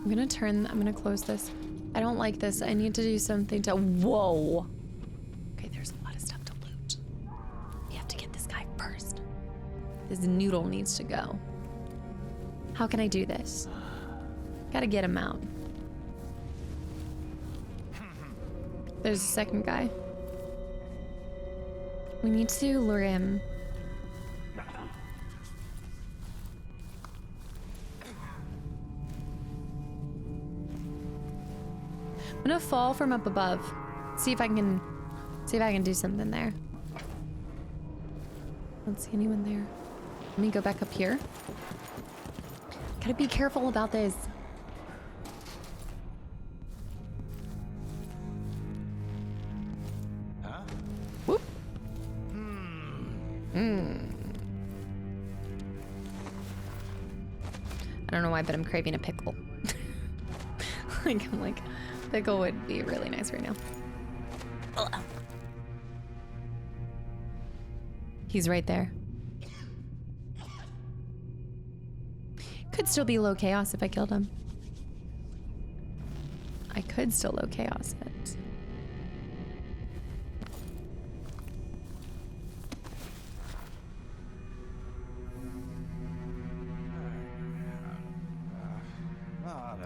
I'm gonna close this. I don't like this. I need to do something to, whoa. Okay, there's a lot of stuff to loot. We have to get this guy first. This noodle needs to go. How can I do this? Gotta get him out. There's a second guy. We need to lure him. I'm gonna fall from up above. See if I can do something there. Don't see anyone there. Let me go back up here. Gotta be careful about this. Whoop. I don't know why, but I'm craving a pickle. I'm like, pickle would be really nice right now. Ugh. He's right there. Could still be low chaos if I killed him. I could still low chaos it.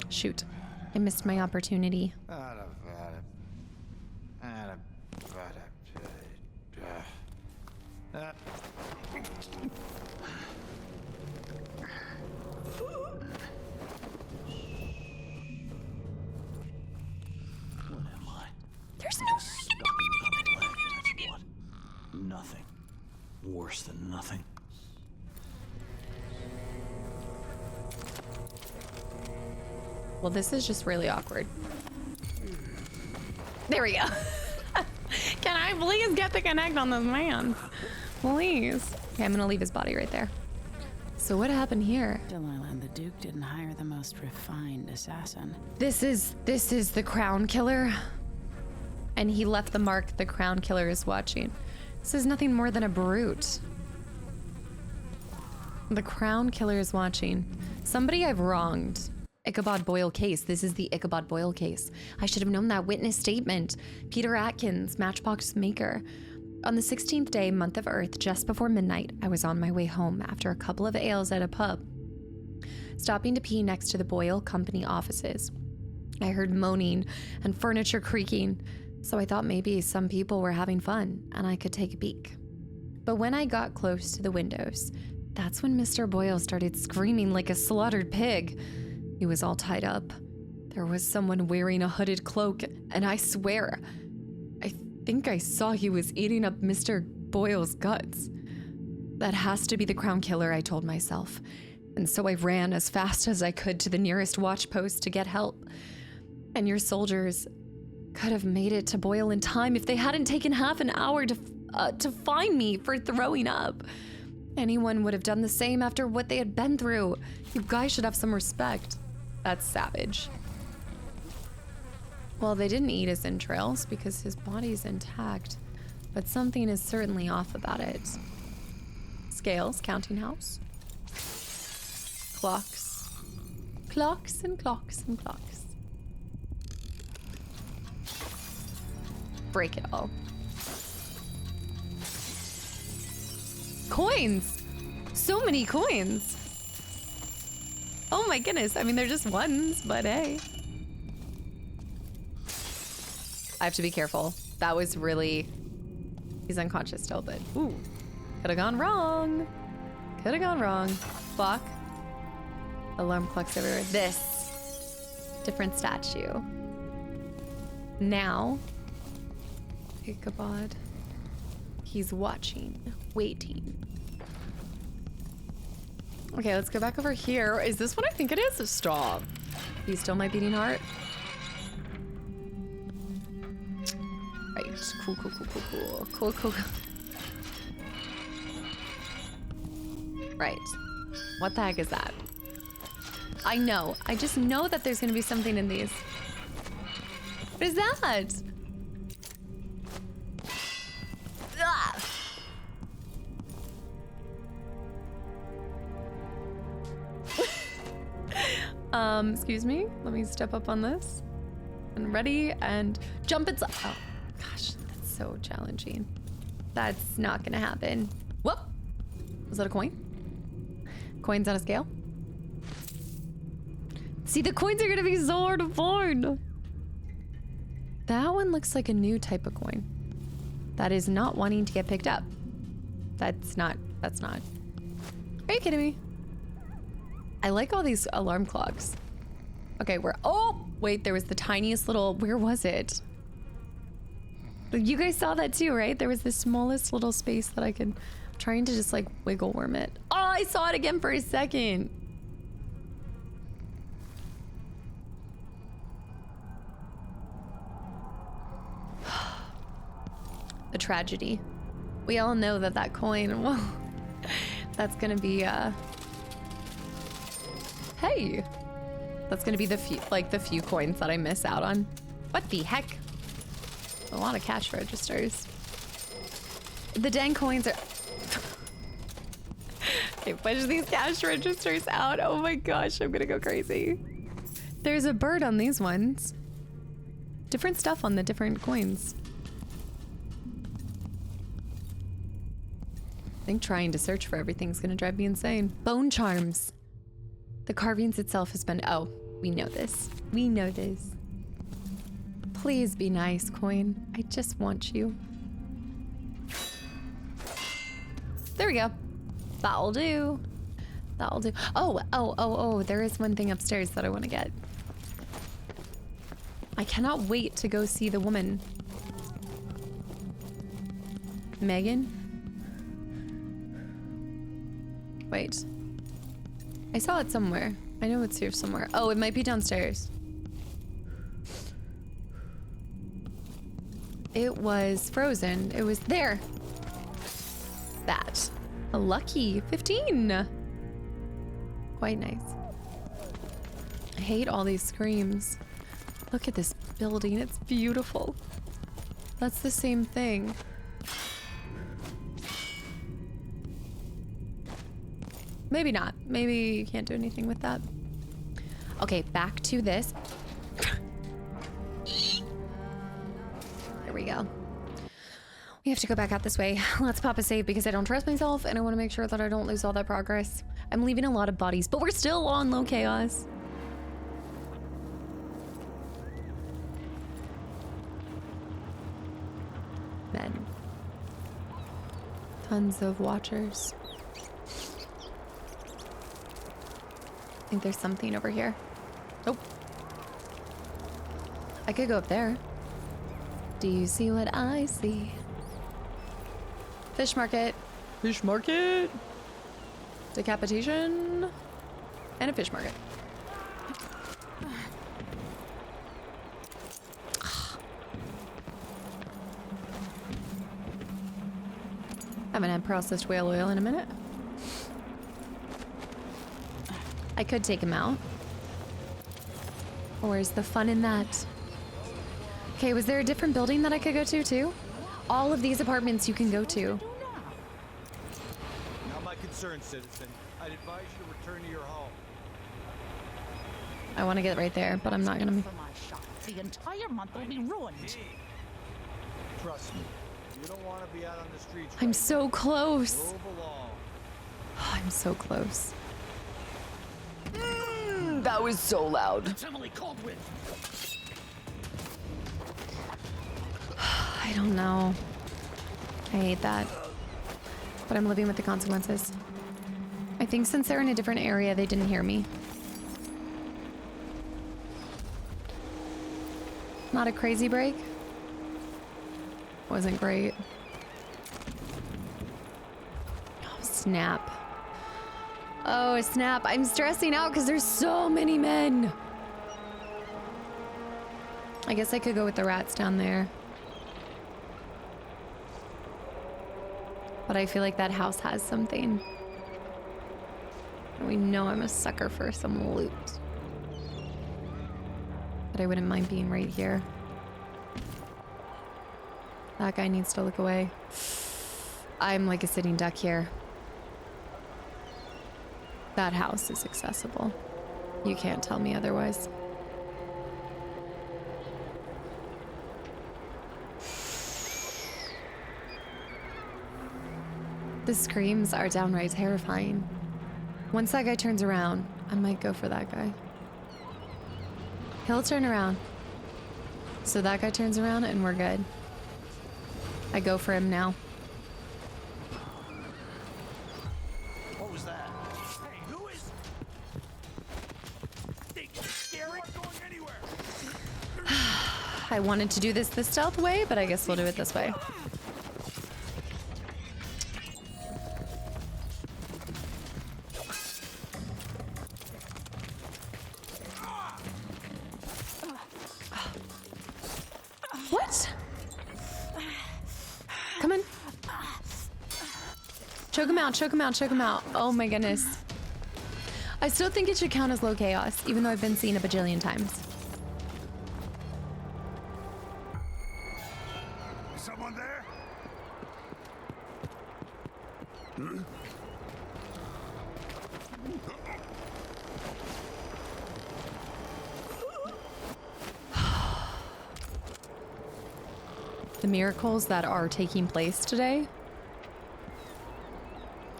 Shoot. I missed my opportunity. There's no Nothing. Worse than nothing. Well, this is just really awkward. There we go. Can I please get the connect on this man? Please. Okay, I'm gonna leave his body right there. So what happened here? Delilah and the Duke didn't hire the most refined assassin. This is the Crown Killer. And he left the mark the Crown Killer is watching. This is nothing more than a brute. The Crown Killer is watching. Somebody I've wronged. Ichabod Boyle case. This is the Ichabod Boyle case. I should have known that witness statement. Peter Atkins, Matchbox maker. On the 16th day, month of Earth, just before midnight, I was on my way home after a couple of ales at a pub, stopping to pee next to the Boyle Company offices. I heard moaning and furniture creaking. So I thought maybe some people were having fun and I could take a peek. But when I got close to the windows, that's when Mr. Boyle started screaming like a slaughtered pig. He was all tied up. There was someone wearing a hooded cloak, and I swear, I think I saw he was eating up Mr. Boyle's guts. That has to be the Crown Killer, I told myself. And so I ran as fast as I could to the nearest watch post to get help. And your soldiers could have made it to Boyle in time if they hadn't taken half an hour to find me for throwing up. Anyone would have done the same after what they had been through. You guys should have some respect. That's savage. Well, they didn't eat his entrails because his body's intact, but something is certainly off about it. Scales, counting house. Clocks. Clocks and clocks and clocks. Break it all. Coins! So many coins! Oh my goodness, I mean, they're just ones, but hey. I have to be careful. That was really... He's unconscious still, but... Ooh. Could've gone wrong. Could've gone wrong. Clock. Alarm clocks everywhere. This. Different statue. Now. Ichabod. He's watching. Waiting. Okay, let's go back over here. Is this what I think it is? Stop. You still my beating heart? Right. Cool, cool, cool, cool, cool. Cool, cool, cool. Right. What the heck is that? I know. I just know that there's gonna be something in these. What is that? Excuse me. Let me step up on this. And ready and jump inside. Oh, gosh, that's so challenging. That's not gonna happen. Whoop! Was that a coin? Coins on a scale? See, the coins are gonna be so hard to find. That one looks like a new type of coin. That is not wanting to get picked up. That's not. Are you kidding me? I like all these alarm clocks. Okay, oh, wait, there was the tiniest little, where was it? You guys saw that too, right? There was the smallest little space that I could, I'm trying to just like wiggle worm it. Oh, I saw it again for a second. A tragedy. We all know that coin, well, that's gonna be, hey, that's gonna be the few coins that I miss out on. What the heck? A lot of cash registers. The dang coins are... Okay, push these cash registers out. Oh my gosh, I'm gonna go crazy. There's a bird on these ones. Different stuff on the different coins. I think trying to search for everything's gonna drive me insane. Bone charms. The carvings itself has been... Oh, we know this. We know this. Please be nice, coin. I just want you. There we go. That'll do. That'll do. Oh, there is one thing upstairs that I want to get. I cannot wait to go see the woman. Meagan? Wait. I saw it somewhere. I know it's here somewhere. Oh, it might be downstairs. It was frozen. It was there. That. A lucky 15. Quite nice. I hate all these screams. Look at this building. It's beautiful. That's the same thing. Maybe not. Maybe you can't do anything with that. Okay, back to this. There we go. We have to go back out this way. Let's pop a save because I don't trust myself and I want to make sure that I don't lose all that progress. I'm leaving a lot of bodies, but we're still on low chaos. Tons of watchers. I think there's something over here. Oh. I could go up there. Do you see what I see? Fish market. Fish market. Decapitation. And a fish market. Haven't had processed whale oil in a minute. I could take him out. Where's the fun in that? Okay, was there a different building that I could go to too? All of these apartments you can go to. Not my concern, citizen. I'd advise you to return to your home. I want to get right there, but I'm not gonna. For my shop, the entire month will be ruined. Trust me, you don't want to be out on the streets. I'm so close. Move along. I'm so close. That was so loud. It's Emily Caldwin. I don't know. I hate that. But I'm living with the consequences. I think since they're in a different area, they didn't hear me. Not a crazy break. Wasn't great. Oh, snap. Oh, snap. I'm stressing out because there's so many men. I guess I could go with the rats down there. But I feel like that house has something. And we know I'm a sucker for some loot. But I wouldn't mind being right here. That guy needs to look away. I'm like a sitting duck here. That house is accessible. You can't tell me otherwise. The screams are downright terrifying. Once that guy turns around, I might go for that guy. He'll turn around. So that guy turns around and we're good. I go for him now. What was that? Hey, who is? Scary? Going anywhere. I wanted to do this the stealth way, but I guess we'll do it this way. What? Come on. Choke him out, choke him out, choke him out. Oh my goodness. I still think it should count as low chaos, even though I've been seen a bajillion times. Is someone there? The miracles that are taking place today.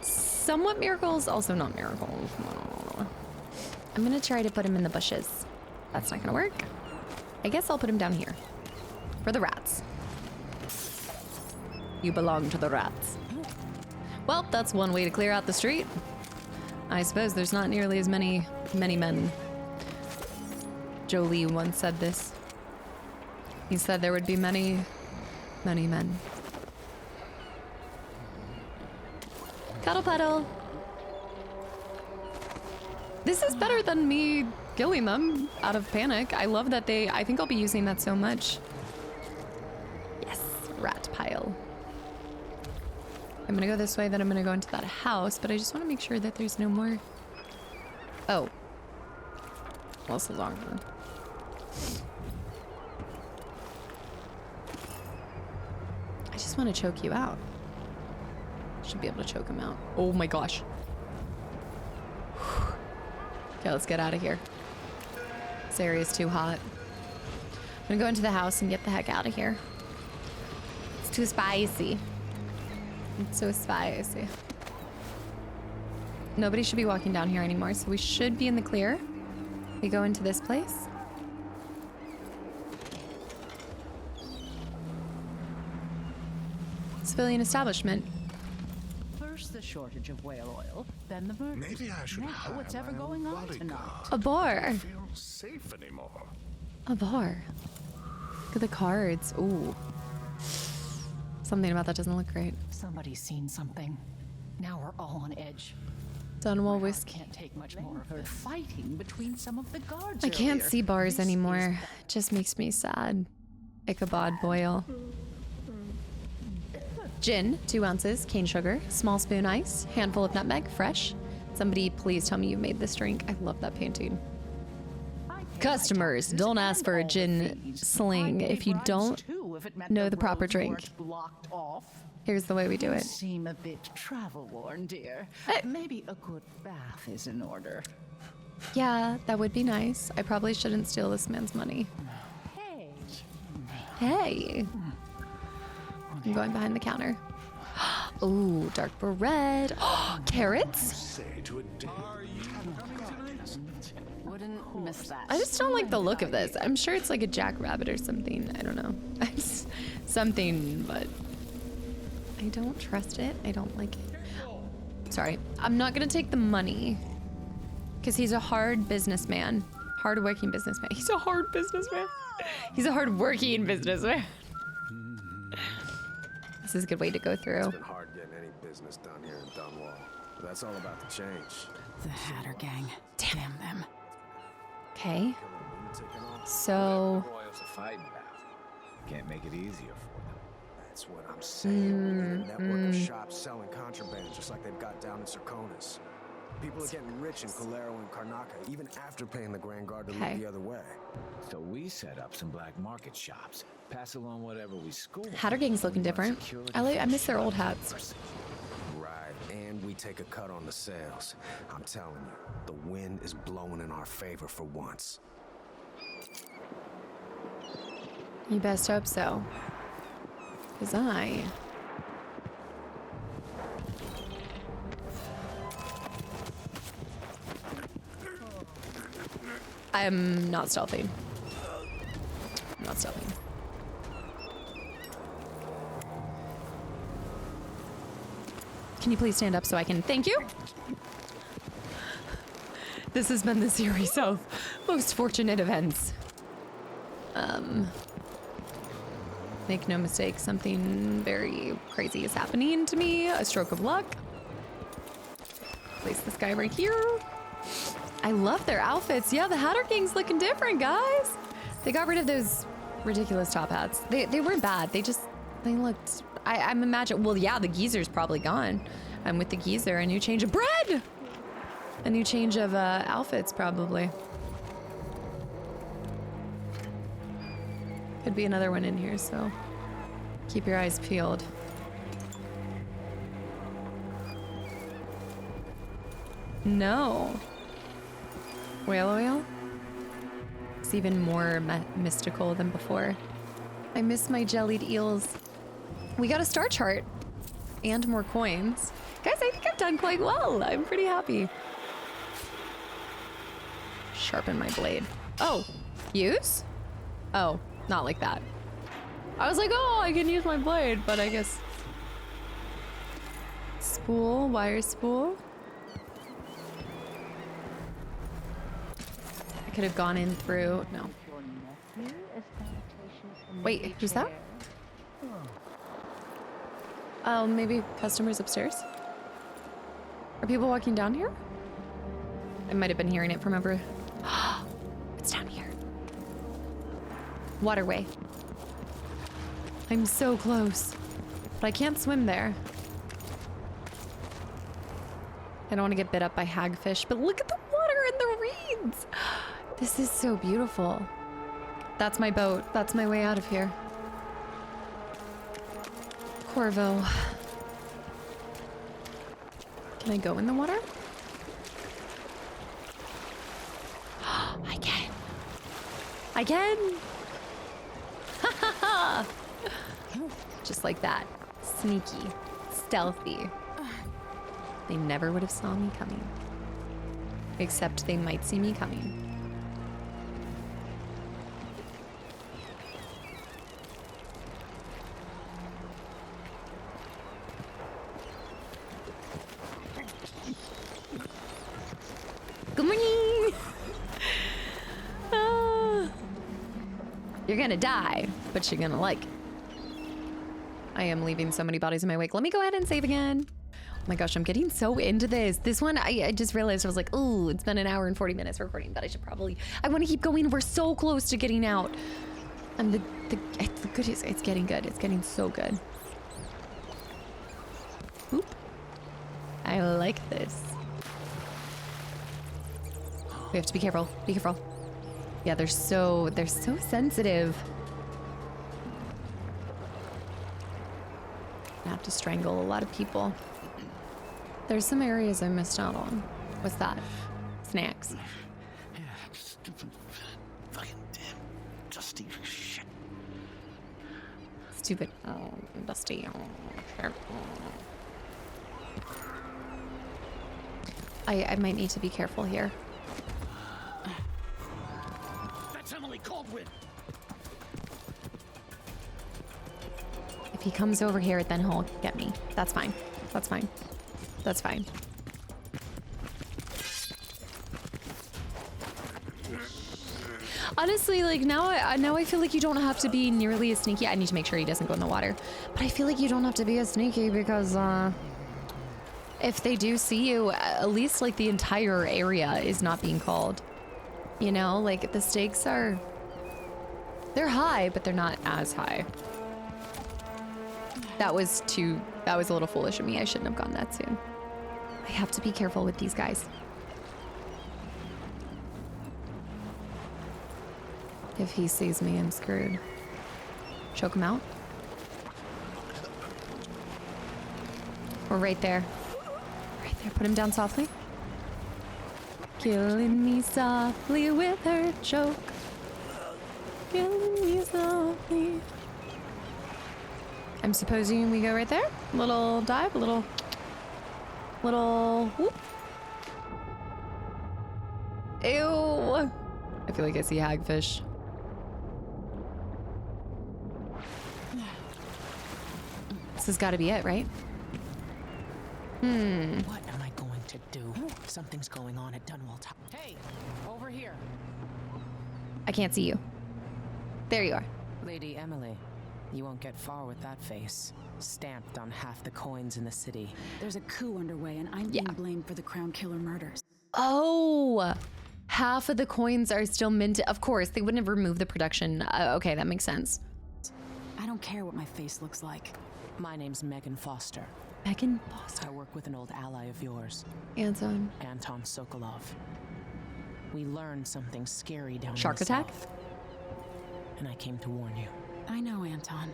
Somewhat miracles, also not miracles. I'm gonna try to put him in the bushes. That's not gonna work. I guess I'll put him down here. For the rats. You belong to the rats. Well, that's one way to clear out the street. I suppose there's not nearly as many men. Jolie once said this. He said there would be many men. Cuddle puddle. This is better than me killing them out of panic. I love that I think I'll be using that so much. Yes, rat pile. I'm gonna go this way, then I'm gonna go into that house, but I just want to make sure that there's no more. Oh. Well, this is longer. I just want to choke you out. Should be able to choke him out. Oh my gosh. Okay, let's get out of here. This area is too hot. I'm gonna go into the house and get the heck out of here. It's too spicy. It's so spicy. Nobody should be walking down here anymore, so we should be in the clear. We go into this place. Civilian establishment. a shortage of whale oil, then the murders. Maybe I should now, hire what's my ever own going on bodyguard. tonight? A bar. I don't feel safe anymore. A bar. Look at the cards. Ooh. Something about that doesn't look great. Somebody's seen something. Now we're all on edge. Dunwall whiskey. Can't take much more of her fighting between some of the guards. I can't earlier. see bars This anymore. It just makes me sad. Ichabod Boyle. Gin, 2 ounces, cane sugar, small spoon ice, handful of nutmeg, fresh. Somebody please tell me you made this drink. I love that painting. Customers, don't ask for a gin sling if you don't know the proper drink. Here's the way we do You it. seem a bit travel worn, dear. Maybe a good bath is in order. Yeah, that would be nice. I probably shouldn't steal this man's money. Hey. I'm going behind the counter. Ooh, dark bread. Carrots? Wouldn't miss that. I just don't like the look of this. I'm sure it's like a jackrabbit or something. I don't know. Something, but I don't trust it. I don't like it. Sorry. I'm not going to take the money because he's a hard businessman. Hard-working businessman. He's a hard businessman. He's a hard-working businessman. This is a good way to go through. It's been hard getting any business done here in Dunwall, but that's all about to change. The Hatter Gang. Damn them. Okay. So... Royals are fighting about. Can't make it easier for them. That's what I'm saying. A network of shops selling contraband, just like they've got down in Serconis. People are getting rich in Calero and Karnaca, even after paying the Grand Guard to lead the other way. So we set up some black market shops, pass along whatever we score. Hatter Gang's looking different. I miss their old hats. Right, and we take a cut on the sales. I'm telling you, the wind is blowing in our favor for once. You best hope so. Because I'm not stealthing. I'm not stealthing. Can you please stand up so I can thank you? This has been the series of most fortunate events. Make no mistake, something very crazy is happening to me. A stroke of luck. Place this guy right here. I love their outfits. Yeah, the Hatter Gang's looking different, guys. They got rid of those ridiculous top hats. They weren't bad. They looked... I'm imagining... Well, yeah, the geezer's probably gone. I'm with the geezer. A new change of bread! A new change of outfits, probably. Could be another one in here, so... Keep your eyes peeled. No. Whale oil? It's even more mystical than before. I miss my jellied eels. We got a star chart and more coins. Guys, I think I've done quite well. I'm pretty happy. Sharpen my blade. Oh, use? Oh, not like that. I was like, oh, I can use my blade, but I guess... Spool, wire spool. I could have gone in through, no. Wait, who's that? Oh, maybe customers upstairs? Are people walking down here? I might have been hearing it from over... It's down here. Waterway. I'm so close, but I can't swim there. I don't want to get bit up by hagfish, but look at the water and the reeds. This is so beautiful. That's my boat. That's my way out of here. Corvo. Can I go in the water? I can. I can. Ha ha ha. Just like that. Sneaky. Stealthy. They never would have saw me coming. Except they might see me coming. You're gonna die, but you're gonna like it. I am leaving so many bodies in my wake. Let me go ahead and save again. Oh my gosh, I'm getting so into this. This one, I just realized I was like, oh, it's been an hour and 40 minutes recording, but I should probably, I want to keep going. We're so close to getting out. And the good is, it's getting good. It's getting so good. Oop. I like this. We have to be careful. Be careful. Yeah, they're so sensitive. I have to strangle a lot of people. There's some areas I missed out on. What's that? Snacks. Yeah, stupid, fucking damn, dusty shit. Stupid, oh, dusty. Oh. I might need to be careful here. That's Emily Caldwin. If he comes over here, then he'll get me. That's fine. That's fine. That's fine. Honestly, like now I feel like you don't have to be nearly as sneaky. I need to make sure he doesn't go in the water. But I feel like you don't have to be as sneaky because if they do see you, at least like the entire area is not being called. You know, like the stakes are, they're high, but they're not as high. That was a little foolish of me. I shouldn't have gone that soon. I have to be careful with these guys. If he sees me, I'm screwed. Choke him out. We're right there. Right there. Put him down softly. Killing me softly with her choke. Killing me softly. I'm supposing we go right there. Little dive, a little whoop. Ew. I feel like I see hagfish. This has got to be it, right? What am I going to do? Something's going on at Dunwall Tower. Hey, over here. I can't see you. There you are. Lady Emily, you won't get far with that face. Stamped on half the coins in the city. There's a coup underway, and I'm being blamed for the Crown Killer murders. Oh, half of the coins are still minted. Of course, they wouldn't have removed the production. Okay, that makes sense. I don't care what my face looks like. My name's Meagan Foster. Meagan Foster. I work with an old ally of yours. Anton Sokolov. We learned something scary down Shark in the attack? south, and I came to warn you. I know, Anton,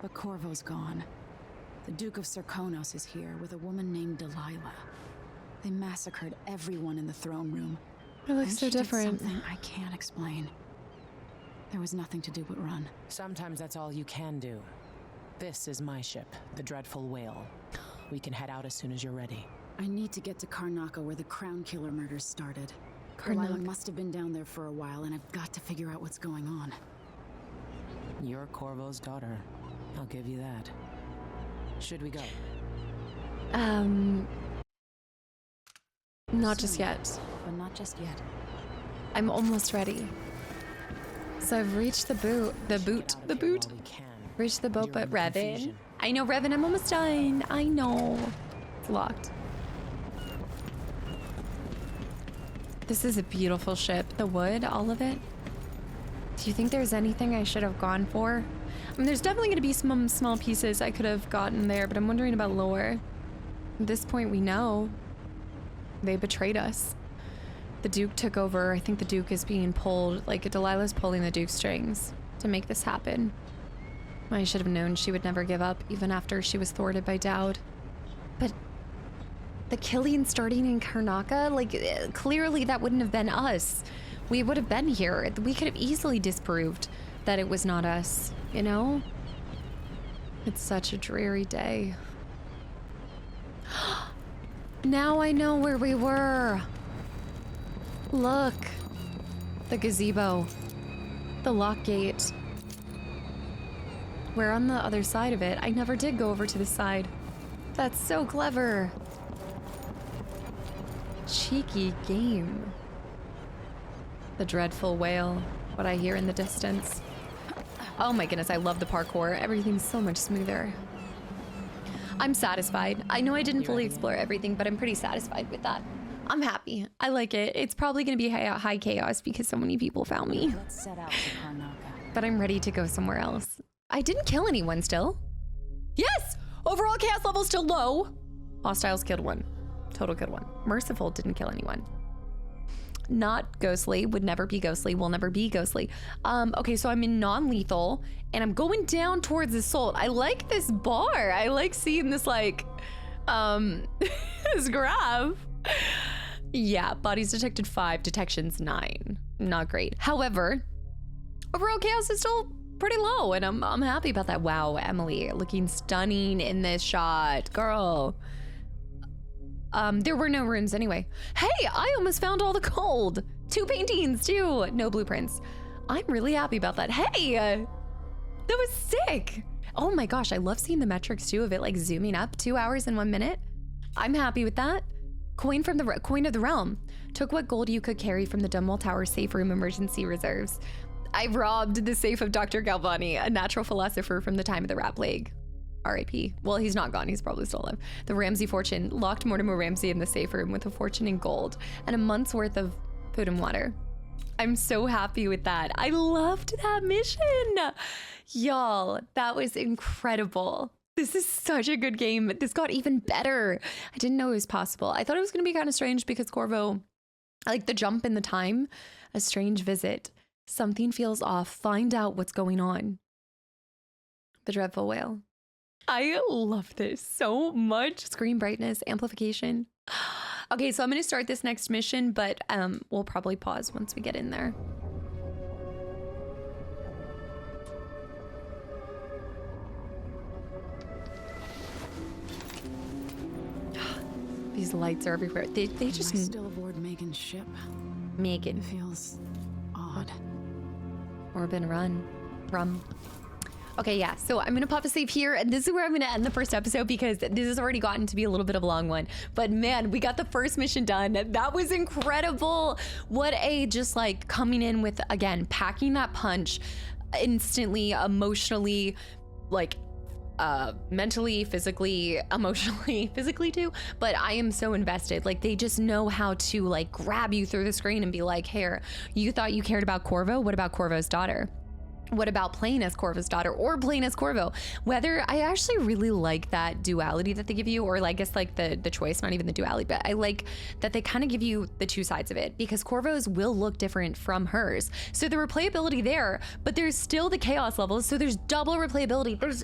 but Corvo's gone. The Duke of Serkonos is here with a woman named Delilah. They massacred everyone in the throne room. It looks so different. Something I can't explain. There was nothing to do but run. Sometimes that's all you can do. This is my ship, the Dreadful Whale. We can head out as soon as you're ready. I need to get to Karnaca where the Crown Killer murders started. Karnaca Delilah must have been down there for a while, and I've got to figure out what's going on. You're Corvo's daughter. I'll give you that. Should we go? Not just yet. But not just yet. I'm almost ready. So I've reached the boot. Reached the boat, but Revan. I know, Revan, I'm almost done. I know. It's locked. This is a beautiful ship. The wood, all of it. Do you think there's anything I should have gone for? I mean, there's definitely going to be some small pieces I could have gotten there, but I'm wondering about lore. At this point, we know. They betrayed us. The Duke took over. I think the Duke is being pulled, like Delilah's pulling the Duke's strings to make this happen. I should have known she would never give up, even after she was thwarted by Dowd. But the killing starting in Karnaca, like, clearly that wouldn't have been us. We would have been here. We could have easily disproved that it was not us, you know? It's such a dreary day. Now I know where we were. Look. The gazebo. The lock gate. We're on the other side of it. I never did go over to the side. That's so clever. Cheeky game. The dreadful whale. What I hear in the distance. Oh my goodness, I love the parkour. Everything's so much smoother. I'm satisfied. I know I didn't fully explore everything, but I'm pretty satisfied with that. I'm happy. I like it. It's probably going to be high chaos because so many people found me. Let's set out for Karnaca. But I'm ready to go somewhere else. I didn't kill anyone still. Yes! Overall chaos level still low. Hostiles killed 1. Total killed 1. Merciful didn't kill anyone. Not ghostly, would never be ghostly, will never be ghostly. Okay, so I'm in non-lethal and I'm going down towards Assault. I like this bar. I like seeing this like, this graph. Yeah, bodies detected 5, detections 9. Not great. However, overall chaos is still pretty low and I'm happy about that. Wow, Emily looking stunning in this shot, girl. There were no runes anyway. Hey, I almost found all the gold. 2 paintings too, no blueprints. I'm really happy about that. Hey, that was sick. Oh my gosh, I love seeing the metrics too of it like zooming up 2 hours and 1 minute. I'm happy with that. Coin from the coin of the realm. Took what gold you could carry from the Dunwall Tower safe room emergency reserves. I robbed the safe of Dr. Galvani, a natural philosopher from the time of the rat plague. R.I.P. Well, he's not gone. He's probably still alive. The Ramsey fortune locked Mortimer Ramsey in the safe room with a fortune in gold and a month's worth of food and water. I'm so happy with that. I loved that mission. Y'all, that was incredible. This is such a good game. This got even better. I didn't know it was possible. I thought it was going to be kind of strange because Corvo, like the jump in the time, a strange visit. Something feels off. Find out what's going on. The dreadful whale. I love this so much. Screen brightness, amplification. Okay, so I'm going to start this next mission, but we'll probably pause once we get in there. These lights are everywhere. They just... Am I still aboard Meagan's ship? Meagan. It feels odd. Orbin, rum. Okay, yeah, so I'm gonna pop a save here, and this is where I'm gonna end the first episode because this has already gotten to be a little bit of a long one. But man, we got the first mission done. That was incredible. What a just like coming in with, again, packing that punch instantly, emotionally, like mentally, physically, emotionally, physically too. But I am so invested. Like they just know how to like grab you through the screen and be like, here, you thought you cared about Corvo? What about Corvo's daughter? What about playing as Corvo's daughter or playing as Corvo? Whether I actually really like that duality that they give you, or I guess like the choice, not even the duality, but I like that they kind of give you the 2 sides of it because Corvo's will look different from hers. So the replayability there, but there's still the chaos levels. So there's double replayability.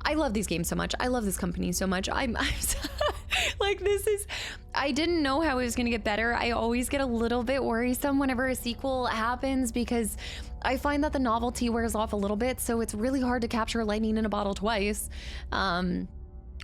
I love these games so much. I love this company so much. I'm like, I didn't know how it was going to get better. I always get a little bit worrisome whenever a sequel happens because I find that the novelty wears off a little bit. So it's really hard to capture lightning in a bottle twice.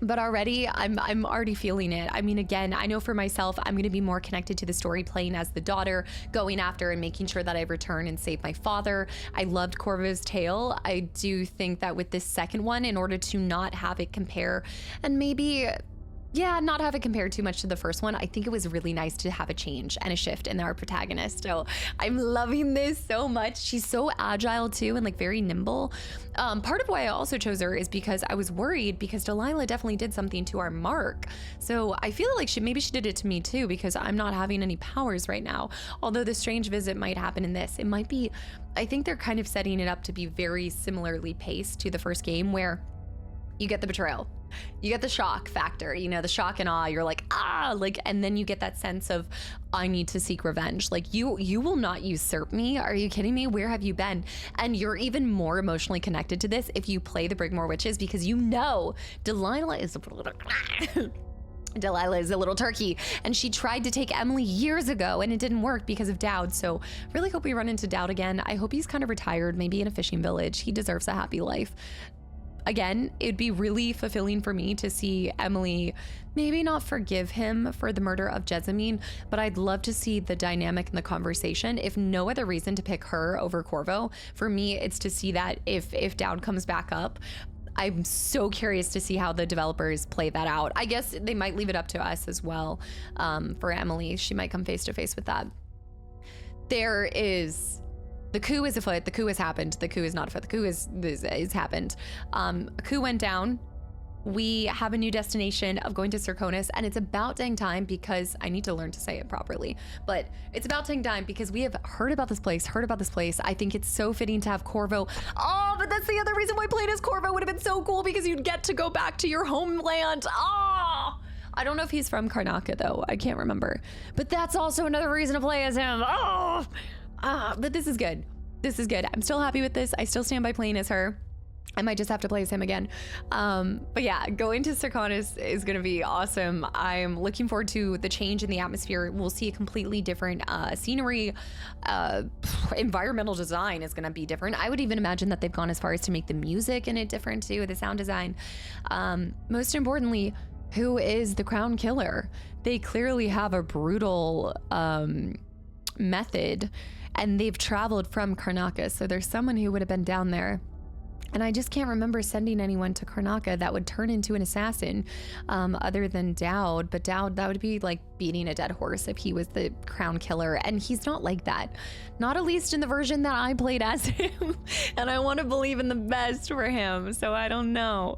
But already I'm already feeling it. I mean, again, I know for myself, I'm going to be more connected to the story playing as the daughter, going after and making sure that I return and save my father. I loved Corvo's tale. I do think that with this second one, in order to not have it compare and maybe, yeah, not have it compared too much to the first one, I think it was really nice to have a change and a shift in our protagonist. So I'm loving this so much. She's so agile too and like very nimble. Part of why I also chose her is because I was worried because Delilah definitely did something to our Mark. So I feel like maybe she did it to me too because I'm not having any powers right now. Although the strange visit might happen in this. It might be, I think they're kind of setting it up to be very similarly paced to the first game where you get the betrayal. You get the shock factor, you know, the shock and awe. You're like, like, and then you get that sense of, I need to seek revenge. Like you will not usurp me. Are you kidding me? Where have you been? And you're even more emotionally connected to this if you play the Brigmore Witches because you know Delilah is a little turkey, and she tried to take Emily years ago and it didn't work because of Dowd. So really hope we run into Dowd again. I hope he's kind of retired, maybe in a fishing village. He deserves a happy life. Again, it'd be really fulfilling for me to see Emily maybe not forgive him for the murder of Jessamine, but I'd love to see the dynamic in the conversation. If no other reason to pick her over Corvo, for me, it's to see that if Dowd comes back up, I'm so curious to see how the developers play that out. I guess they might leave it up to us as well. For Emily, she might come face to face with that. There is The coup is afoot. The coup has happened. The coup is not afoot. The coup is happened. A coup went down. We have a new destination of going to Serkonos, and it's about dang time because I need to learn to say it properly, but it's about dang time because we have heard about this place, I think it's so fitting to have Corvo. Oh, but that's the other reason why playing as Corvo would have been so cool, because you'd get to go back to your homeland. Oh, I don't know if he's from Karnaca though. I can't remember, but that's also another reason to play as him. But this is good. This is good. I'm still happy with this. I still stand by playing as her. I might just have to play as him again. But yeah, going to Serkonos is going to be awesome. I'm looking forward to the change in the atmosphere. We'll see a completely different scenery. Environmental design is going to be different. I would even imagine that they've gone as far as to make the music in it different too, the sound design. Most importantly, who is the crown killer? They clearly have a brutal method, and they've traveled from Karnaca. So there's someone who would have been down there. And I just can't remember sending anyone to Karnaca that would turn into an assassin other than Dowd. But Dowd, that would be like beating a dead horse if he was the crown killer. And he's not like that. Not at least in the version that I played as him. And I want to believe in the best for him. So I don't know.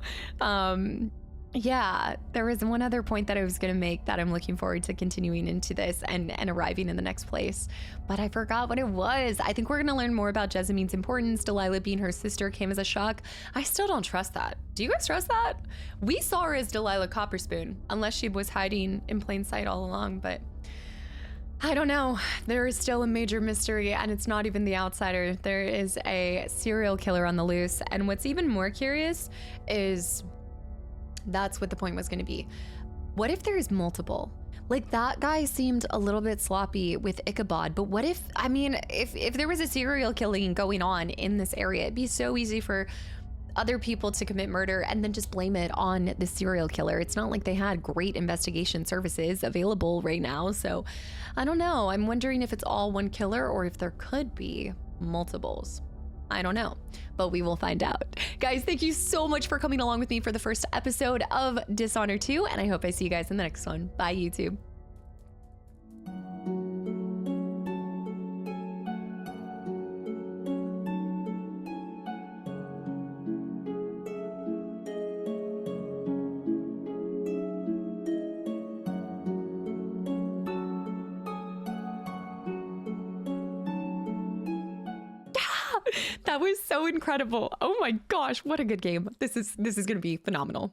Yeah, there was one other point that I was going to make that I'm looking forward to continuing into this and arriving in the next place, but I forgot what it was. I think we're going to learn more about Jessameen's importance. Delilah being her sister came as a shock. I still don't trust that. Do you guys trust that? We saw her as Delilah Copperspoon, unless she was hiding in plain sight all along, but I don't know. There is still a major mystery, and it's not even the outsider. There is a serial killer on the loose, and what's even more curious is that's what the point was going to be. What if there's multiple? Like, that guy seemed a little bit sloppy with Ichabod, but what if, I mean, if there was a serial killing going on in this area, it'd be so easy for other people to commit murder and then just blame it on the serial killer. It's not like they had great investigation services available right now. So I don't know. I'm wondering if it's all one killer or if there could be multiples. I don't know, but we will find out. Guys, thank you so much for coming along with me for the first episode of Dishonored 2, and I hope I see you guys in the next one. Bye, YouTube. That was so incredible. Oh my gosh, what a good game. This is going to be phenomenal.